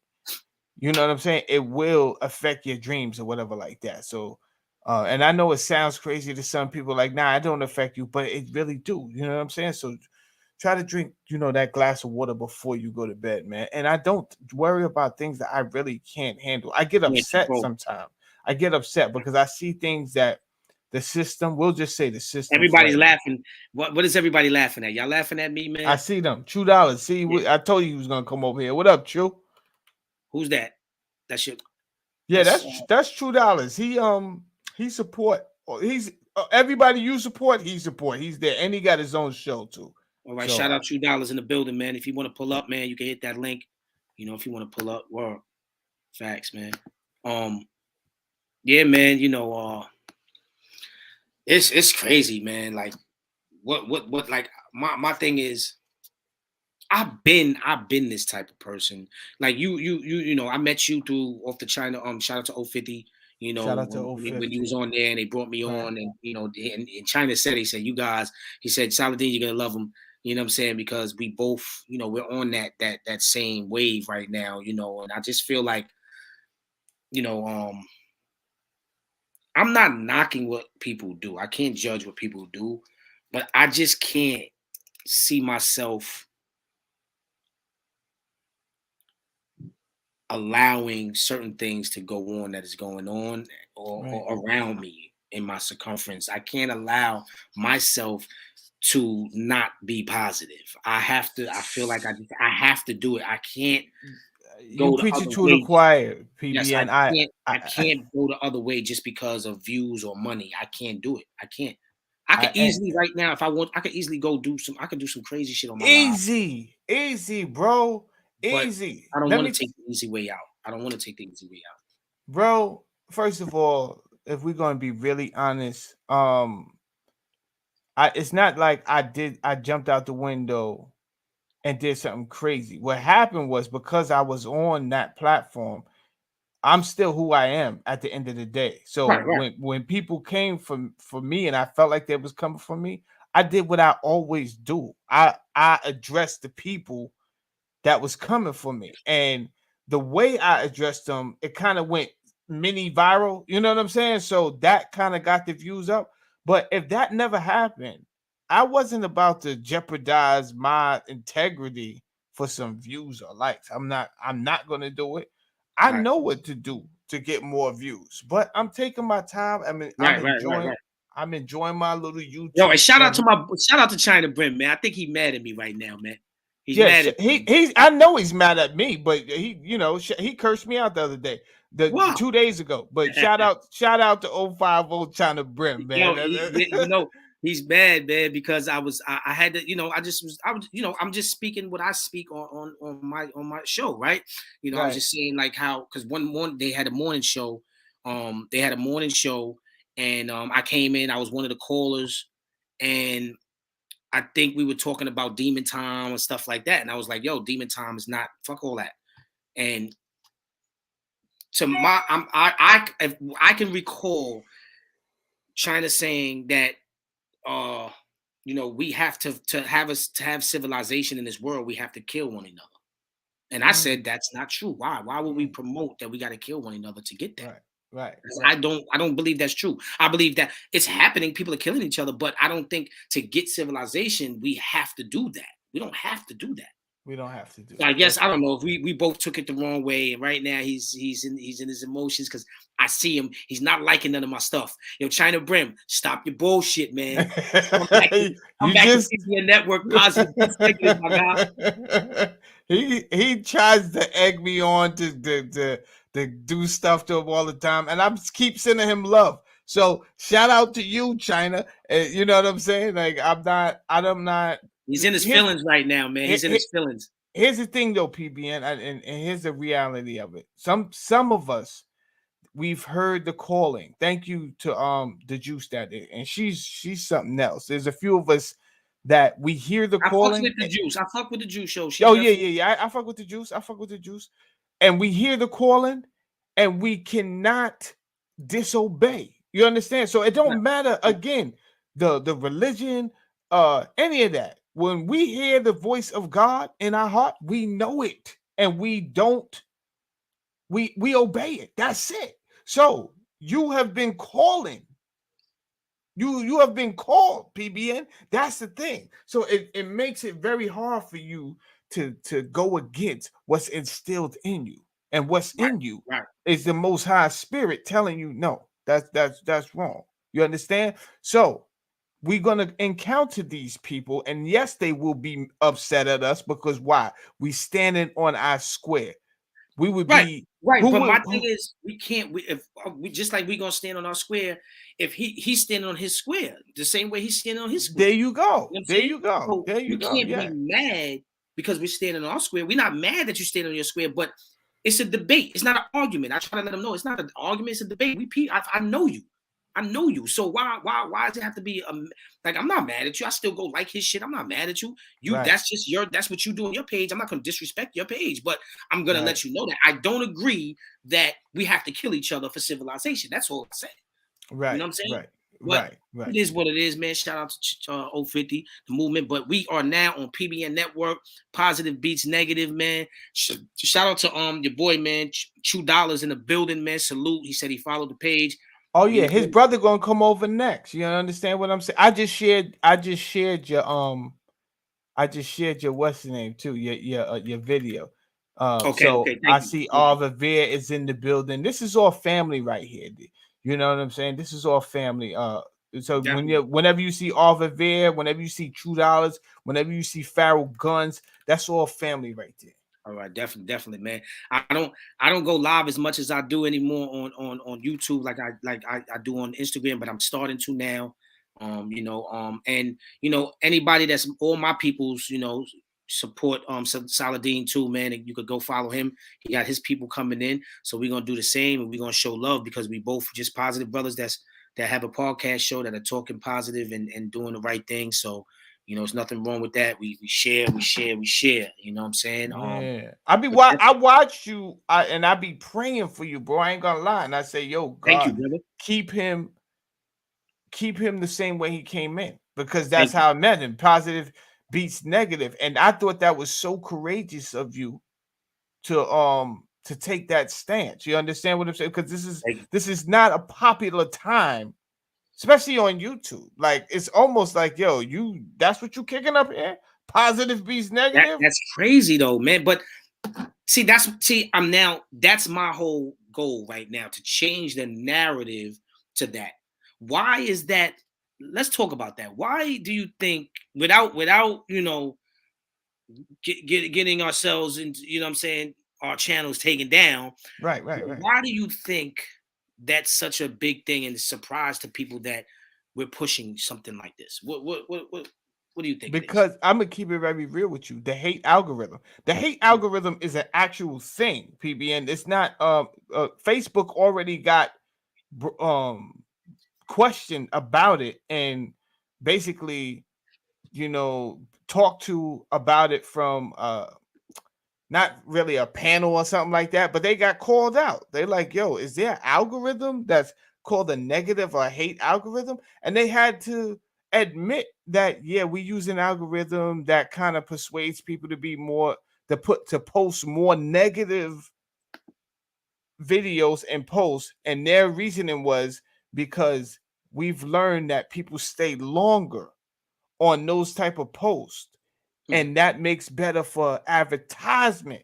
you know what I'm saying? It will affect your dreams or whatever like that. So, and I know it sounds crazy to some people, like, nah, it don't affect you, but it really do. You know what I'm saying? So try to drink, that glass of water before you go to bed, man. And I don't worry about things that I really can't handle. I get Yeah, upset bro. sometimes. I get upset because I see things that the system, we'll just say the system Everybody's flag. laughing. What is everybody laughing at? Y'all laughing at me, I man? see them. $2. See, Yeah. I told you he was gonna come over here. What up, Chew? Who's that? That's your Yeah, that's that's $2. He support. He's everybody you support. He support. He's there, and he got his own show too. all right. So Shout out $2 in the building, man. If you want to pull up, man, you can hit that link. If you want to pull up, word. Facts, man. Um, yeah, man, it's crazy, man. Like what like my thing is, I've been this type of person. Like I met you through off the China. Shout out to 050. You Shout know, out to when you was 050. on there and they brought me Right. on, and and China said, he said, you guys, he said, Saladin, you're gonna love him. You know what I'm saying? Because we both, we're on that same wave right now. And I just feel like, you know, I'm not knocking what people do. I can't judge what people do, but I just can't see myself allowing certain things to go on that is going on, Right. or around me in my circumference. I can't allow myself to not be positive. I feel like I have to do it. I can't You go the preaching other to the way. choir, Yes, PBN. I, I I, can't go the other way just because of views or money. I can't do it. I can't. I could I, easily right now, if I want, I could easily I could do some crazy shit on my live, easy, bro, but easy. I don't Let want me, to take the easy way out. I don't want to take the easy way out. bro. First of all, if we're gonna be really honest, it's not like I jumped out the window and did something crazy. What happened was because I was on that platform, I'm still who I am at the end of the day. So Right, right, when people came for me and I felt like they was coming for me, I did what I always do. I addressed the people that was coming for me. And the way I addressed them, it kind of went mini viral. You know what I'm saying? So that kind of got the views up. But if that never happened, I wasn't about to jeopardize my integrity for some views or likes. I'm not gonna do it. I right, know what to do to get more views, but I'm taking my time. I mean, I'm right, right, right, enjoying right. I'm enjoying my little Yo, and YouTube channel. shout out to China Brim, man. I think he mad at me right now, man. He's mad Yes, at me. he's. I know he's mad at me, but he cursed me out the other day, the Wow. 2 days ago. But shout out to 050 China Brim, man. Yo, he's mad, man, because I had to, I was, I'm just speaking what I speak on my show, right? I was Right. just saying like how, because one morning they had a morning show, they had a morning show, and I came in, I was one of the callers, and I think we were talking about Demon Time and stuff like that, and I was like, yo, Demon Time is not, fuck all that, and to my, if I can recall China saying that we have to have civilization in this world, we have to kill one another. And I Mm, said that's not true. Why would we mm. promote that we got to kill one another to get there? Right, right, 'Cause right. I don't believe that's true. I believe that it's happening, people are killing each other, but I don't think to get civilization we have to do that. We don't have to do that. We don't have to do So I that. guess That's I don't know if we both took it the wrong way, and right now he's in his emotions because I see him. He's not liking none of my stuff. Yo, China Brim, stop your bullshit, man. Come you back to just PBN Network, positive, negative, my guy. he tries to egg me on to do stuff to him all the time, and I'm keep sending him love. So shout out to you, China. You know what I'm saying? Like I'm not. He's in his Here's feelings right now, man. He's in his feelings. here's the thing though, PBN, and here's the reality of it. Some of us, we've heard the calling. Thank you to the juice that day, and she's something else. There's a few of us that we hear the I fucks calling. with the juice. I fuck with the juice show. She Oh yeah, definitely. yeah, yeah. I fuck with the juice. I fuck with the juice, and we hear the calling, and we cannot disobey. You understand? So it Right, don't matter again the religion, any of that. When we hear the voice of God in our heart, we know it, and we don't we obey it. That's it. So you have been calling. You have been called, PBN. That's the thing. So it makes it very hard for you to go against what's instilled in you. And what's right, in you right. is the most high spirit telling you no, that's wrong. You understand? So we're gonna encounter these people, and yes, they will be upset at us because why? We standing on our square. We would Right, be right. who But my would thing who, is, we can't. We if we just like we gonna stand on our square. If he's standing on his square, the same way he's standing on his square. there You you know what go. I'm There saying? you go. So There you you go. can't be Yeah. mad because we're standing on our square. We're not mad that you stand on your square, but it's a debate. It's not an argument. I try to let them know it's not an argument. It's a debate. I know you. I know you. So why does it have to be like, I'm not mad at you. I still go like his shit. I'm not mad at you. Right. That's just that's what you do on your page. I'm not gonna disrespect your page, but I'm gonna Right. let you know that I don't agree that we have to kill each other for civilization. That's all I said. Right. You know what I'm saying? Right. But Right. it is what it is, man. Shout out to 050, the movement. But we are now on PBN Network, Positive Beats Negative, man. Shout out to your boy, man, $2 in the building, man. Salute. He said he followed the page. Oh yeah, his brother gonna come over next. You understand what I'm saying? I just shared your what's the name too, your video. Okay, I thank you. see Arva Veer is in the building. This is all family right here. You know what I'm saying? This is all family. So Definitely. whenever you see Arva Veer, whenever you see $2, whenever you see Farrell Guns, that's all family right there. All right, definitely, man. I don't go live as much as I do anymore on YouTube like I do on Instagram, but I'm starting to now. And anybody that's all my people's, support Saladin too, man. And you could go follow him. He got his people coming in, so we're gonna do the same, and we're gonna show love because we both just positive brothers that have a podcast show that are talking positive and doing the right thing. So. There's nothing wrong with that. We share. You know what I'm saying? Yeah. I watched you and I be praying for you, bro. I ain't gonna lie. And I say, yo, God, thank you, brother. keep him the same way he came in, because that's how I met him. Positive beats negative. And I thought that was so courageous of you to take that stance. You understand what I'm saying? Because this is not a popular time, especially on YouTube. Like, it's almost like, yo, that's what you kicking up here? Positive beats negative? That's crazy though, man. But that's my whole goal right now, to change the narrative to that. Why is that? Let's talk about that. Why do you think, without getting ourselves into, what I'm saying, our channels taken down? Right. Why do you think that's such a big thing and a surprise to people that we're pushing something like this? What do you think? Because I'm gonna keep it very real with you. The hate algorithm. The hate algorithm is an actual thing, PBN. It's not. Facebook already got questioned about it, and basically, talked to about it from not really a panel or something like that, but they got called out. They're like, yo, is there an algorithm that's called a negative or hate algorithm? And they had to admit that, yeah, we use an algorithm that kind of persuades people to be more to post more negative videos and posts. And their reasoning was because we've learned that people stay longer on those type of posts, and that makes better for advertisement.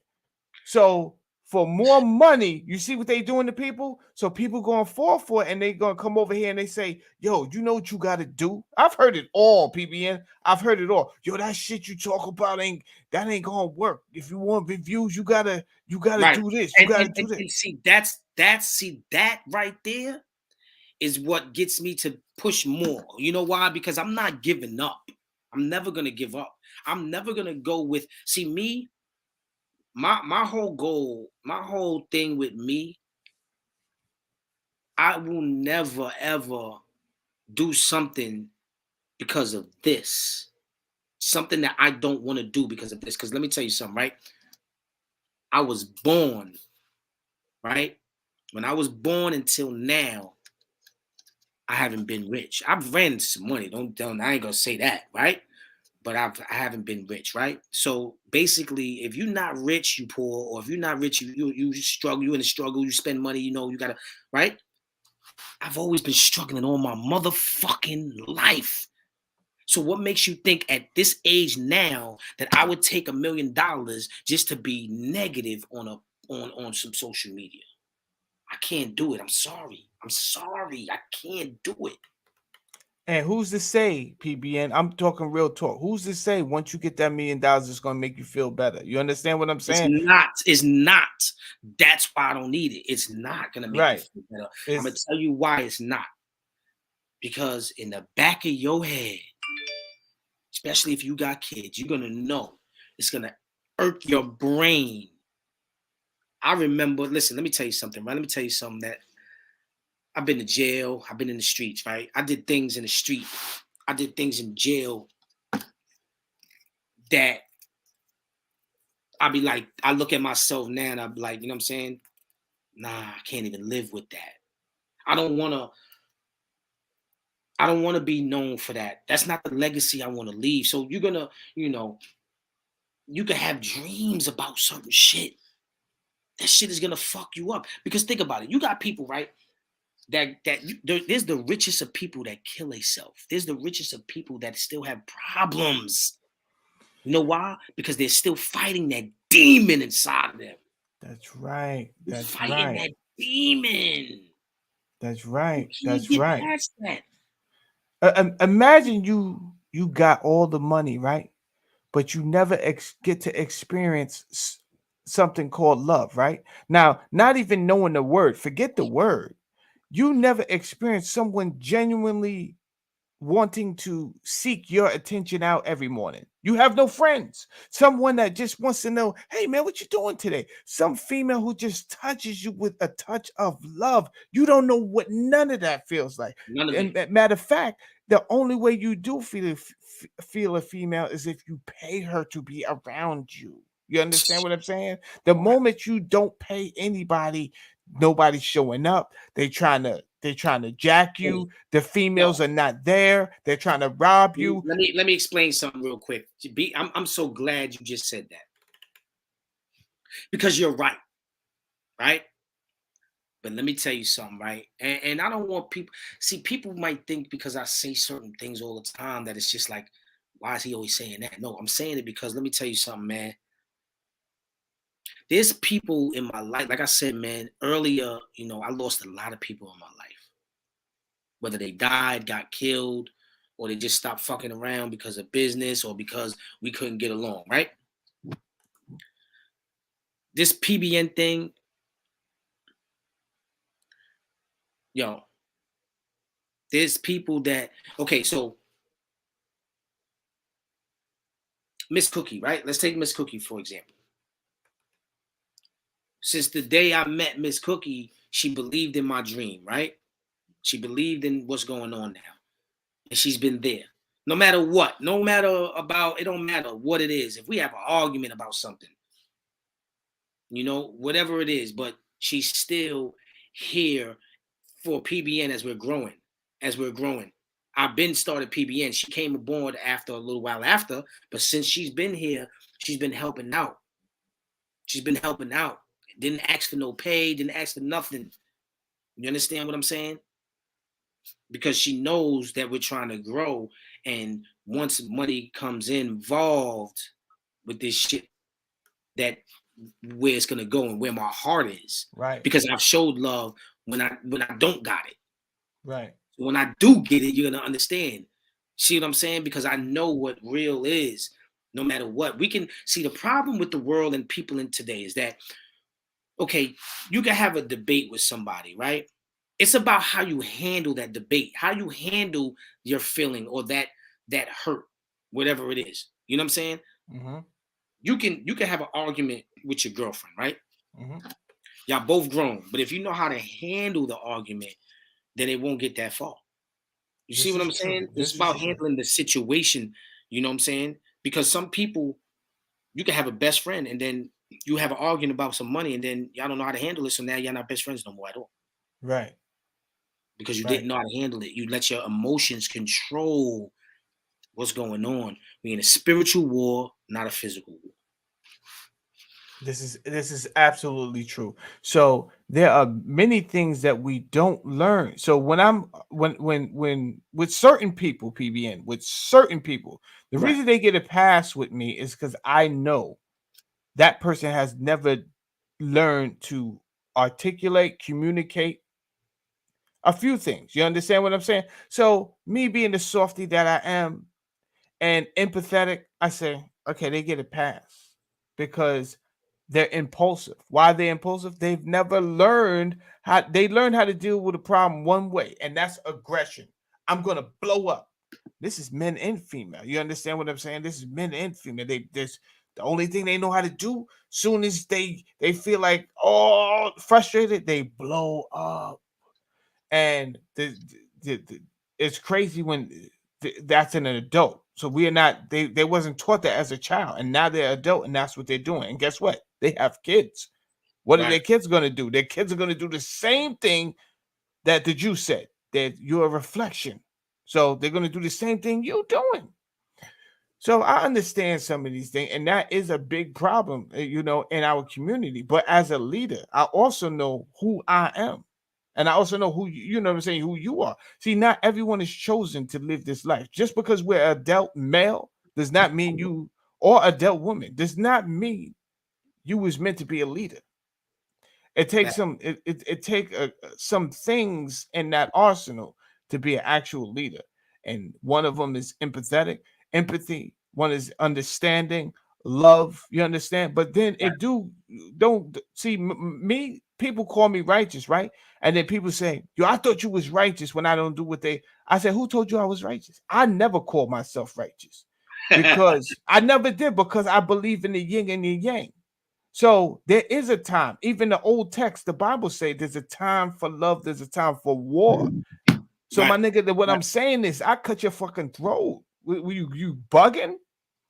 So for more money, you see what they doing to people? So people going to fall for it, and they going to come over here and they say, yo, you know what you got to do? I've heard it all, PBN. I've heard it all. Yo, that shit you talk about ain't going to work. If you want reviews, you got to right. do this. You got to do this. And see, that right there is what gets me to push more. You know why? Because I'm not giving up. I'm never going to give up. I'm never going to go with, me, my whole goal, my whole thing with me, I will never, ever do something because of this. Something that I don't want to do because of this. Because let me tell you something, right? I was born, right? When I was born until now, I haven't been rich. I've ran some money. Don't I ain't gonna say that, right? But I haven't been rich, right? So basically, if you're not rich, you poor, or if you're not rich, you struggle, you in a struggle, you spend money, you gotta, right? I've always been struggling all my motherfucking life. So what makes you think at this age now that I would take $1 million just to be negative on some social media? I can't do it. I'm sorry. I can't do it. And who's to say, PBN? I'm talking real talk. Who's to say once you get that $1 million, it's gonna make you feel better? You understand what I'm saying? It's not. That's why I don't need it. It's not gonna make you feel better. I'm gonna tell you why it's not. Because in the back of your head, especially if you got kids, you're gonna know it's gonna irk your brain. I remember, listen, let me tell you something, right? Let me tell you something that I've been to jail. I've been in the streets, right? I did things in the street. I did things in jail that I be like, I look at myself now and I be like, you know what I'm saying? Nah, I can't even live with that. I don't wanna be known for that. That's not the legacy I want to leave. So you're gonna, you know, you can have dreams about certain shit. That shit is gonna fuck you up. Because think about it. You got people, right? There's the richest of people that kill themselves. There's the richest of people that still have problems. You know why? Because they're still fighting that demon inside of them. That's right. You're That's fighting right. that demon. That's You right. can't That's get right. past that. Imagine you got all the money, right? But you never get to experience something called love, right? Now, not even knowing the word, forget the word. You never experience someone genuinely wanting to seek your attention out every morning. You have no friends. Someone that just wants to know, hey man, what you doing today? Some female who just touches you with a touch of love. You don't know what none of that feels like. None of And it. matter of fact, the only way you do feel a female is if you pay her to be around you. You understand what I'm saying? The moment you don't pay anybody, nobody's showing up. They trying to jack Hey, you. The females yo, are not there. They're trying to rob you. let me explain something real quick. I'm so glad you just said that because you're right, right? But let me tell you something, right? And I don't want people see people might think because I say certain things all the time that it's just like, why is he always saying that? No, I'm saying it because let me tell you something, man. There's people in my life, like I said, man, earlier, I lost a lot of people in my life. Whether they died, got killed, or they just stopped fucking around because of business or because we couldn't get along, right? This PBN thing, yo, there's people that, okay, so Miss Cookie, right? Let's take Miss Cookie, for example. Since the day I met Miss Cookie, she believed in my dream, right? She believed in what's going on now. And she's been there. No matter what, no matter about, it don't matter what it is. If we have an argument about something, whatever it is, but she's still here for PBN as we're growing. As we're growing. I've been started PBN. She came aboard after a little while after, but since she's been here, she's been helping out. She's been helping out. Didn't ask for no pay, didn't ask for nothing. You understand what I'm saying? Because she knows that we're trying to grow. And once money comes involved with this shit, that where it's gonna go and where my heart is. Right. Because I've showed love when I don't got it. Right. So when I do get it, you're gonna understand. See what I'm saying? Because I know what real is. No matter what, we can see the problem with the world and people in today is that okay, you can have a debate with somebody, right? It's about how you handle that debate, how you handle your feeling or that hurt, whatever it is. You know what I'm saying? Mm-hmm. You can have an argument with your girlfriend, right? Mm-hmm. Y'all both grown, but if you know how to handle the argument, then it won't get that far. You see This what is I'm true. saying? It's This is about true. handling the situation. You know what I'm saying? Because some people, you can have a best friend and then you have an argument about some money and then y'all don't know how to handle it. So now you're not best friends no more at all Right. because you Right. didn't know how to handle it. You let your emotions control what's going on. We're in a spiritual war, not a physical war. This is absolutely true. So there are many things that we don't learn. So when with certain people, PBN, with certain people, the Right. reason they get a pass with me is because I know that person has never learned to articulate, communicate a few things. You understand what I'm saying? So me being the softy that I am and empathetic, I say, okay, they get a pass because they're impulsive. Why are they impulsive? They've never learned how they learn how to deal with a problem one way, and that's aggression. I'm gonna blow up. This is men and female. You understand what I'm saying? This is men and female. This the only thing they know how to do. Soon as they feel like frustrated, they blow up. and it's crazy when that's an adult. So we are not. They wasn't taught that as a child, and now they're adult, and that's what they're doing. And guess what? They have kids. What are their Right. kids going to do? Their kids are going to do the same thing that the Jew said, that you're a reflection. So they're going to do the same thing you're doing. So I understand some of these things, and that is a big problem, in our community. But as a leader, I also know who I am. And I also know who you know what I'm saying, who you are. See, not everyone is chosen to live this life. Just because we're adult male does not mean you, or adult woman, does not mean you was meant to be a leader. It takes some things in that arsenal to be an actual leader, and one of them is empathy. One is understanding, love. You understand? But then Right. don't see me. People call me righteous, right? And then people say, "Yo, I thought you was righteous when I don't do what they." I said, "Who told you I was righteous? I never called myself righteous because I never did because I believe in the yin and the yang." So there is a time, even the old text, the Bible say there's a time for love, there's a time for war. So my Right. nigga, what Right. I'm saying is I cut your fucking throat. Were you bugging?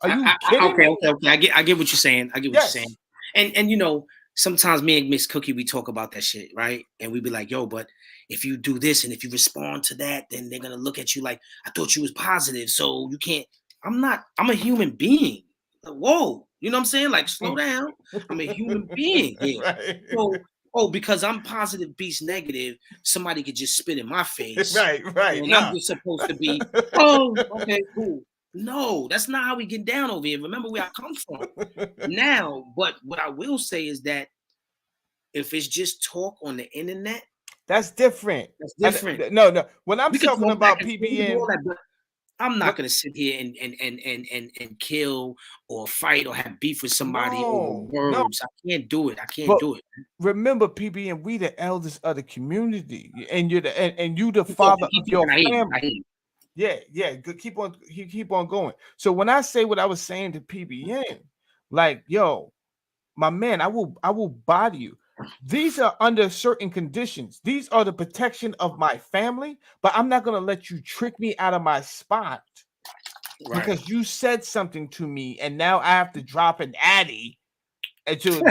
Are you kidding Okay, me? okay, okay. I get what you're saying. I get what you're saying. Yes. And sometimes me and Miss Cookie, we talk about that shit, right? And we be like, yo, but if you do this and if you respond to that, then they're gonna look at you like, I thought you was positive, so you can't. I'm a human being. Like, whoa, you know what I'm saying? Like, slow down. I'm a human being here. Right. So, because I'm positive, beast negative, somebody could just spit in my face, Right. and I'm Nah. just supposed to be, oh, okay, cool. No, that's not how we get down over here. Remember where I come from. Now, but what I will say is that if it's just talk on the internet, That's different. that's different. No. When I'm We could talking talk back about and forth and all PBN, that, but I'm not what gonna sit here and kill or fight or have beef with somebody over no. words. I can't do it. I can't But do it. remember, PBN, we the elders of the community, and you're and you the Keep talking, father of keep your talking. I hear you. I family. hear you. Yeah. Good. Keep on going. So when I say what I was saying to PBN, like, yo, my man, I will body you. These are under certain conditions. These are the protection of my family, but I'm not gonna let you trick me out of my spot Right. because you said something to me, and now I have to drop an addy and to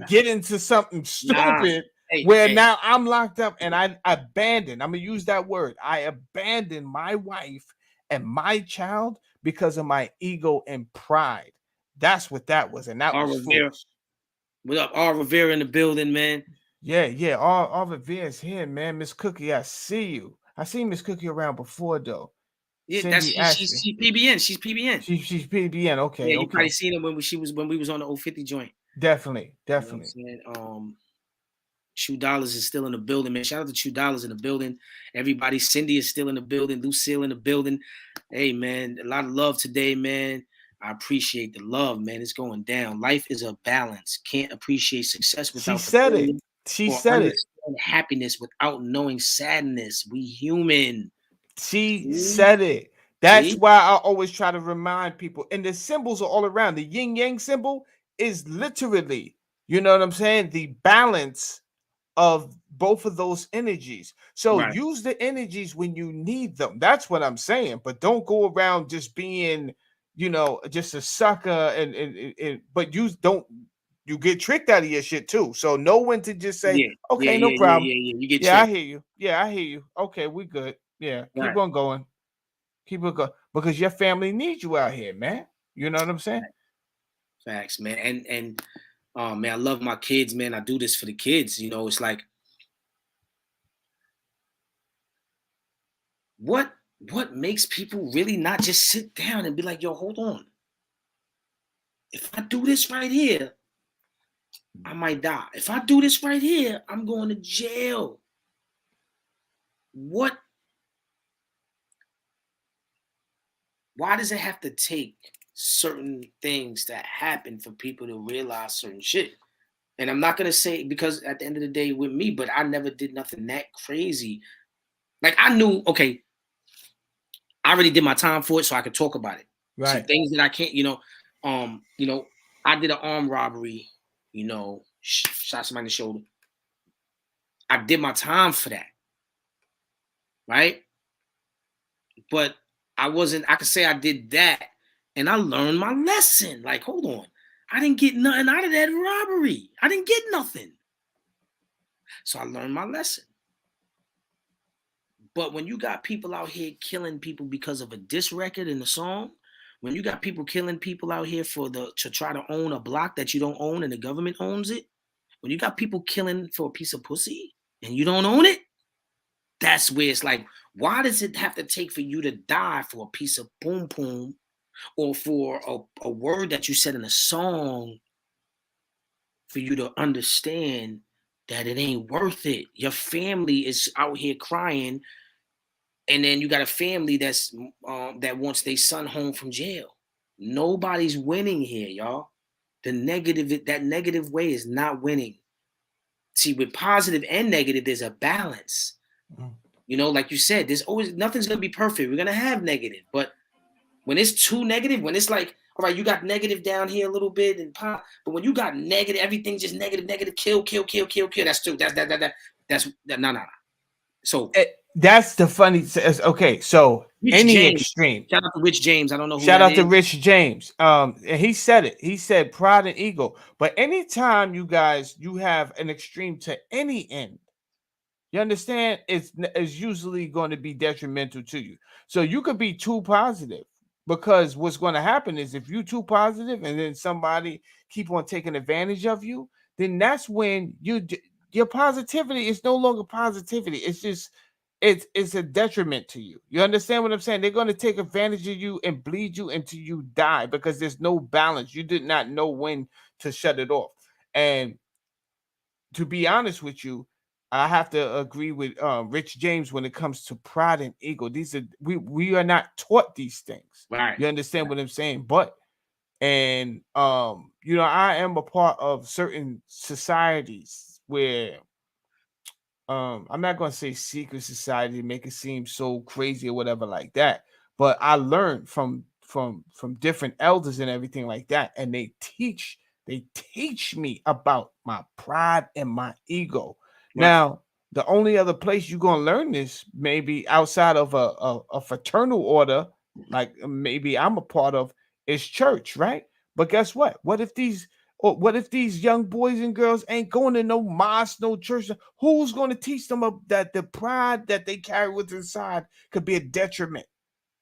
get into something Nah. stupid Hey, where hey. now I'm locked up and I abandon. I'm gonna use that word. I abandoned my wife and my child because of my ego and pride. That's what that was, and that R. was Rivera. foolish. What up? R. Rivera in the building, man. Yeah. All Revere's here, man. Miss Cookie, I see you. I seen Miss Cookie around before though. Yeah, that's Cindy she's Ashby. PBN. She's PBN. She's PBN. Yeah, you probably Okay. seen her when we was on the 050 joint. Definitely. You know what I'm saying? Shoe Dollars is still in the building, man. Shout out to Shoe Dollars in the building. Everybody, Cindy is still in the building. Lucille in the building. Hey, man, a lot of love today, man. I appreciate the love, man. It's going down. Life is a balance. Can't appreciate success She without the said it. failure She or said it. understand happiness without knowing sadness. We human. She See? said it. That's See? why I always try to remind people. And the symbols are all around. The yin yang symbol is literally, you know what I'm saying? The balance of both of those energies. So Right. use the energies when you need them. That's what I'm saying. But don't go around just being, just a sucker and but you get tricked out of your shit too. So know when to just say, Yeah. Yeah, okay, no yeah, yeah, problem. yeah, yeah. You get Yeah, I tricked. hear you. Yeah, I hear you. Okay, we good. Yeah, keep Right. on going. Keep it going because your family needs you out here, man. You know what I'm saying? Facts, man. And man, I love my kids, man. I do this for the kids. It's like what makes people really not just sit down and be like, yo, hold on. If I do this right here, I might die. If I do this right here, I'm going to jail. What? Why does it have to take certain things that happen for people to realize certain shit? And I'm not gonna say because at the end of the day with me, but I never did nothing that crazy. Like I knew, okay, I already did my time for it, so I could talk about it. Some Right. things that I can't, I did an armed robbery, shot somebody in the shoulder. I did my time for that. right? But I could say I did that and I learned my lesson. Like, hold on. I didn't get nothing out of that robbery. I didn't get nothing. So I learned my lesson. But when you got people out here killing people because of a diss record in the song, when you got people killing people out here to try to own a block that you don't own and the government owns it, when you got people killing for a piece of pussy and you don't own it, that's where it's like, why does it have to take for you to die for a piece of boom boom or for a word that you said in a song for you to understand that it ain't worth it? Your family is out here crying, and then you got a family that wants their son home from jail. Nobody's winning here, y'all. That negative way is not winning. See, with positive and negative, there's a balance. You know, like you said, there's always nothing's gonna be perfect. We're gonna have negative, but when it's too negative, when it's like, all right, you got negative down here a little bit and pop, but when you got negative, everything's just negative, kill. That's too. That's no. So That's the funny. Okay, so Rich any James, extreme. shout out to Rich James. I don't know who Shout that out to is. Rich James. And he said it. He said pride and ego. But anytime you have an extreme to any end, you understand, it's usually going to be detrimental to you. So you could be too positive, because what's going to happen is if you're too positive and then somebody keep on taking advantage of you, then that's when your positivity is no longer positivity. It's just it's a detriment to you. You understand what I'm saying? They're going to take advantage of you and bleed you until you die because there's no balance. You did not know when to shut it off. And to be honest with you, I have to agree with Rich James when it comes to pride and ego. These are we are not taught these things. Right. You understand what I'm saying? But I am a part of certain societies where I'm not going to say secret society, make it seem so crazy or whatever like that, but I learned from different elders and everything like that, and they teach me about my pride and my ego. Right. Now, the only other place you're going to learn this maybe outside of a fraternal order, like maybe I'm a part of, is church, right? But guess what? What if these young boys and girls ain't going to no mosque, no church? Who's going to teach them that the pride that they carry with inside could be a detriment?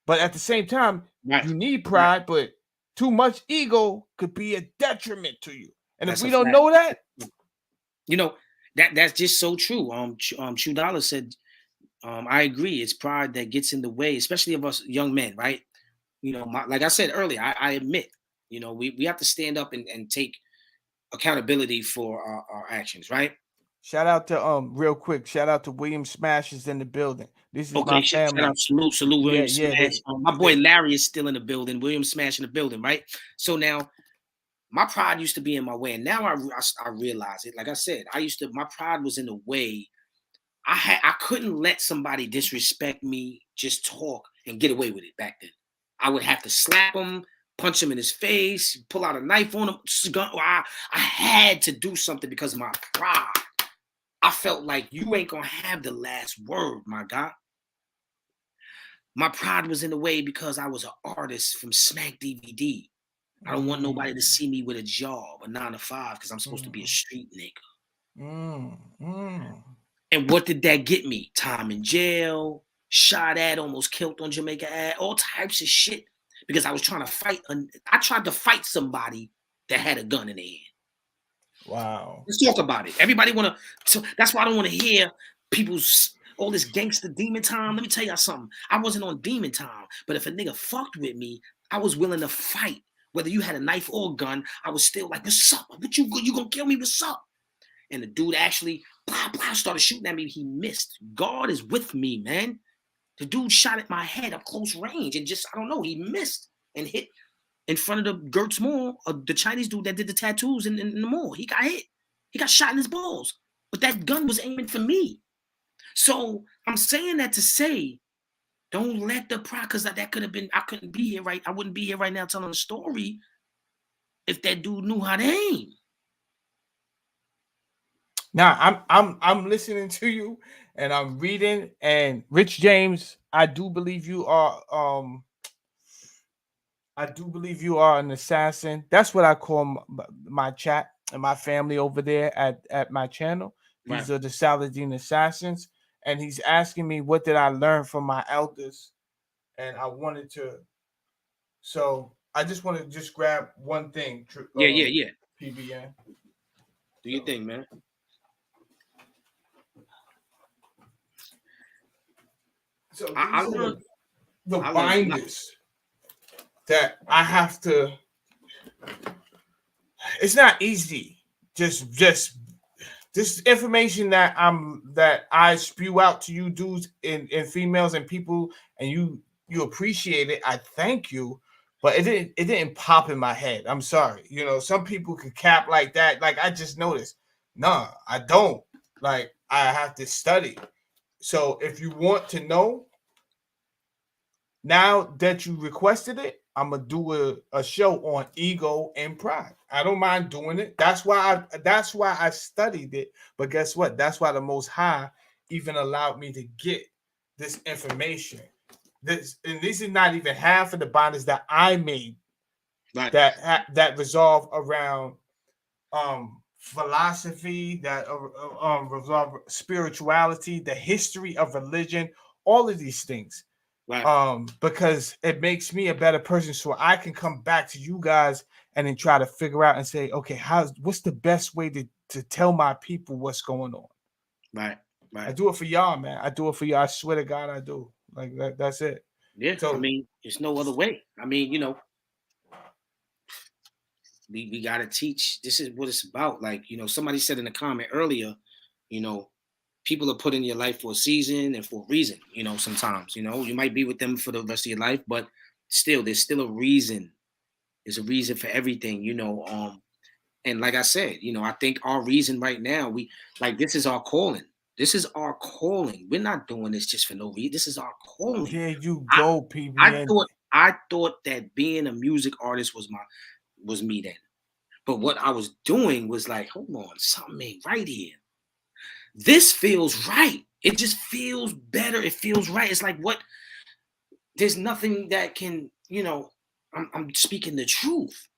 But at the same time, Right. you need pride, but too much ego could be a detriment to you. And That's if we a don't fact. know that, You know, that's just so true. Chu Dollar said, I agree. It's pride that gets in the way, especially of us young men, right? You know, like I said earlier, I admit, you know, we have to stand up and take accountability for our actions, right? shout out to real quick, shout out to William Smash is in the building. This is Okay, my shout family. out, salute, Yeah, William yeah. Smash. My boy Larry is still in the building. William Smash in the building, right? So now, my pride used to be in my way, and now I realize it. Like I said, my pride was in the way. I couldn't let somebody disrespect me, just talk and get away with it back then. I would have to slap him, punch him in his face, pull out a knife on him. I had to do something because of my pride. I felt like you ain't gonna have the last word, my God. My pride was in the way because I was an artist from Smack DVD. I don't want nobody to see me with a job, a 9 to 5, because I'm supposed to be a street nigga. And what did that get me? Time in jail, shot at, almost killed on Jamaica at, all types of shit. Because I was trying to fight. I tried to fight somebody that had a gun in their hand. Wow. Let's talk about it. Everybody want to. That's why I don't want to hear people's all this gangster demon time. Let me tell y'all something. I wasn't on demon time, but if a nigga fucked with me, I was willing to fight. Whether you had a knife or a gun, I was still like, "What's up? What you gonna kill me? What's up?" And the dude actually started shooting at me. He missed. God is with me, man. The dude shot at my head up close range and just, I don't know, he missed and hit in front of the Gertz Mall, the Chinese dude that did the tattoos in the mall. He got hit. He got shot in his balls. But that gun was aiming for me. So I'm saying that to say, don't let the pride, because that could have been, I couldn't be here right. I wouldn't be here right now telling a story if that dude knew how to aim. Now I'm listening to you and I'm reading. And Rich James, I do believe you are an assassin. That's what I call my chat and my family over there at my channel. Right. These are the Saladin assassins. And he's asking me what did I learn from my elders. And I wanted to, so I just want to just grab one thing, Yeah, yeah, yeah. PBN. Do your thing, man. So I these are learned. the I learned a lot. binders that I have to. It's not easy. Just this information that I spew out to you dudes and females and people, and you appreciate it. I thank you, but it didn't pop in my head. I'm sorry. Some people could cap like that. Like I just noticed. Nah, I don't. Like I have to study. So if you want to know, now that you requested it, I'm gonna do a show on ego and pride. I don't mind doing it. That's why I studied it. But guess what? That's why the Most High even allowed me to get this information. This is not even half of the binders that I made Right. that resolve around philosophy, that resolve spirituality, the history of religion, all of these things. Right. Because it makes me a better person, so I can come back to you guys and then try to figure out and say, okay, what's the best way to tell my people what's going on. Right. I Right. do it for y'all, man. I do it for y'all. I swear to God, I do. Like that's it. Yeah. I So mean, there's no other way. I mean, we gotta teach. This is what it's about. Like, somebody said in the comment earlier, you know, people are put in your life for a season and for a reason. Sometimes, you might be with them for the rest of your life, but still, there's still a reason. There's a reason for everything. And like I said, I think our reason right now, we like this is our calling. This is our calling. We're not doing this just for no reason. This is our calling. there you I go, I PBN. thought I thought that being a music artist was me then. But what I was doing was like, hold on, something ain't right here. This feels right. It just feels better. It feels right. It's like what there's nothing that can, I'm speaking the truth.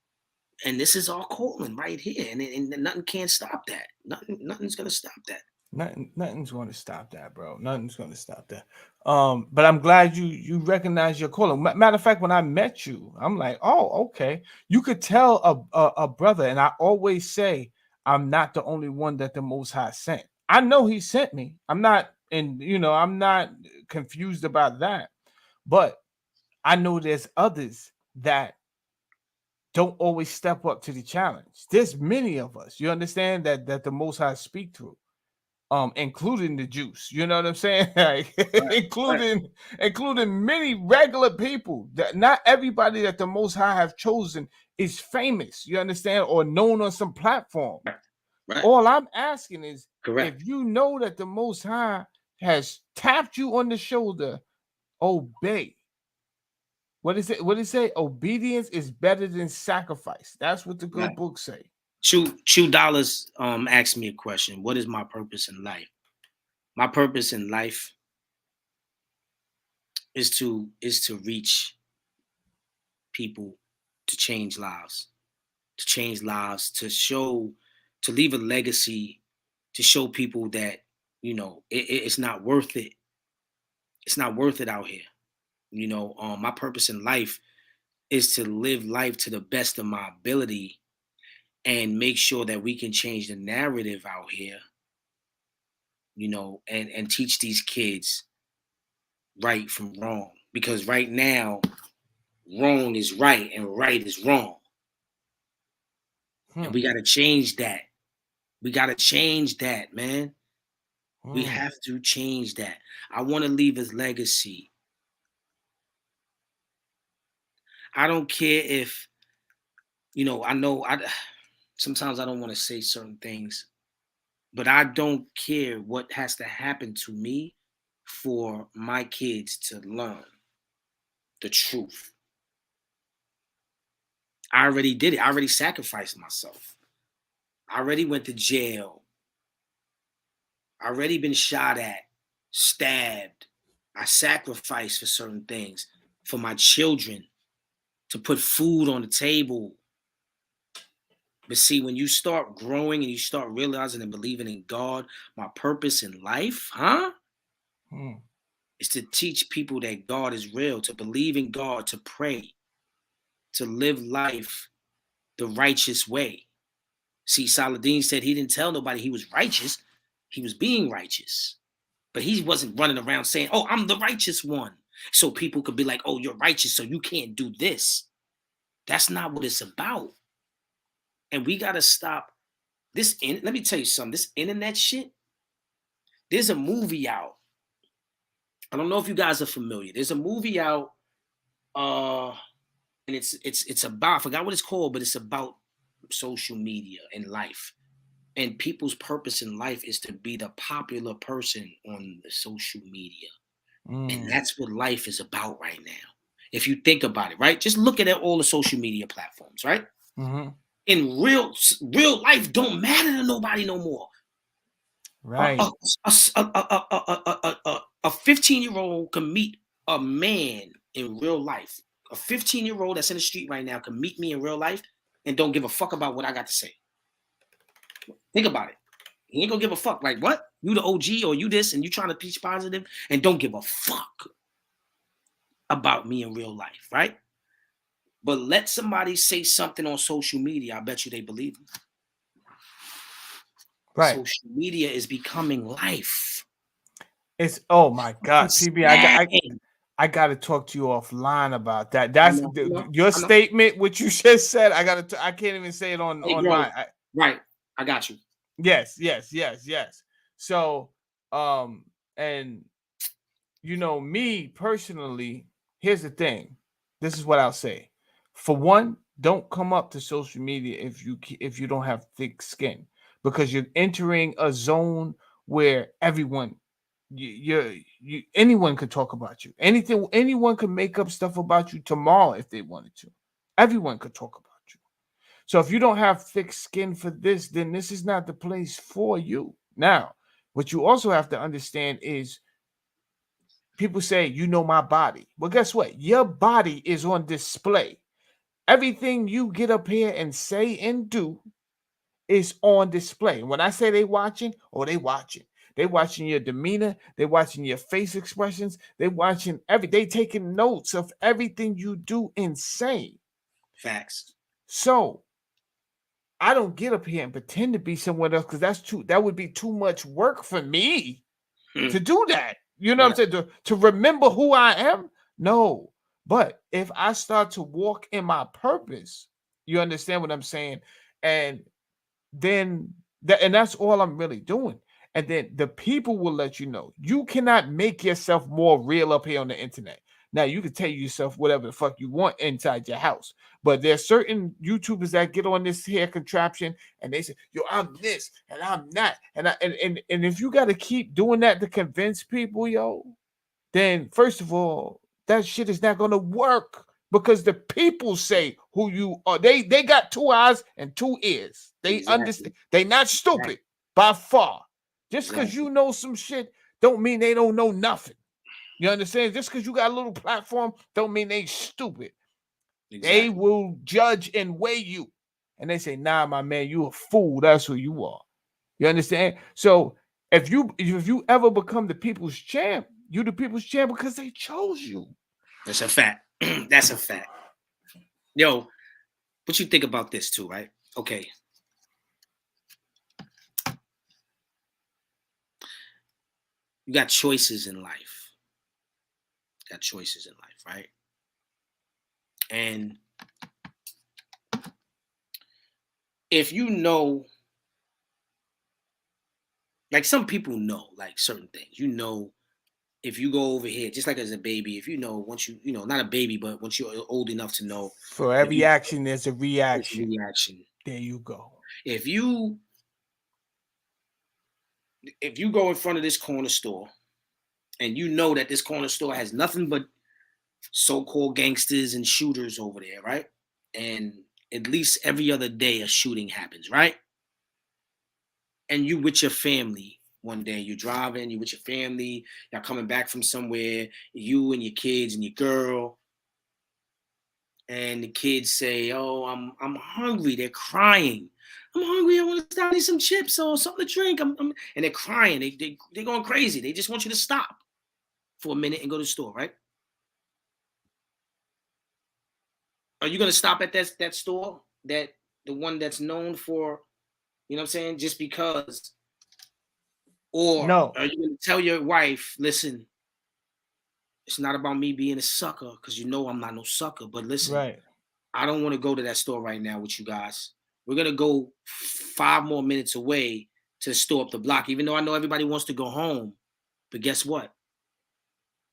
And this is our calling right here. And nothing can stop that. Nothing's gonna stop that. Nothing's going to stop that, bro. Nothing's going to stop that. But I'm glad you recognize your calling. Matter of fact, when I met you, I'm like, oh, okay. You could tell a brother, and I always say I'm not the only one that the Most High sent. I know He sent me. I'm not confused about that. But I know there's others that don't always step up to the challenge. There's many of us. You understand that the Most High speak through, including the juice. You know what I'm saying? Like, Right, right, including many regular people. That not everybody that the Most High have chosen is famous. You understand, or known on some platform. right, right. All I'm asking is, Correct. if you know that the Most High has tapped you on the shoulder, obey. What is it? What did it say? Obedience is better than sacrifice. That's what the good Right. books say. Chew Dollars asked me a question. What is my purpose in life? My purpose in life is to reach people, to change lives, to leave a legacy, to show people that it's not worth it. It's not worth it out here. My purpose in life is to live life to the best of my ability and make sure that we can change the narrative out here, and teach these kids right from wrong. Because right now, wrong is right and right is wrong. And Hmm. we got to change that. We got to change that, man. We Hmm. have to change that. I want to leave his legacy. I don't care if, I know sometimes I don't want to say certain things, but I don't care what has to happen to me for my kids to learn the truth. I already did it. I already sacrificed myself. I already went to jail. I already been shot at, stabbed. I sacrificed for certain things, for my children, to put food on the table. But see, when you start growing and you start realizing and believing in God, my purpose in life, is to teach people that God is real, to believe in God, to pray, to live life the righteous way. See, Saladin said he didn't tell nobody he was righteous. He was being righteous. But he wasn't running around saying, oh, I'm the righteous one. So people could be like, oh, you're righteous, so you can't do this. That's not what it's about. And we got to stop this. Let me tell you something. This internet shit, there's a movie out. I don't know if you guys are familiar. There's a movie out, and it's about, I forgot what it's called, but it's about social media and life. And people's purpose in life is to be the popular person on the social media. And that's what life is about right now. If you think about it, right? Just look at all the social media platforms, right? In real life don't matter to nobody no more. Right. A 15-year-old can meet a man in real life. A 15-year-old that's in the street right now can meet me in real life and don't give a fuck about what I got to say. Think about it. He ain't gonna give a fuck. Like, what? You the OG or you this and you trying to teach positive and don't give a fuck about me in real life, right? But let somebody say something on social media, I bet you they believe them. Right. Social media is becoming life. It's, oh my God, PB, I got to talk to you offline about that. That's your statement, what you just said. I can't even say it on my. Right. I got you. Yes. So, and you know, me personally, here's the thing. This is what I'll say. For one, don't come up to social media if you don't have thick skin, because you're entering a zone where everyone, anyone could talk about you. Anyone could make up stuff about you tomorrow if they wanted to. Everyone could talk about you. So if you don't have thick skin for this, then this is not the place for you. Now, what you also have to understand is, people say, you know my body. Well, guess what? Your body is on display. Everything you get up here and say and do is on display. When I say they watching, they watching. They watching your demeanor. They watching your face expressions. They watching they taking notes of everything you do and say. Facts. So I don't get up here and pretend to be someone else, because that would be too much work for me to do that. You know what I'm saying? To remember who I am? No. But if I start to walk in my purpose, you understand what I'm saying? And then that's all I'm really doing. And then the people will let you know. You cannot make yourself more real up here on the internet. Now, you can tell yourself whatever the fuck you want inside your house, but there's certain YouTubers that get on this here contraption and they say, yo, I'm this and I'm that. And if you got to keep doing that to convince people, yo, then first of all, that shit is not going to work, because the people say who you are. They got 2 eyes and 2 ears. They understand. They not stupid by far. Just because you know some shit don't mean they don't know nothing. You understand? Just because you got a little platform don't mean they stupid. They will judge and weigh you. And they say, nah, my man, you a fool. That's who you are. You understand? So if you ever become the people's champ, you the people's champ because they chose you. That's a fact. That's a fact. Yo, what you think about this too, right? Okay. You got choices in life. Right? And if you know, like some people know, like certain things, you know, if you go over here, just like as a baby, if you know, once you know, not a baby, but once you're old enough to know, for every action, there's a reaction. There you go. If you go in front of this corner store and you know that this corner store has nothing but so-called gangsters and shooters over there, right? And at least every other day a shooting happens, right? And you with your family one day. You're driving, you with your family, y'all coming back from somewhere, you and your kids and your girl, and the kids say, "Oh, I'm hungry." They're crying. "I'm hungry. I want to stop. I need some chips or something to drink." And they're crying. They're going crazy. They just want you to stop for a minute and go to the store, right? Are you gonna stop at that store, that the one that's known for, you know what I'm saying, just because? Or No. are you gonna tell your wife, "Listen, it's not about me being a sucker, because you know I'm not no sucker, but listen, Right. I don't want to go to that store right now with you guys. We're gonna go 5 more minutes away to the store up the block, even though I know everybody wants to go home. But guess what?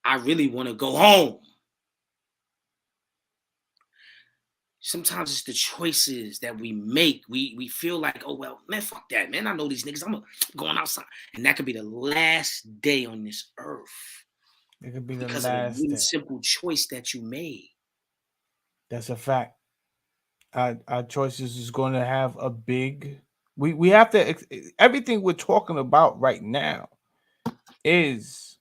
I really want to go home." Sometimes it's the choices that we make. We feel like, "Oh well, man, fuck that, man. I know these niggas. I'm going outside," and that could be the last day on this earth It could be the because of a last really day. simple choice that you made. That's a fact. Our choices is going to have a big. We have to. Everything we're talking about right now is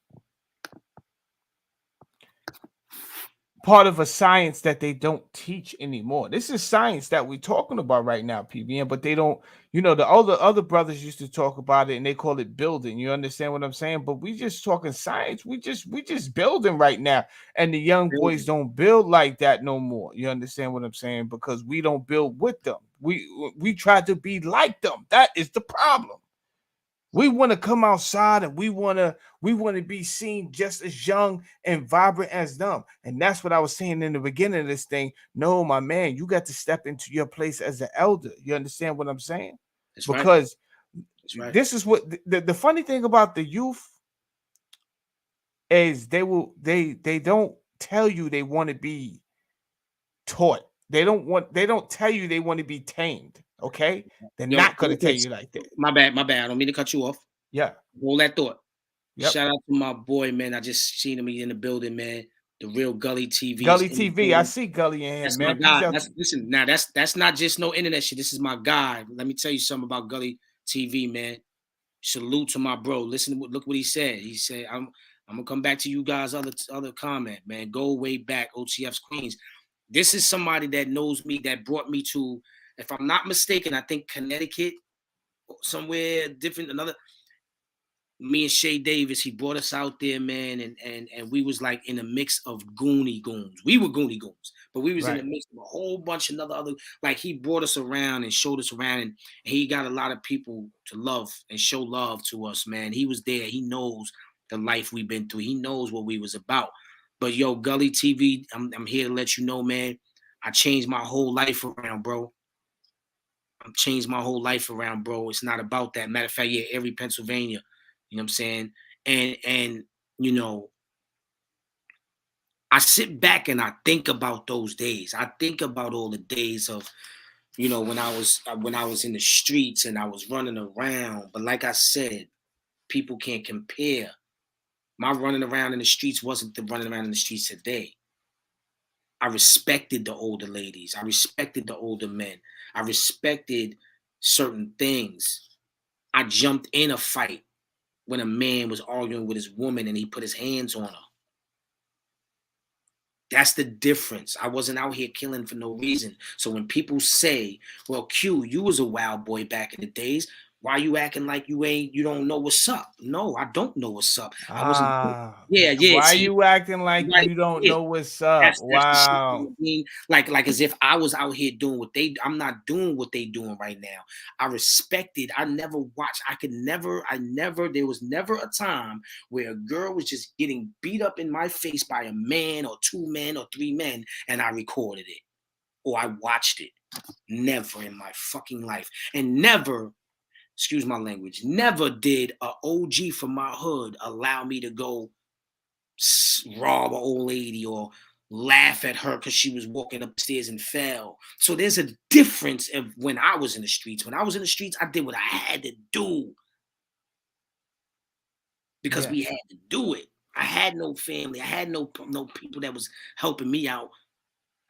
part of a science that they don't teach anymore. This is science that we're talking about right now, PBN, but they don't, the other brothers used to talk about it and they call it building. You understand what I'm saying? But we just talking science. We just building right now. And the young boys don't build like that no more. You understand what I'm saying? Because we don't build with them. We try to be like them. That is the problem. We want to come outside and we want to be seen just as young and vibrant as them. And that's what I was saying in the beginning of this thing. No, my man, you got to step into your place as an elder. You understand what I'm saying? That's right. Because That's right. this is what the funny thing about the youth is they don't tell you they want to be taught. They don't tell you they want to be tamed. Okay? They're Yo, not gonna tell you like that. my bad, my bad. I don't mean to cut you off. Yeah. Hold that thought. Yep. Shout out to my boy, man. I just seen him in the building, man. The real Gully TV is Gully in the TV. I building. see Gully in here, That's my man. Peace guy. out. That's listen. Now that's not just no internet shit. This is my guy. Let me tell you something about Gully TV, man. Salute to my bro. Listen, look what he said. He said, I'm gonna come back to you guys. Other comment, man. Go way back, OTF's Queens. This is somebody that knows me, that brought me to, if I'm not mistaken, I think Connecticut, somewhere different. Another, me and Shay Davis, he brought us out there, man, and we was like in a mix of Goonie Goons. We were Goonie Goons, but we was in a Right. mix of a whole bunch of other, like he brought us around and showed us around, and he got a lot of people to love and show love to us, man. He was there. He knows the life we've been through. He knows what we was about. But yo, Gully TV, I'm here to let you know, man, I changed my whole life around, bro. I've changed my whole life around, bro. It's not about that. Matter of fact, yeah, every Pennsylvania, you know what I'm saying? And you know, I sit back and I think about those days. I think about all the days of, when I was in the streets and I was running around. But like I said, people can't compare. My running around in the streets wasn't the running around in the streets today. I respected the older ladies. I respected the older men. I respected certain things. I jumped in a fight when a man was arguing with his woman and he put his hands on her. That's the difference. I wasn't out here killing for no reason. So when people say, "Well, Q, you was a wild boy back in the days. Why you acting like you don't know what's up?" No, I don't know what's up. I wasn't. Yeah, yeah. Why See, you acting like right. you don't Yeah. know what's up? That's the shit. You know Wow. what I mean? Like as if I was out here doing what they. I'm not doing what they doing right now. I respected. I never watched. I could never. I never. There was never a time where a girl was just getting beat up in my face by a man or two men or three men, and I recorded it or I watched it. Never in my fucking life, and never. Excuse my language. Never did a OG from my hood allow me to go rob an old lady or laugh at her because she was walking upstairs and fell. So there's a difference of when I was in the streets. When I was in the streets, I did what I had to do because we Yes. had to do it. I had no family. I had no people that was helping me out.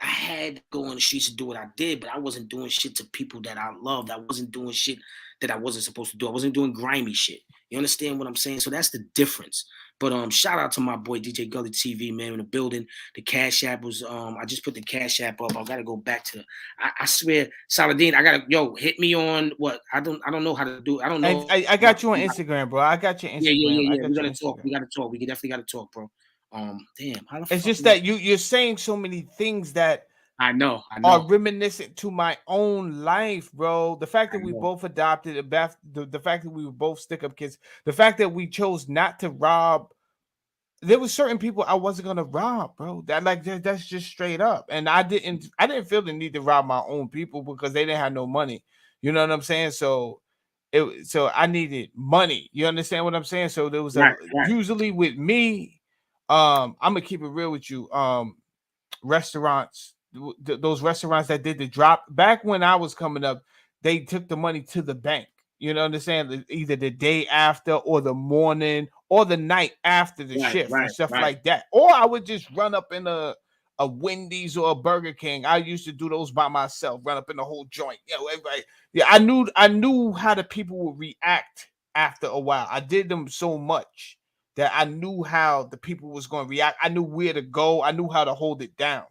I had to go on the streets to do what I did, but I wasn't doing shit to people that I loved. I wasn't doing shit that I wasn't supposed to do. I wasn't doing grimy shit. You understand what I'm saying? So that's the difference. But shout out to my boy DJ Gully TV, man, in the building. The Cash App was I just put the Cash App up. I gotta go back to I swear, Saladin, I gotta hit me on what I don't know how to do. I don't know. I got you on Instagram, bro. I got your Instagram. I Yeah. We got your gotta talk. Instagram. We gotta talk. We definitely gotta talk, bro. Damn, how the It's fuck just that you're saying so many things that I know. are reminiscent to my own life, bro. The fact that we know. both adopted the fact that we were both stick-up kids, the fact that we chose not to rob. There was certain people I wasn't gonna rob, bro. That's just straight up. And I didn't feel the need to rob my own people because they didn't have no money. You know what I'm saying? So I needed money. You understand what I'm saying? So there was Right. usually with me, I'm gonna keep it real with you. Restaurants, those restaurants that did the drop back when I was coming up, they took the money to the bank. You know what I'm saying? Either the day after or the morning or the night after the shift and stuff like that. Or I would just run up in a Wendy's or a Burger King. I used to do those by myself, run up in the whole joint. You know, everybody. Yeah, I knew how the people would react after a while. I did them so much that I knew how the people was going to react. I knew where to go. I knew how to hold it down.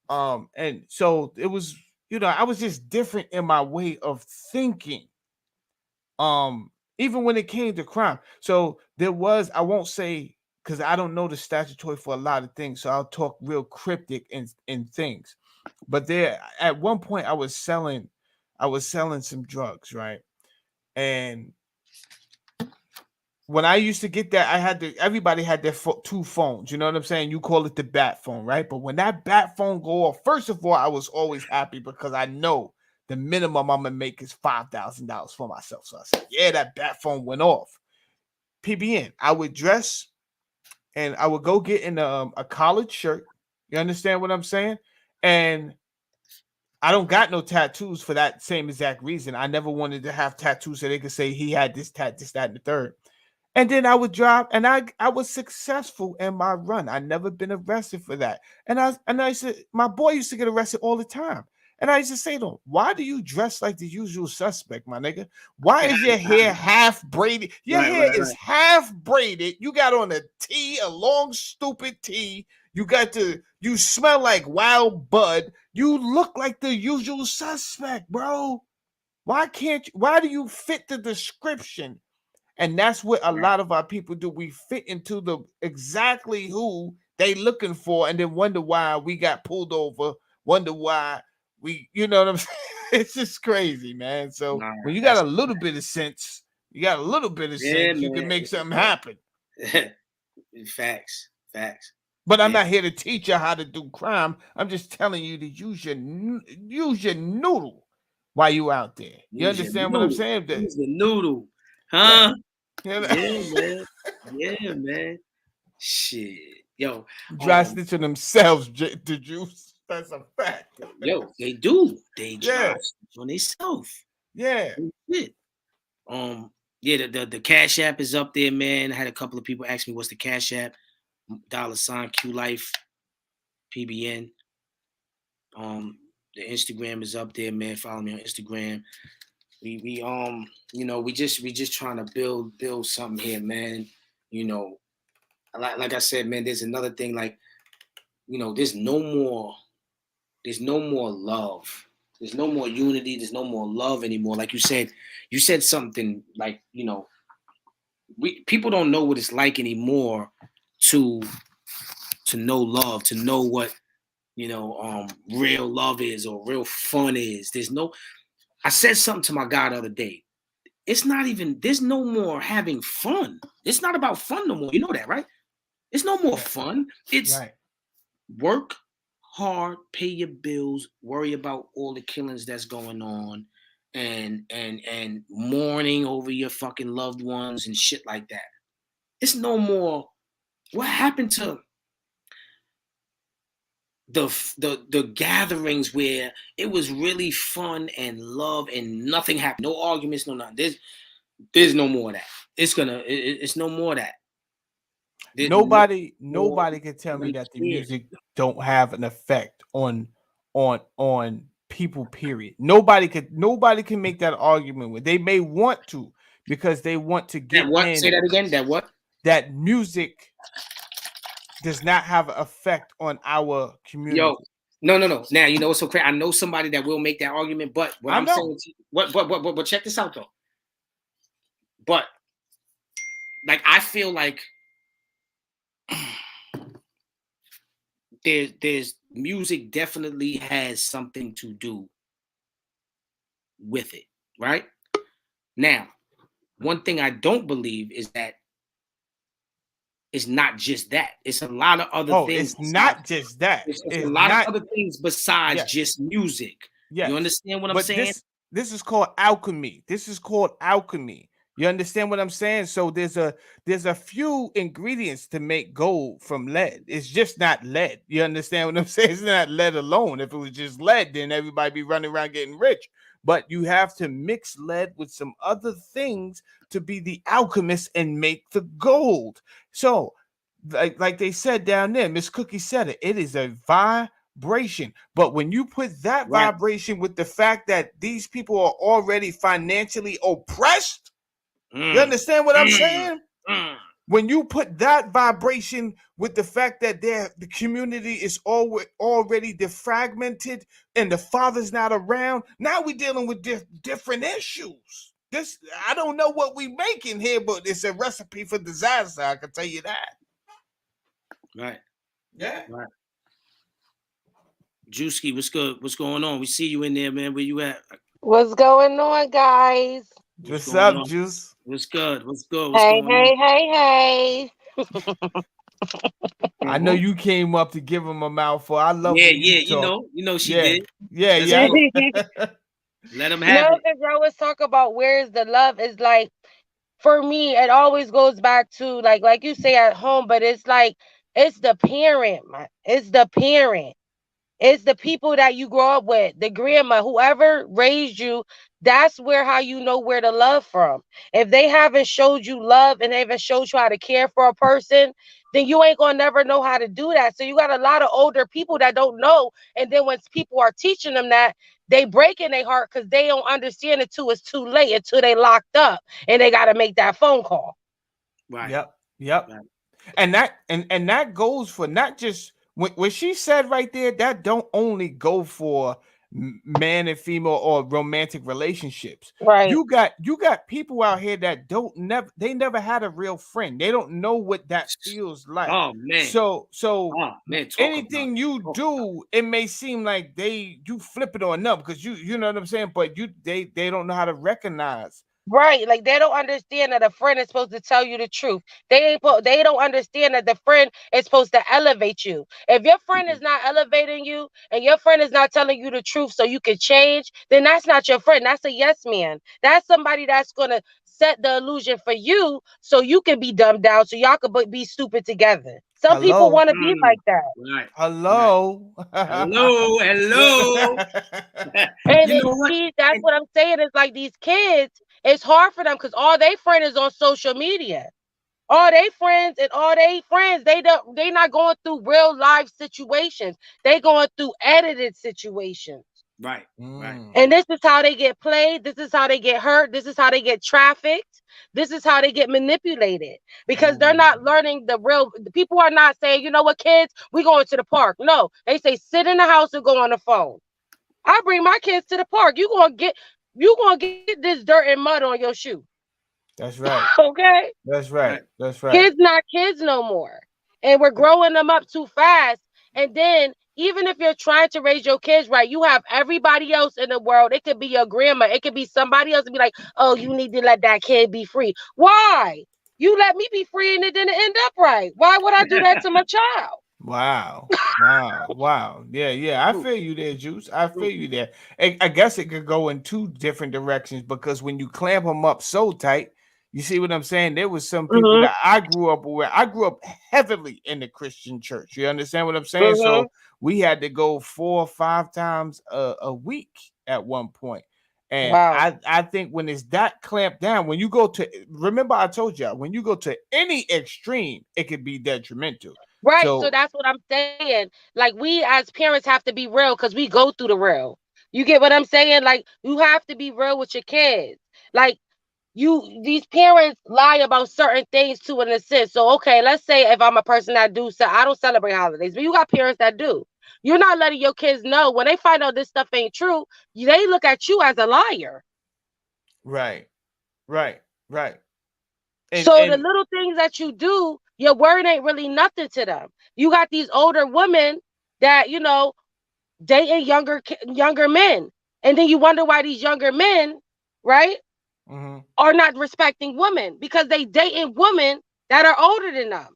And so it was, I was just different in my way of thinking. Even when it came to crime. So there was, I won't say, because I don't know the statutory for a lot of things, so I'll talk real cryptic in things. But there, at one point, I was selling some drugs, right? And when I used to get that, everybody had their two phones. You know what I'm saying? You call it the bat phone, right? But when that bat phone go off, first of all, I was always happy because I know the minimum I'm gonna make is $5,000 for myself. So I said, yeah, that bat phone went off. PBN, I would dress and I would go get in a collared shirt. You understand what I'm saying? And I don't got no tattoos for that same exact reason. I never wanted to have tattoos so they could say he had this, that, and the third. And then I would drive, and I was successful in my run. I never been arrested for that. And I said, my boy used to get arrested all the time. And I used to say to him, why do you dress like the usual suspect, my nigga? Why is your hair half braided? Your hair is half braided. You got on a tee, a long, stupid tee. You smell like wild bud. You look like the usual suspect, bro. Why do you fit the description? And that's what a lot of our people do. We fit into the exactly who they looking for, and then wonder why we got pulled over. Wonder why you know what I'm saying? It's just crazy, man. So when you got a little bit of sense, you can make something happen. Facts. But I'm not here to teach you how to do crime. I'm just telling you to use your noodle while you out there. You understand what I'm saying? Use the noodle, huh? Yeah, yeah, man. Shit, yo, dry stitching themselves, the juice. That's a fact. Yo, they do. They dry stitch on themselves. Yeah. Shit. Yeah, the Cash App is up there, man. I had a couple of people ask me what's the Cash App. $ Q Life PBN. The Instagram is up there, man. Follow me on Instagram. We just trying to build something here, man. Like I said, man, there's another thing, like, there's no more love. There's no more unity. There's no more love anymore. Like you said something like, people don't know what it's like anymore to know love, to know what, real love is or real fun is. I said something to my guy the other day. There's no more having fun. It's not about fun no more. You know that, right? It's no more fun. It's work hard, pay your bills, worry about all the killings that's going on, and mourning over your fucking loved ones and shit like that. It's no more. What happened to the gatherings where it was really fun and love and nothing happened, no arguments, no nothing. There's no more of that. It's no more of that. Nobody can tell me that the music don't have an effect on people. Period. Nobody can make that argument with. They may want to because they want to get That what? in. Say that again. That what? That music does not have an effect on our community. Yo, no. Now you know what's so crazy. I know somebody that will make that argument, but what I'm saying, but check this out though. But like, I feel like there's music definitely has something to do with it, right? Now, one thing I don't believe is that it's not just that. It's a lot of other things. It's not just that. It's a lot of other things besides just music. Yes. You understand what I'm saying? This is called alchemy. You understand what I'm saying? So there's a few ingredients to make gold from lead. It's just not lead. You understand what I'm saying? It's not lead alone. If it was just lead, then everybody be running around getting rich. But you have to mix lead with some other things to be the alchemist and make the gold. So, like they said down there, Miss Cookie said it. It is a vibration. But when you put that vibration with the fact that these people are already financially oppressed, you understand what I'm saying? When you put that vibration with the fact that the community is already defragmented and the father's not around, now we're dealing with different issues. I don't know what we making here, but it's a recipe for disaster. I can tell you that. Right. Yeah. Right. Juicy, what's good? What's going on? We see you in there, man. Where you at? What's going on, guys? What's up, Juice? What's good? What's good? What's going on? Hey. I know you came up to give him a mouthful. I love yeah, you talk. You know she did. Yeah. Let him have it. Because I always talk about where's the love is like, for me, it always goes back to like you say at home, but it's like it's the parent, man. It's the parent. It's the people that you grow up with, the grandma, whoever raised you. That's how you know where to love from. If they haven't showed you love and they haven't showed you how to care for a person, then you ain't gonna never know how to do that. So you got a lot of older people that don't know. And then when people are teaching them that, they break in their heart because they don't understand it too. It's too late until they locked up and they got to make that phone call. Right. Yep. Right. And that goes for not just what she said right there. That don't only go for man and female or romantic relationships. Right. You got people out here that they never had a real friend. They don't know what that feels like. Oh man. So anything you do, it may seem like you flip it on them because you know what I'm saying, but they don't know how to recognize. Right, like they don't understand that a friend is supposed to tell you the truth. They don't understand that the friend is supposed to elevate you. If your friend is not elevating you and your friend is not telling you the truth so you can change, then that's not your friend. That's a yes man. That's somebody that's gonna set the illusion for you so you can be dumbed down, so y'all can be stupid together. Some people want to be like that. Right. Hello. Hello. And that's what I'm saying. Is like these kids, it's hard for them because all they friends is on social media. All they friends, they not going through real life situations. They going through edited situations. Right. Right. And this is how they get played. This is how they get hurt. This is how they get trafficked. This is how they get manipulated because they're not learning the real. People are not saying, you know what, kids, we going to the park. No, they say sit in the house and go on the phone. I bring my kids to the park. You gonna get this dirt and mud on your shoe. That's right. Okay. That's right. That's right. Kids not kids no more, and we're growing them up too fast. And then even if you're trying to raise your kids right, you have everybody else in the world. It could be your grandma. It could be somebody else to be like, oh, you need to let that kid be free. Why? You let me be free and it didn't end up right. Why would I do that to my child? Wow. Yeah. I feel you there, Juice. I feel you there. I guess it could go in two different directions because when you clamp them up so tight, you see what I'm saying? There was some people that I grew up with. I grew up heavily in the Christian church. You understand what I'm saying? So we had to go 4 or 5 times a week at one point. And Wow. I think when it's that clamped down, when you go to, remember I told you, when you go to any extreme, it could be detrimental. Right. So So that's what I'm saying. Like we as parents have to be real because we go through the real. You get what I'm saying? Like you have to be real with your kids. Like these parents lie about certain things too in a sense. So okay, let's say if I'm a person that I don't celebrate holidays, but you got parents that do. You're not letting your kids know when they find out this stuff ain't true. They look at you as a liar. right, right, right. So the And little things that you do, your word ain't really nothing to them. You got these older women that dating younger men, and then you wonder why these younger men, right, mhm. are not respecting women because they dating women that are older than them.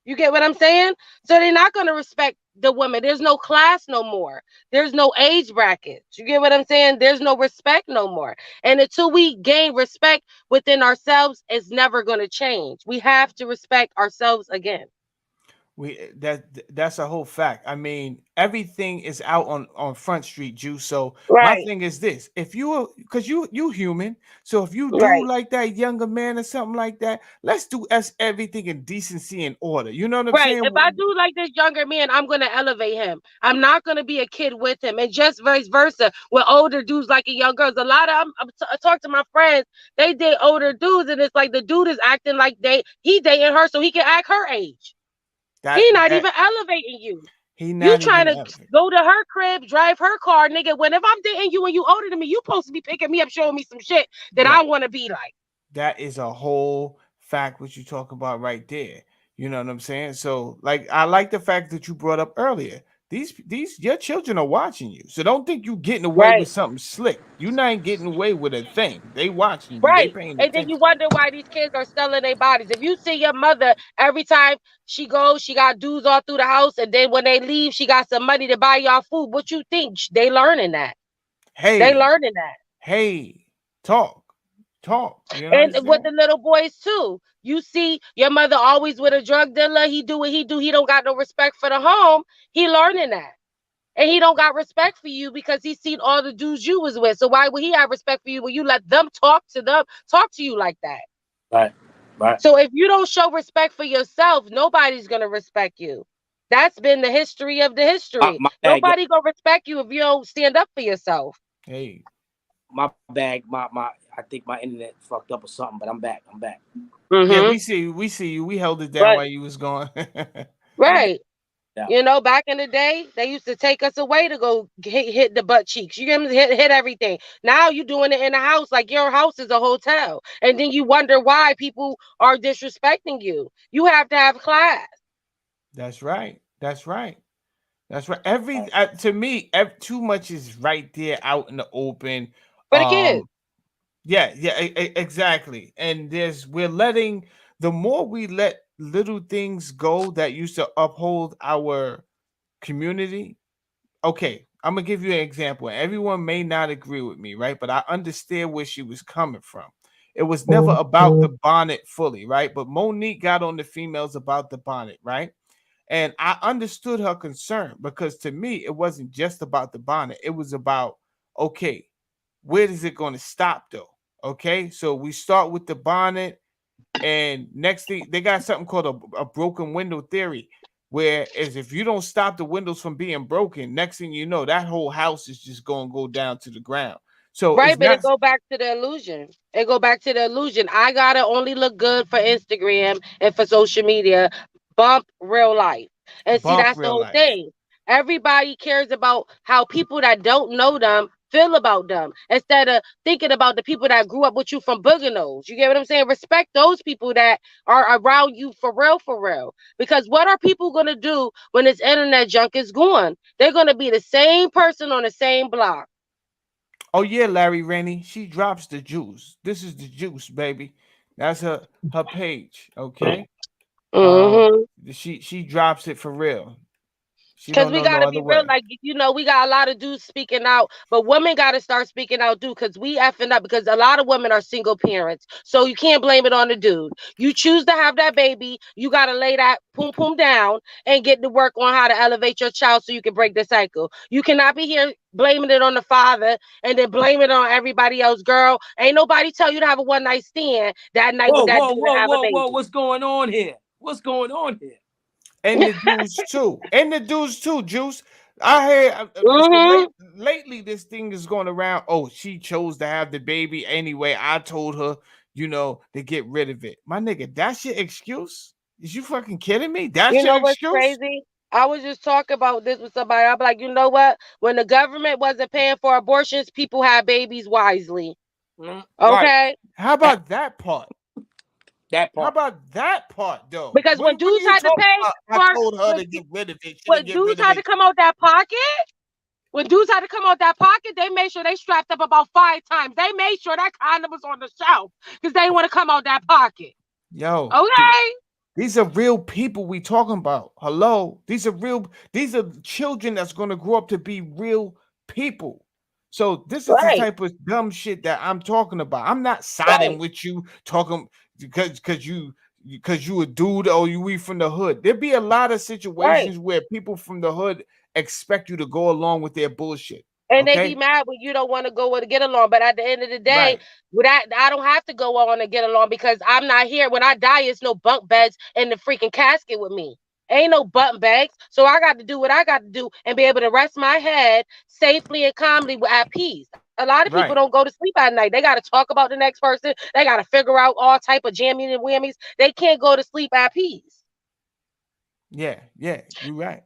You get what I'm saying? So they're not going to respect the women. There's no class no more. There's no age brackets. You get what I'm saying? There's no respect no more. And until we gain respect within ourselves, it's never going to change. We have to respect ourselves again. That's a whole fact. I mean, everything is out on Front Street, Juice. So my Right, thing is this: if you, because you human, so if you do right. like that younger man or something like that, let's do everything in decency and order. You know what I'm Right. If I saying? do like this younger man, I'm gonna elevate him. I'm not gonna be a kid with him, and just vice versa. With older dudes like a young girls, a lot of I talk to my friends. They date older dudes, and it's like the dude is acting like he dating her, so he can act her age. He not That even elevating you. he You not trying even to elevated. go to her crib, drive her car, nigga. When if I'm dating you and you older than me, you supposed to be picking me up, showing me some shit that Right. I want to be like. That is a whole fact what you talk about right there. You know what I'm saying? So like I like the fact that you brought up earlier. These your children are watching you. So don't think you getting away with Right. something slick. You not getting away with a thing. They watching you. They Right. paying And then you attention. wonder why these kids are selling their bodies. If you see your mother every time she goes, she got dudes all through the house, and then when they leave, she got some money to buy y'all food. What you think? They learning that. They Hey, learning that. hey, talk. Talk. You And with understand? the little boys too. You see your mother always with a drug dealer. He do what he do. He don't got no respect for the home. He learning that. And he don't got respect for you because he seen all the dudes you was with. So why would he have respect for you when you let them talk to you like that? Right. Right. So if you don't show respect for yourself, nobody's gonna respect you. That's been the history of the history. My bag. Nobody gonna respect you if you don't stand up for yourself. Hey, My bag. My. I think my internet fucked up or something, but I'm back. I'm back. yeah, Mm-hmm. we see you. We held it down Right, while you was gone. Yeah. right. Yeah. Back in the day, they used to take us away to go hit the butt cheeks. You get me? Hit everything. Now you doing it in the house, like your house is a hotel, and then you wonder why people are disrespecting you. You have to have class. That's right. That's right. That's right. Every Right. to me, too much is right there out in the open. For the kids. Um, yeah, yeah, exactly. And we're letting, the more we let little things go that used to uphold our community. Okay, I'm gonna give you an example. Everyone may not agree with me, right? But I understand where she was coming from. It was never about the bonnet fully, right? But Monique got on the females about the bonnet, right? And I understood her concern because to me, it wasn't just about the bonnet. It was about, okay, where is it going to stop though? Okay, so we start with the bonnet, and next thing they got something called a broken window theory, where as if you don't stop the windows from being broken, next thing you know, that whole house is just going to go down to the ground. So it's Right, but it not. go back to the illusion. It go back to the illusion. I gotta only look good for Instagram and for social media. Bump real life. And see, Bump that's the real whole life. thing. Everybody cares about how people that don't know them feel about them instead of thinking about the people that grew up with you from Booganoes. You get what I'm saying? Respect those people that are around you for real, for real. Because what are people gonna do when this internet junk is gone? They're gonna be the same person on the same block. Oh yeah, Larry Rennie, she drops the juice. This is the juice, baby. That's her page. Okay. Um, Mm-hmm. she drops it for real. She Because don't we know no gotta other be real, way. like we got a lot of dudes speaking out, but women gotta start speaking out too, because we effing up. Because a lot of women are single parents, so you can't blame it on the dude. You choose to have that baby, you gotta lay that poom poom down and get to work on how to elevate your child so you can break the cycle. You cannot be here blaming it on the father and then blame it on everybody else. Girl, ain't nobody tell you to have a one night stand that night with Whoa, that whoa, dude and whoa, have a whoa, whoa! baby. What's going on here? What's going on here? And the dudes too. And the dudes too, Juice. I hear so Mm-hmm. lately this thing is going around. Oh, she chose to have the baby anyway. I told her, to get rid of it. My nigga, that's your excuse? Is you fucking kidding me? That's You your know what's excuse? crazy? I was just talking about this with somebody. I'm like, you know what? When the government wasn't paying for abortions, people had babies wisely. Right, Okay? How about that part? that How part. about that part though? Because What when are dudes you had to talking pay about? I for told her when, to get rid of it. She didn't when get dudes rid of had to it. come out that pocket, when dudes had to come out that pocket, they made sure they strapped up about 5 times. They made sure that condom was on the shelf because they didn't want to come out that pocket. Yo, Okay? these are real people we talking about. Hello. These are children that's gonna grow up to be real people. So this is the Right, type of dumb shit that I'm talking about. I'm not siding right, with you talking because you a dude or we from the hood. There be a lot of right. situations where people from the hood expect you to go along with their bullshit. And they be Okay? mad when you don't want to go and get along. But at the end of the day, Right. with that, I don't have to go on and get along because I'm not here. When I die, it's no bunk beds in the freaking casket with me. Ain't no bunk beds. So I got to do what I got to do and be able to rest my head safely and calmly at peace. A lot of people don't Right. go to sleep at night. They got to talk about the next person. They got to figure out all type of jammies and whammies. They can't go to sleep at peace. Yeah, yeah, you're right.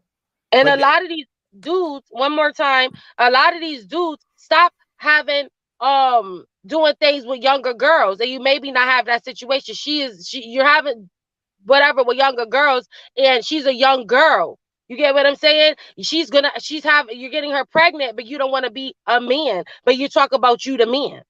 And a But lot of these dudes, one more time, a lot of these dudes stop having doing things with younger girls. And you maybe not have that situation. You're having whatever with younger girls, and she's a young girl. You get what I'm saying? You're getting her pregnant, but you don't want to be a man. But you talk about you the man.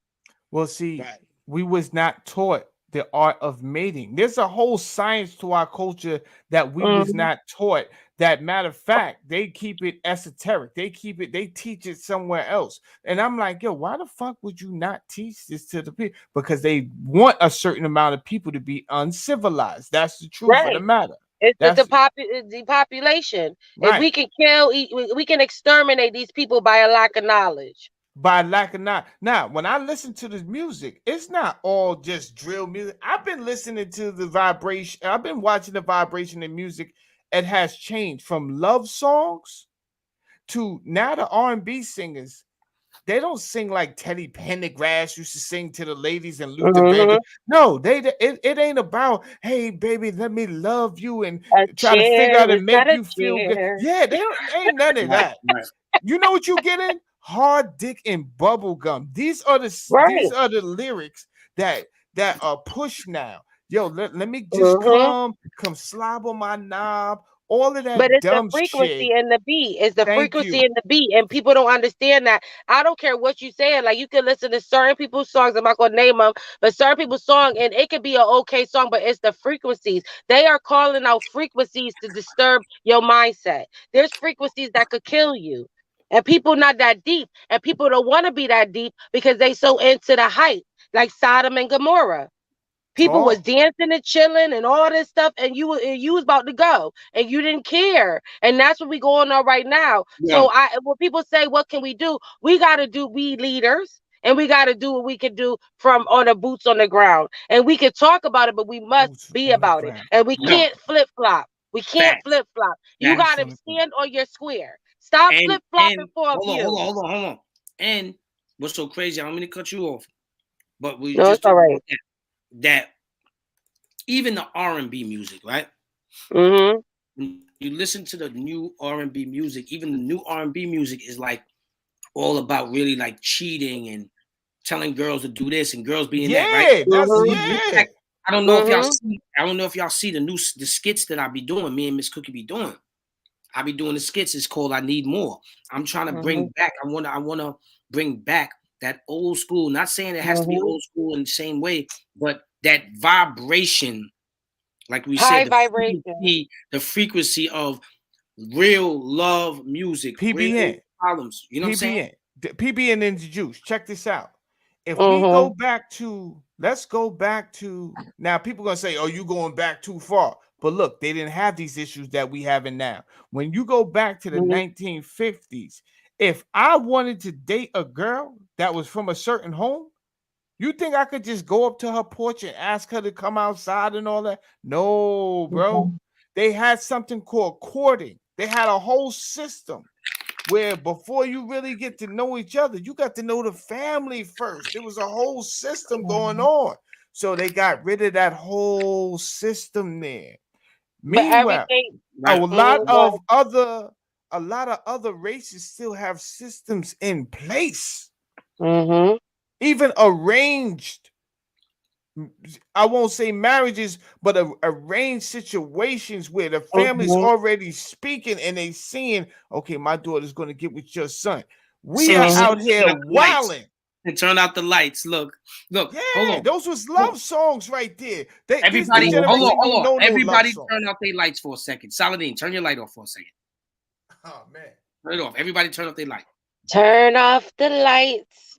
well, see, Right. we was not taught the art of mating. There's a whole science to our culture that we was Mm-hmm. not taught. That matter of fact, they keep it esoteric. They teach it somewhere else. And I'm like, yo, why the fuck would you not teach this to the people? Because they want a certain amount of people to be uncivilized. That's the truth of the Right. matter. It's That's the population. If we right. can we can exterminate these people by a lack of knowledge. By lack of not now when I listen to this music, it's not all just drill music. I've been listening to the vibration, I've been watching the vibration in music. It has changed from love songs to now the R&B singers. They don't sing like Teddy Pendergrass used to sing to the ladies and Luther Mm-hmm. Vandross. No, it ain't about, hey baby, let me love you and A try to figure out chair is and not make a you feel good. chair. Yeah, they don't, ain't none of Right, that. right. You know what you getting? Hard dick and bubble gum. These Right. are the lyrics that are pushed now. Yo, let me just Mm-hmm. come slob on my knob. All of But that it's the dumb shit. frequency and the beat. It's the Thank frequency you. and the beat. And people don't understand that. I don't care what you saying. Like you can listen to certain people's songs. I'm not gonna name them, but certain people's song, and it could be an okay song, but it's the frequencies. They are calling out frequencies to disturb your mindset. There's frequencies that could kill you. And people not that deep. And people don't want to be that deep because they so into the hype, like Sodom and Gomorrah. People was Oh, dancing and chilling and all this stuff, and you was about to go, and you didn't care, and that's what we going on right now. Yeah. So when people say, "What can we do?" We got to do. We leaders, and we got to do what we can do from on the boots on the ground, and we can talk about it, but we must boots be on the about it, ground. and we Yeah. can't flip flop. We can't Facts. flip flop. You got Boots Facts. to on the ground. stand on your square. Stop And flip flopping for a hold on, hold view. on, hold on, hold on. And what's so crazy? I don't mean to cut you off, but we No, just it's all talking right. about that even the R&B music, right? Mm-hmm. When you listen to the new R&B music, even the new R&B music is like all about really like cheating and telling girls to do this and girls being that, right? Yeah, that's So Mm-hmm. yeah. I don't know if y'all Mm-hmm. see. I don't know if y'all see the skits that I be doing. Me and Miss Cookie be doing. I be doing the skits. It's called "I Need More." I'm trying to Mm-hmm. bring back. I wanna bring back that old school. Not saying it has to be Mm-hmm. old school in the same way, but that vibration, like we said, High vibration. the frequency of real love music, real PBN. problems. You know what I'm saying? PBN and the Juice. Check this out. If we go Mm-hmm. back to, let's go back to, now people gonna say, oh, you going back too far. But look, they didn't have these issues that we having now. When you go back to the 1950s, if I wanted to date a girl that was from a certain home, you think I could just go up to her porch and ask her to come outside and all that? No, bro. They had something called courting. They had a whole system where before you really get to know each other, you got to know the family first. There was a whole system going on. So they got rid of that whole system there. But Meanwhile, everything. a Right. lot of other races still have systems in place, Mm-hmm. even arranged. I won't say marriages, but arranged situations where the family's Mm-hmm. already speaking and they seeing, okay, my daughter's going to get with your son. We are See, out Mm-hmm. here turn out the lights. wilding. And turn out the lights. Look, hold Yeah, on. those was love songs right there. This Everybody, hold generation on, hold don't on. know no love Everybody song. turn out their lights for a second. Saladin, turn your light off for a second. Oh man. Turn it off. Everybody turn off their light. Turn off the lights.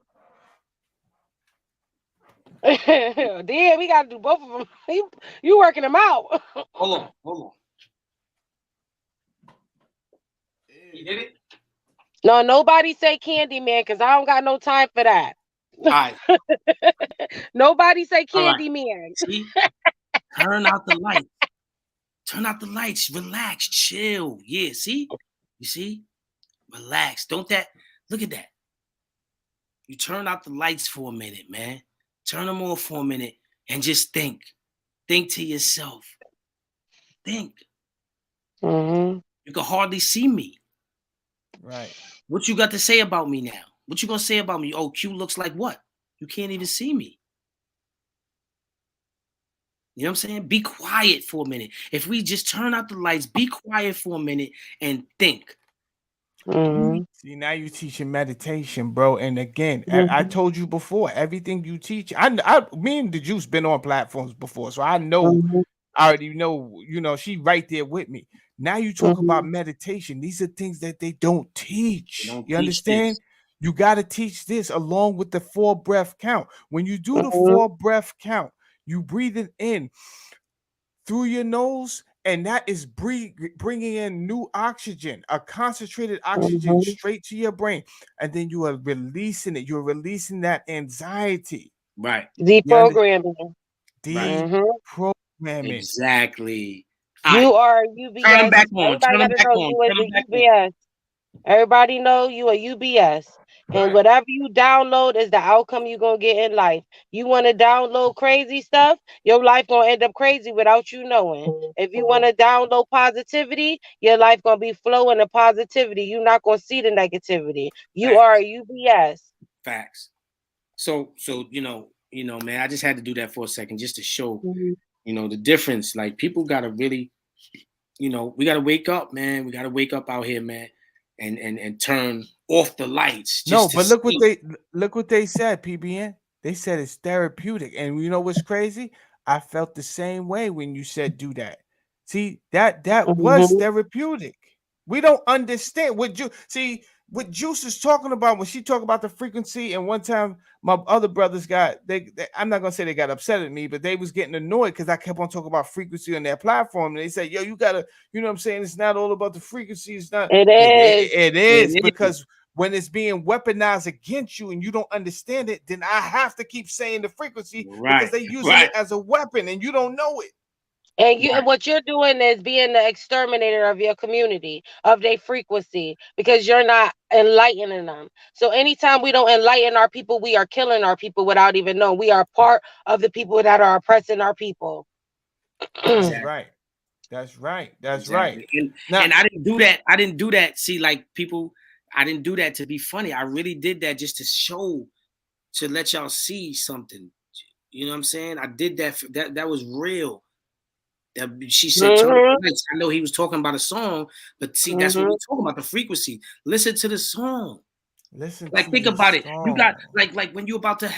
Damn, we gotta do both of them. You working them out. Hold on. You did it? No, nobody say Candy Man because I don't got no time for that. All right. Nobody say All right. Candy Man. See? Turn out the lights. Turn out the lights. Relax. Chill. Yeah, see? You see? Relax. Don't that look at that. You turn out the lights for a minute, man. Turn them off for a minute and just think. Think to yourself. Think. Mm-hmm. You can hardly see me. Right. What you got to say about me now? What you gonna say about me? Oh, Q looks like what? You can't even see me. You know what I'm saying? Be quiet for a minute. If we just turn out the lights, be quiet for a minute and think. Mm-hmm. See, now you're teaching meditation, bro. And again, I Mm-hmm. told you before, everything you teach, me and the Juice been on platforms before, so I Mm-hmm. already know, she right there with me. Now you talk about Mm-hmm. meditation. These are things that they don't They teach. don't You teach understand? this. You got to teach this along with the 4 breath count. When you do the Mm-hmm. 4 breath count, you breathe it in through your nose, and that is bringing in new oxygen, a concentrated oxygen Mm-hmm. straight to your brain, and then you are releasing it. You're releasing that anxiety. Right. You under Deprogramming. Right. deprogramming. Exactly. All right. You are Turn them UBS. back on. Everybody Turn them got to back know on. you is Turn them a back on. UBS. Everybody know you a UBS. And Right. whatever you download is the outcome you're going to get in life. You want to download crazy stuff, your life going to end up crazy without you knowing. If you want to download positivity, your life going to be flowing to positivity. You're not going to see the negativity. You are a Facts. UBS. Facts. So man, I just had to do that for a second just to show, Mhm. the difference. Like people gotta really, we gotta wake up, man. We gotta wake up out here, man, and turn off the lights No, just to but see. look what they said, PBN. They said it's therapeutic. And you know what's crazy? I felt the same way when you said do that. See, that was Mhm. therapeutic. We don't understand what Juice is talking about when she talk about the frequency. And one time my other brothers I'm not gonna say they got upset at me, but they was getting annoyed because I kept on talking about frequency on their platform. And they said, yo, you gotta, you know what I'm saying? It's not all about the frequency. It's not, It is. it is, It is. because when it's being weaponized against you and you don't understand it, then I have to keep saying the frequency because Right. they're using Right. it as a weapon and you don't know it. Right. What you're doing is being the exterminator of your community, of their frequency, because you're not enlightening them. So anytime we don't enlighten our people, we are killing our people without even knowing. We are part of the people that are oppressing our people. That's Exactly. right. That's right. That's right. Exactly. Now, And I didn't do that. I didn't do that. See, like people, I didn't do that to be funny. I really did that just to show, to let y'all see something. You know what I'm saying? I did that. That was real. That she said, turn up Hmm. the lights. I know he was talking about a song, but see, that's what Hmm. we're talking about, the frequency. Listen to the song. listen Like to think the about it. You got song. like when you about to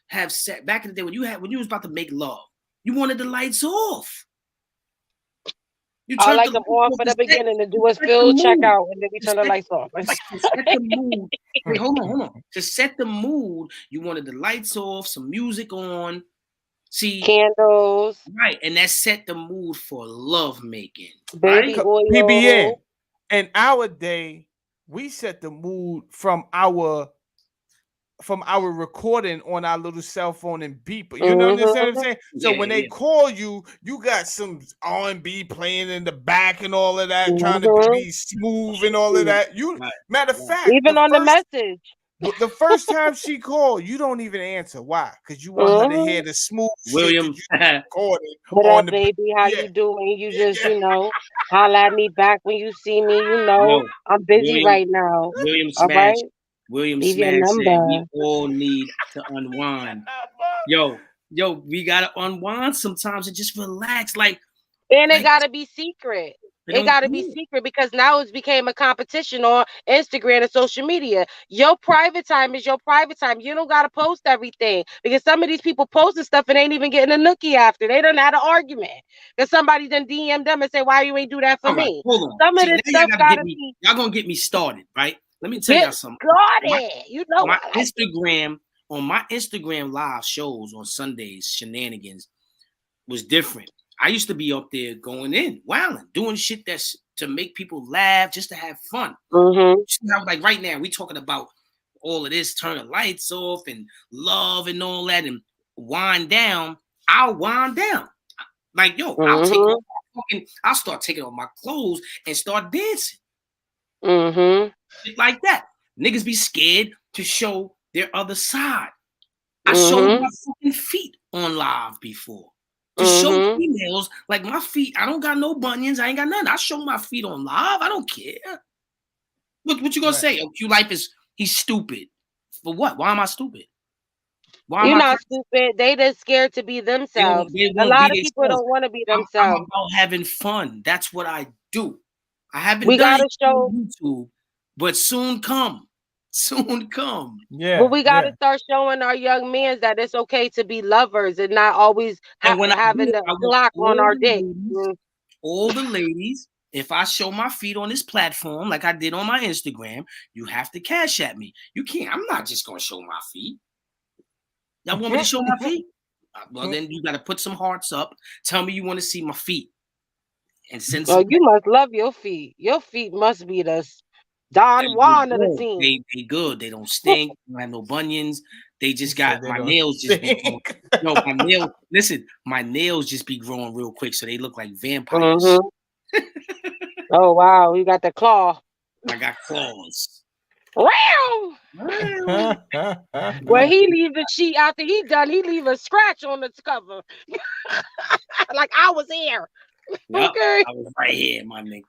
have sex back in the day when you was about to make love, you wanted the lights off. You I turned like the them lights on off for to the set, beginning to do to a set the field mood. checkout, and then we To turn the set, lights off. to set the mood. Wait, hold on. To set the mood, you wanted the lights off, some music on. See, Candles, right, and that set the mood for love making, baby right? PBN. oil. In our day, we set the mood from our recording on our little cell phone and beep. You know what I'm Mm-hmm. saying? So Yeah, when they yeah. call you, you got some R&B playing in the back and all of that, trying to Mm-hmm. be smooth and all of that. You Right, matter of right. fact, Even on the message. the first time she called, you don't even answer. Why? Because you want her to Mm-hmm. hear the smooth shit that William, you recorded What on up, the baby? How yeah, you doing? You just, yeah. holla at me back when you see me. yo, I'm busy William, right now. William All Smash, right. William Leave your Smash said we number. all need to unwind. Yo, we gotta unwind sometimes and just relax. And it Like gotta be secret. they It don't gotta do be it. secret because now it's became a competition on Instagram and social media. Your private time is your private time. You don't gotta post everything because some of these people posting stuff and ain't even getting a nookie after. They done had an argument because somebody done DM them and say, "Why you ain't do that for All right, me?" hold on. Some of See, this now y'all stuff gotta get gotta me. be Y'all gonna get me started, right? Let me tell get y'all something. My, started. You know my I like it. Instagram on my Instagram live shows on Sundays, shenanigans was different. I used to be up there going in, wilding, doing shit that's to make people laugh, just to have fun. Mm-hmm. How, like right now, we talking about all of this, turn the lights off and love and all that, and wind down. I'll wind down. Like yo, Mm-hmm. I'll start taking off my clothes and start dancing. Mm-hmm. Shit like that. Niggas be scared to show their other side. I showed Mm-hmm. my fucking feet on live before. To show Mm-hmm. females, like my feet, I don't got no bunions, I ain't got nothing. I show my feet on live. I don't care. What you gonna Right. say? Oh, Q Life is he's stupid. For what? Why am I stupid? Why am You're I not crazy? stupid. They just scared to be themselves. They A won't be lot of people themselves. don't want to be I'm themselves. about having fun. That's what I do. I haven't We done gotta it show, on YouTube, but soon come. Soon come. but Yeah, we gotta yeah. start showing our young men that it's okay to be lovers and not always And when I do having it, the I want Glock on our dick. Mm. all the ladies, if I show my feet on this platform like I did on my Instagram, you have to cash at me. You can't. I'm not just gonna show my feet. Y'all want me to show my feet? Well, then you got to put some hearts up. Tell me you want to see my feet and send Oh, some. you must love your feet. Your feet must be the Don They Juan of the good. scene. They good. They don't stink. They don't have no bunions. They He just got said they my don't nails just be growing. stink. No, my nails. Listen, my nails just be growing real quick, so they look like vampires. Mm-hmm. Oh wow, you got the claw. I got claws. Wow. When he leave the sheet after he done, he leave a scratch on the cover. Like I was here. Yep, Okay. I was right here, my nigga.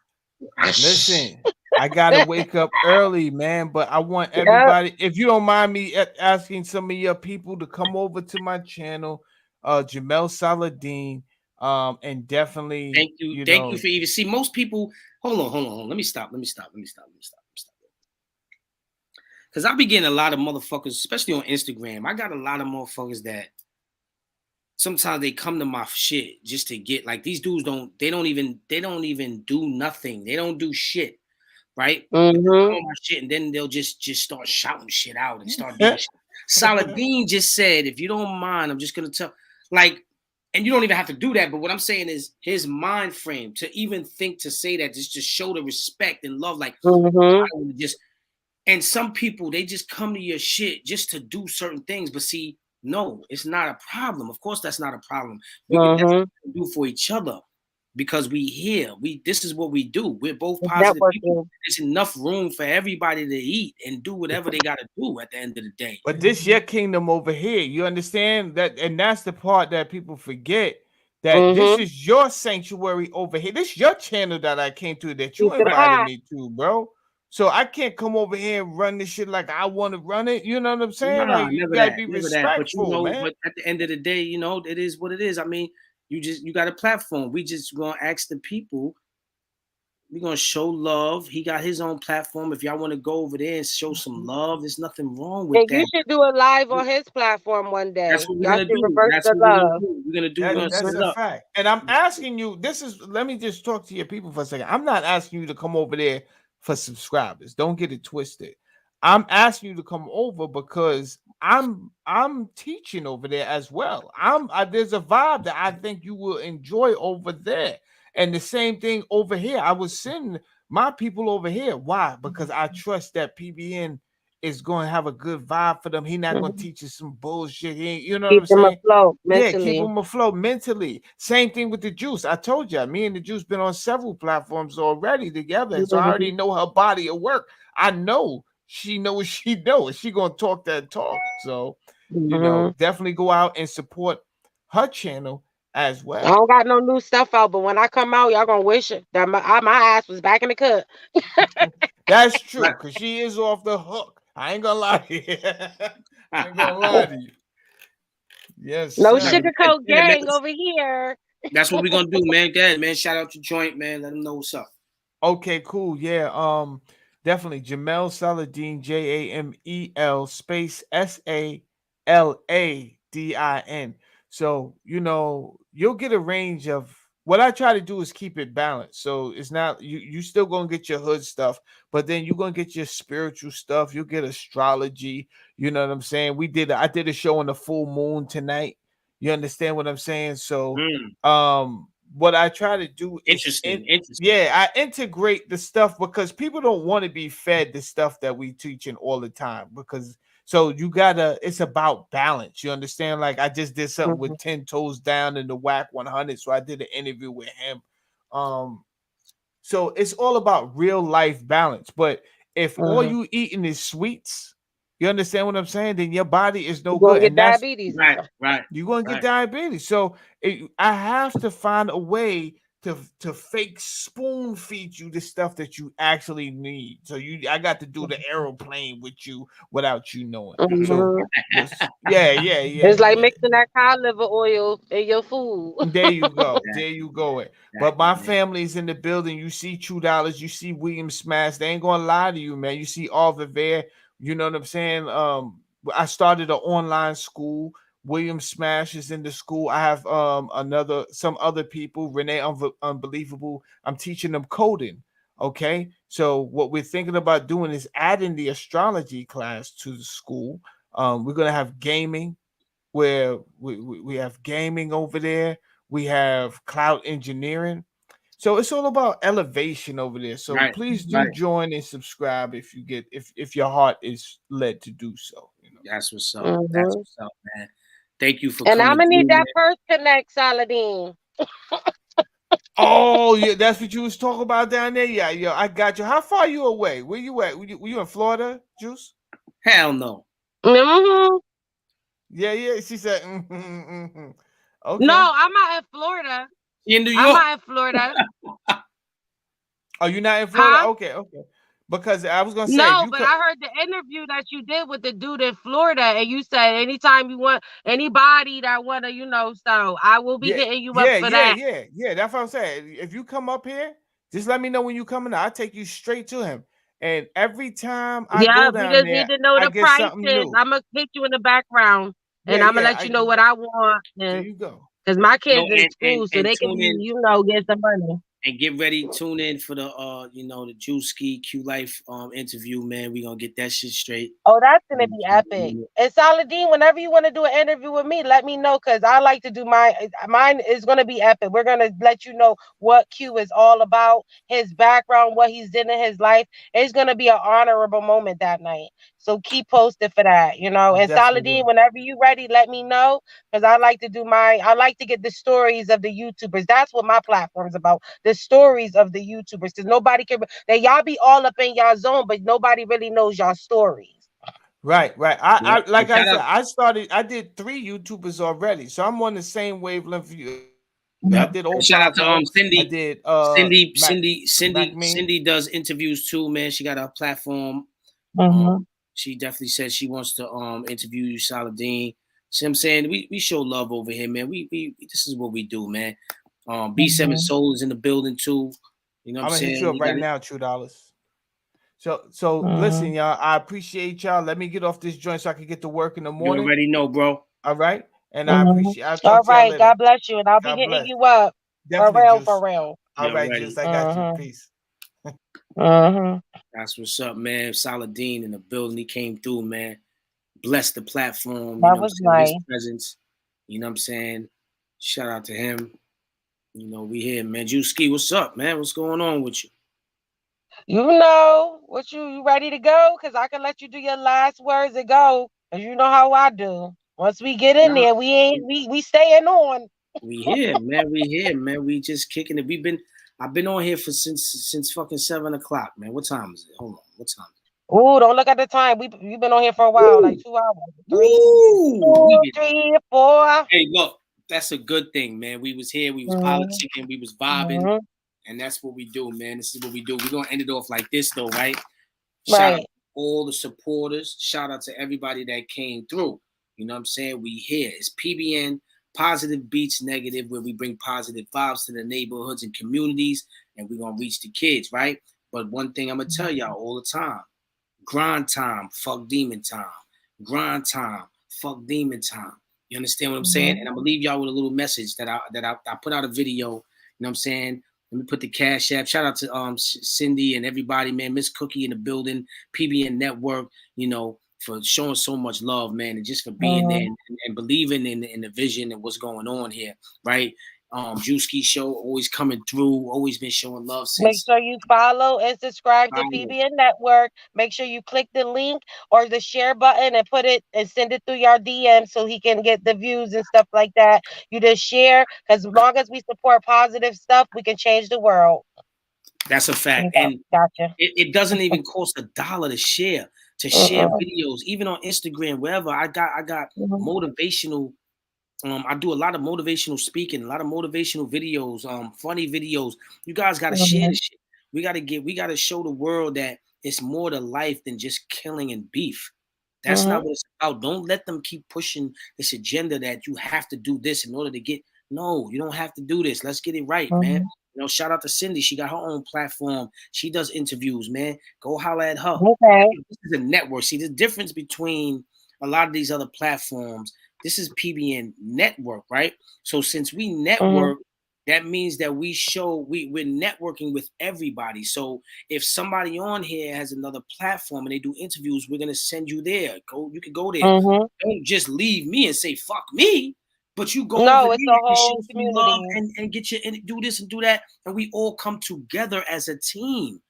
Listen, I gotta wake up early, man. But I want Yeah. everybody, if you don't mind me asking some of your people to come over to my channel, Jamel Saladin, and definitely, Thank you for even see most people. Hold on. Let me stop. Because I be getting a lot of motherfuckers, especially on Instagram. I got a lot of motherfuckers that sometimes they come to my shit just to get like these dudes they don't even do nothing. They don't do shit, right? But they come Mm-hmm. on my shit and then they'll just start shouting shit out and start doing shit. Saladin just said, if you don't mind, I'm just gonna tell like, and you don't even have to do that, but what I'm saying is his mind frame to even think to say that just to show the respect and love, like Mm-hmm. I would just and some people they just come to your shit just to do certain things. But see, no, it's not a problem. Of course, that's not a problem. That's Mm-hmm. what we do for each other because we here. This is what we do. We're both It's positive people. networking. There's enough room for everybody to eat and do whatever they gotta do at the end of the day. But this your kingdom over here. You understand that, and that's the part that people forget. That this Mm-hmm. is your sanctuary over here. This is your channel that I came to that you Piece of the invited pie. me to, bro. So I can't come over here and run this shit like I want to run it. You know what I'm saying? Nah, Like you gotta be never that. But you respectful, know, man. but at the end of the day, you know, it is what it is. I mean, you got a platform. We just gonna ask the people We're gonna show love. He got his own platform. If y'all want to go over there and show some love, there's nothing wrong with And you that. should do it live on his platform one That's day. what we're Y'all gonna should do. reverse That's the what we're gonna love. do. We're That gonna that's split a up. fact. And I'm asking you, let me just talk to your people for a second. I'm not asking you to come over there for subscribers. Don't get it twisted. I'm asking you to come over because I'm teaching over there as well. There's a vibe that I think you will enjoy over there. And the same thing over here. I was sending my people over here. Why? Because I trust that PBN is going to have a good vibe for them. He's not going to Mhm. teach you some bullshit. You know what Keep I'm them saying? afloat Yeah, keep mentally. them afloat mentally. Same thing with the juice. I told you, me and the juice been on several platforms already together, and so I already Mhm. know her body of work. I know she knows she knows she gonna talk that talk. So, Mhm. definitely go out and support her channel as I well. don't got no new stuff out, but when I come out, y'all gonna wish it that my ass was back in the cut. That's true, Right. because she is off the hook. I ain't gonna lie to you. I ain't gonna lie to you. Yes, No Nah, but sir. sugarcoat yeah, man, gang over here. that's what we're gonna do, man. Go ahead, man. Shout out your joint, man. Let them know what's up. Okay, cool. Yeah, definitely Jamel Saladin, Jamel space Saladin. So, you'll get a range of what I try to do is keep it balanced. So it's not you still gonna get your hood stuff, but then you're gonna get your spiritual stuff. You'll get astrology. You know what I'm saying? I did a show on the full moon tonight. You understand what I'm saying? So Mm, what I try to do is interesting, interesting. yeah, I integrate the stuff because people don't want to be fed the stuff that we teaching all the time because so it's about balance. You understand? Like I just did something Mhm. with 10 toes down in the whack 100. So I did an interview with him. Um, so it's all about real life balance. But if all Mhm. you eating is sweets, you understand what I'm saying? Then your body is You no gonna good. get And that's diabetes and Right, stuff. right, you're gonna get right. diabetes. So I have to find a way to fake spoon feed you the stuff that you actually need. So I got to do the aeroplane with you without you knowing. So Mhm. yeah, yeah, yeah, It's like yeah. mixing that cod liver oil in your food. There you go. There Exactly, you go. But exactly, my man. family's in the building. You see True Dollars. You see William Smash. They ain't gonna lie to you, man. You see Arthur Ver. You know what I'm saying? I started an online school. William Smash is in the school. I have some other people. Renee Unbelievable. I'm teaching them coding. Okay. So what we're thinking about doing is adding the astrology class to the school. We're gonna have gaming where we have gaming over there. We have cloud engineering. So it's all about elevation over there. So Right, please do right. join and subscribe if your heart is led to do so. That's what's up. That's Mhm. what's up, man. Thank you for And I'm coming gonna need through, that man. first connect, Saladin. Oh yeah, that's what you was talking about down there. Yeah, yeah, I got you. How far you away? Where you at? Were you in Florida, Juice? Hell no. Mhm. Yeah, yeah. She said, No, okay. I'm out in Florida. She in New I'm York? out in Florida. Are you not in Florida? Huh? Okay, okay. Because I was gonna say if No, you but could. I heard the interview that you did with the dude in Florida, and you said anytime you want anybody that wanna, so I will be Yeah, hitting you up yeah, for yeah, that. yeah, yeah. That's what I'm saying. If you come up here, just let me know when you coming. I'll take you straight to him. And every time I Yeah, go we down just there, need to know I the get something prices. new. I'm gonna hit you in the background, Yeah, and I'm gonna yeah. let you know what I want, There and you go. because my No, kids in school, so and they can tune be, in get some money. and get ready. Tune in for the the Juice Ski Q Life interview, man. We gonna get that shit straight. Oh, that's gonna be epic. And Saladin, whenever you want to do an interview with me, let me know because I like to do mine is gonna be epic. We're gonna let you know what Q is all about, his background, what he's did in his life. It's gonna be an honorable moment that night. So keep posted for that, I And definitely Saladin, will. whenever you ready, let me know because I like to get the stories of the YouTubers. That's what my platform's about. The stories of the YouTubers. Because nobody can that y'all be all up in y'all zone, but nobody really knows y'all stories. Right, right. Yeah. I And like I shout said, out. I did 3 YouTubers already. So I'm on the same wavelength you. I Yep. did And Old shout out to Pablo. I Cindy. did Mac Me. Cindy does interviews too, man. She got a platform. Mm-hmm. She definitely said she wants to interview you, Saladin. See what I'm saying? We show love over here, man. We this is what we do, man. B7 Mm-hmm. Soul is in the building too. You know You know what I'm I'm gonna hit you saying? up You got right it. now, $2. So listen, Mhm. y'all. I appreciate y'all. Let me get off this joint so I can get to work in the You morning. already know, bro. All right. And I Mhm. appreciate. I'll All talk to y'all right. later. God bless you, and I'll be God hitting bless. you up for Definitely, real, for Juice. real. All You right, Juice. already. I got you. Mhm. Peace. Mhm. That's what's up, man. Saladin in the building. He came through, man. Bless the platform. You That know what I'm was saying? His nice. presence. You know what I'm saying? Shout out to him. You know, we here, man. Juicy, what's up, man? What's going on with you? You know what you ready to go? Cause I can let you do your last words and go. Cause you know how I do. Once we get in Nah, there, we staying on. we here, man. We here, man. We just kicking it. I've been on here for since fucking 7 o'clock, man. What time is it? Hold on. What time? Ooh, don't look at the time. We've been on here for a while, like Woo! 2 hours, three, Woo! We two, been, 3, 4. hey, look, that's a good thing, man. We was here, we was Mhm. politicking, we was vibing, Mhm. and that's what we do, man. This is what we do. We're gonna end it off like this though, right? Shout out Right. to all the supporters. Shout out to everybody that came through. You know what I'm saying? We here. It's PBN, Positive Beats Negative, where we bring positive vibes to the neighborhoods and communities, and we're gonna reach the kids, right? But one thing I'm gonna tell y'all all the time: grind time, fuck demon time. Grind time, fuck demon time. You understand what I'm saying? Mhm. And I'm gonna leave y'all with a little message that I put out a video. You know what I'm saying? Let me put the cash app. Shout out to Cindy and everybody, man. Miss Cookie in the building, PBN Network. You know, for showing so much love, man, and just for being there Mhm. and believing in the vision and what's going on here, right? Juicy Show always coming through, always been showing love Make since. sure you follow and subscribe to PBN Network. Make sure you click the link or the share button and put it and send it through your DM so he can get the views and stuff like that. You just share because as long as we support positive stuff, we can change the world. That's a There fact. you go. And Gotcha. it doesn't even cost $1 to share Mm-mm. videos, even on Instagram, wherever. I got Mhm. motivational. I do a lot of motivational speaking, a lot of motivational videos, funny videos. You guys got to share Mhm. this shit. We got to show the world that it's more to life than just killing and beef. That's not Mhm. what it's about. Don't let them keep pushing this agenda that you have to do this in order to get. No, you don't have to do this. Let's get it right, man. Mhm. You know, shout out to Cindy. She got her own platform. She does interviews, man. Go holler at her. Okay. This is a network. See, the difference between a lot of these other platforms, this is PBN Network, right? So since we Mhm. network, that means that we're networking with everybody. So if somebody on here has another platform and they do interviews, we're gonna send you there. You can go there. Mhm. Don't just leave me and say fuck me, but you go over No, it's a there and show whole some love community. and get your and do this and do that, and we all come together as a team.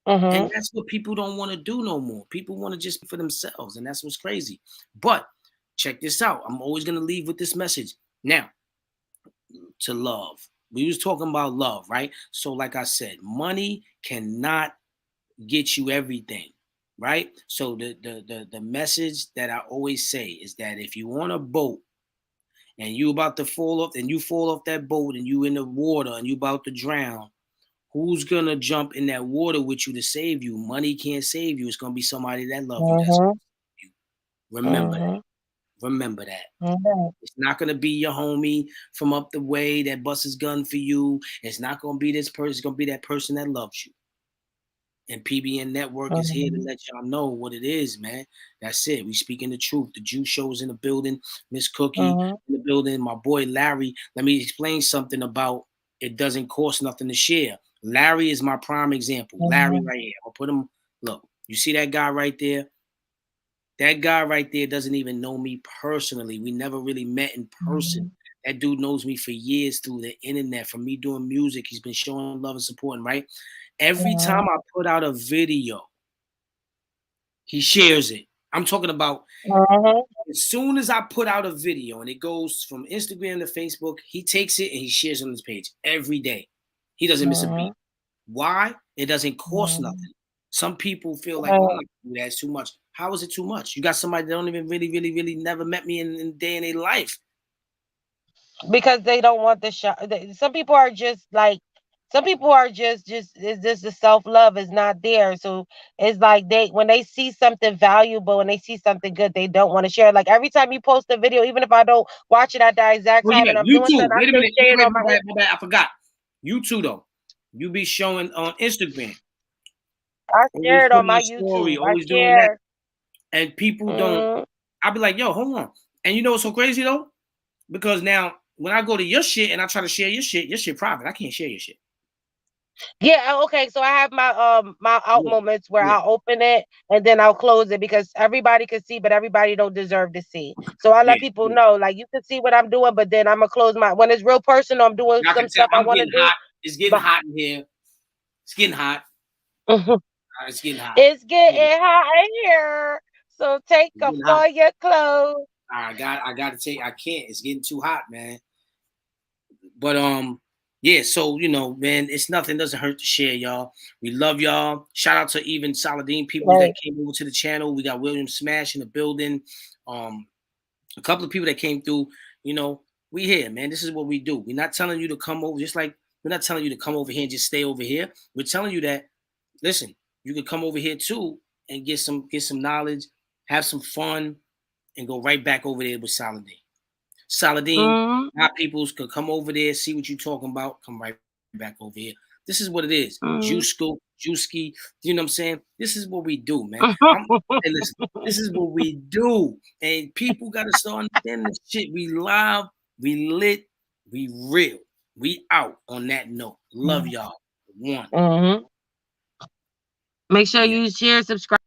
And Mhm. that's what people don't want to do no more. People want to just be for themselves, and that's what's crazy. But check this out. I'm always gonna leave with this message. Now, to love. We was talking about love, right? So, like I said, money cannot get you everything, right? So the message that I always say is that if you on a boat and you about to fall off, and you fall off that boat and you in the water and you about to drown, who's gonna jump in that water with you to save you? Money can't save you. It's gonna be somebody that love you. That's Mhm. you. Remember that. Mhm. Remember that. Mhm. It's not gonna be your homie from up the way that busts his gun for you. It's not gonna be this person. It's gonna be that person that loves you. And PBN Network is here to Mhm. let y'all know what it is, man. That's it. We speaking the truth. The Jew shows in the building. Miss Cookie Mhm. in the building. My boy Larry. Let me explain something about it doesn't cost nothing to share. Larry is my prime example. Larry Mhm. right here. I'll put him. Look, you see that guy right there? That guy right there doesn't even know me personally. We never really met in person. Mhm. That dude knows me for years through the internet, from me doing music. He's been showing love and supporting, right? Every time Mhm. I put out a video, he shares it. I'm talking about Mhm. as soon as I put out a video and it goes from Instagram to Facebook, he takes it and he shares it on his page every day. He doesn't miss a beat. Mhm. Why? It doesn't cost Mhm. nothing. Some people feel like, oh, I'm Right. not gonna do that. It's too much. How is it too much? You got somebody that don't even really never met me in a day in their life. Because they don't want the shot. Some people are just like, some people are just is just the self love is not there. So it's like they when they see something valuable and they see something good, they don't want to share. Like every time you post a video, even if I don't watch it at that exact Oh time yeah, and I'm you doing too. something, I Wait a still minute. share it Wait, on my. my bad. I forgot. You too though. You be showing on Instagram, I always share it on putting my a story, YouTube. I always doing that, share. and people don't. Mm, I'll be like, yo, hold on. And you know what's so crazy though? Because now when I go to your shit and I try to share your shit private. I can't share your shit. yeah, okay. So I have my out Yeah, moments where yeah, I'll open it and then I'll close it because everybody can see, but everybody don't deserve to see. So I yeah, let people yeah. know, like you can see what I'm doing, but then I'm gonna close my when it's real personal. I'm doing I can some tell stuff I I'm want to getting do, hot. It's getting but hot in here. It's getting hot. It's getting hot. it's Yeah, getting hot in here. So take it's off getting hot. all your clothes. I got to take. I can't. It's getting too hot, man. But yeah. So you know, man, it's nothing. Doesn't hurt to share, y'all. We love y'all. Shout out to even Saladin people that Right. came over to the channel. We got William Smash in the building. Um, a couple of people that came through. You know, we here, man. This is what we do. We're not telling you to come over. Just like we're not telling you to come over here and just stay over here. We're telling you that listen, you can come over here too and get some knowledge, have some fun, and go right back over there with Saladin. Saladin, Mm, my peoples could come over there, see what you're talking about, come right back over here. This is what it is. mm. Juski, you know what I'm saying? This is what we do, man. Hey, listen, this is what we do. And people gotta start understanding this shit. We live, we lit, we real. We out on that note. Love y'all. One. Mm-hmm. Make sure Yeah. you share, subscribe.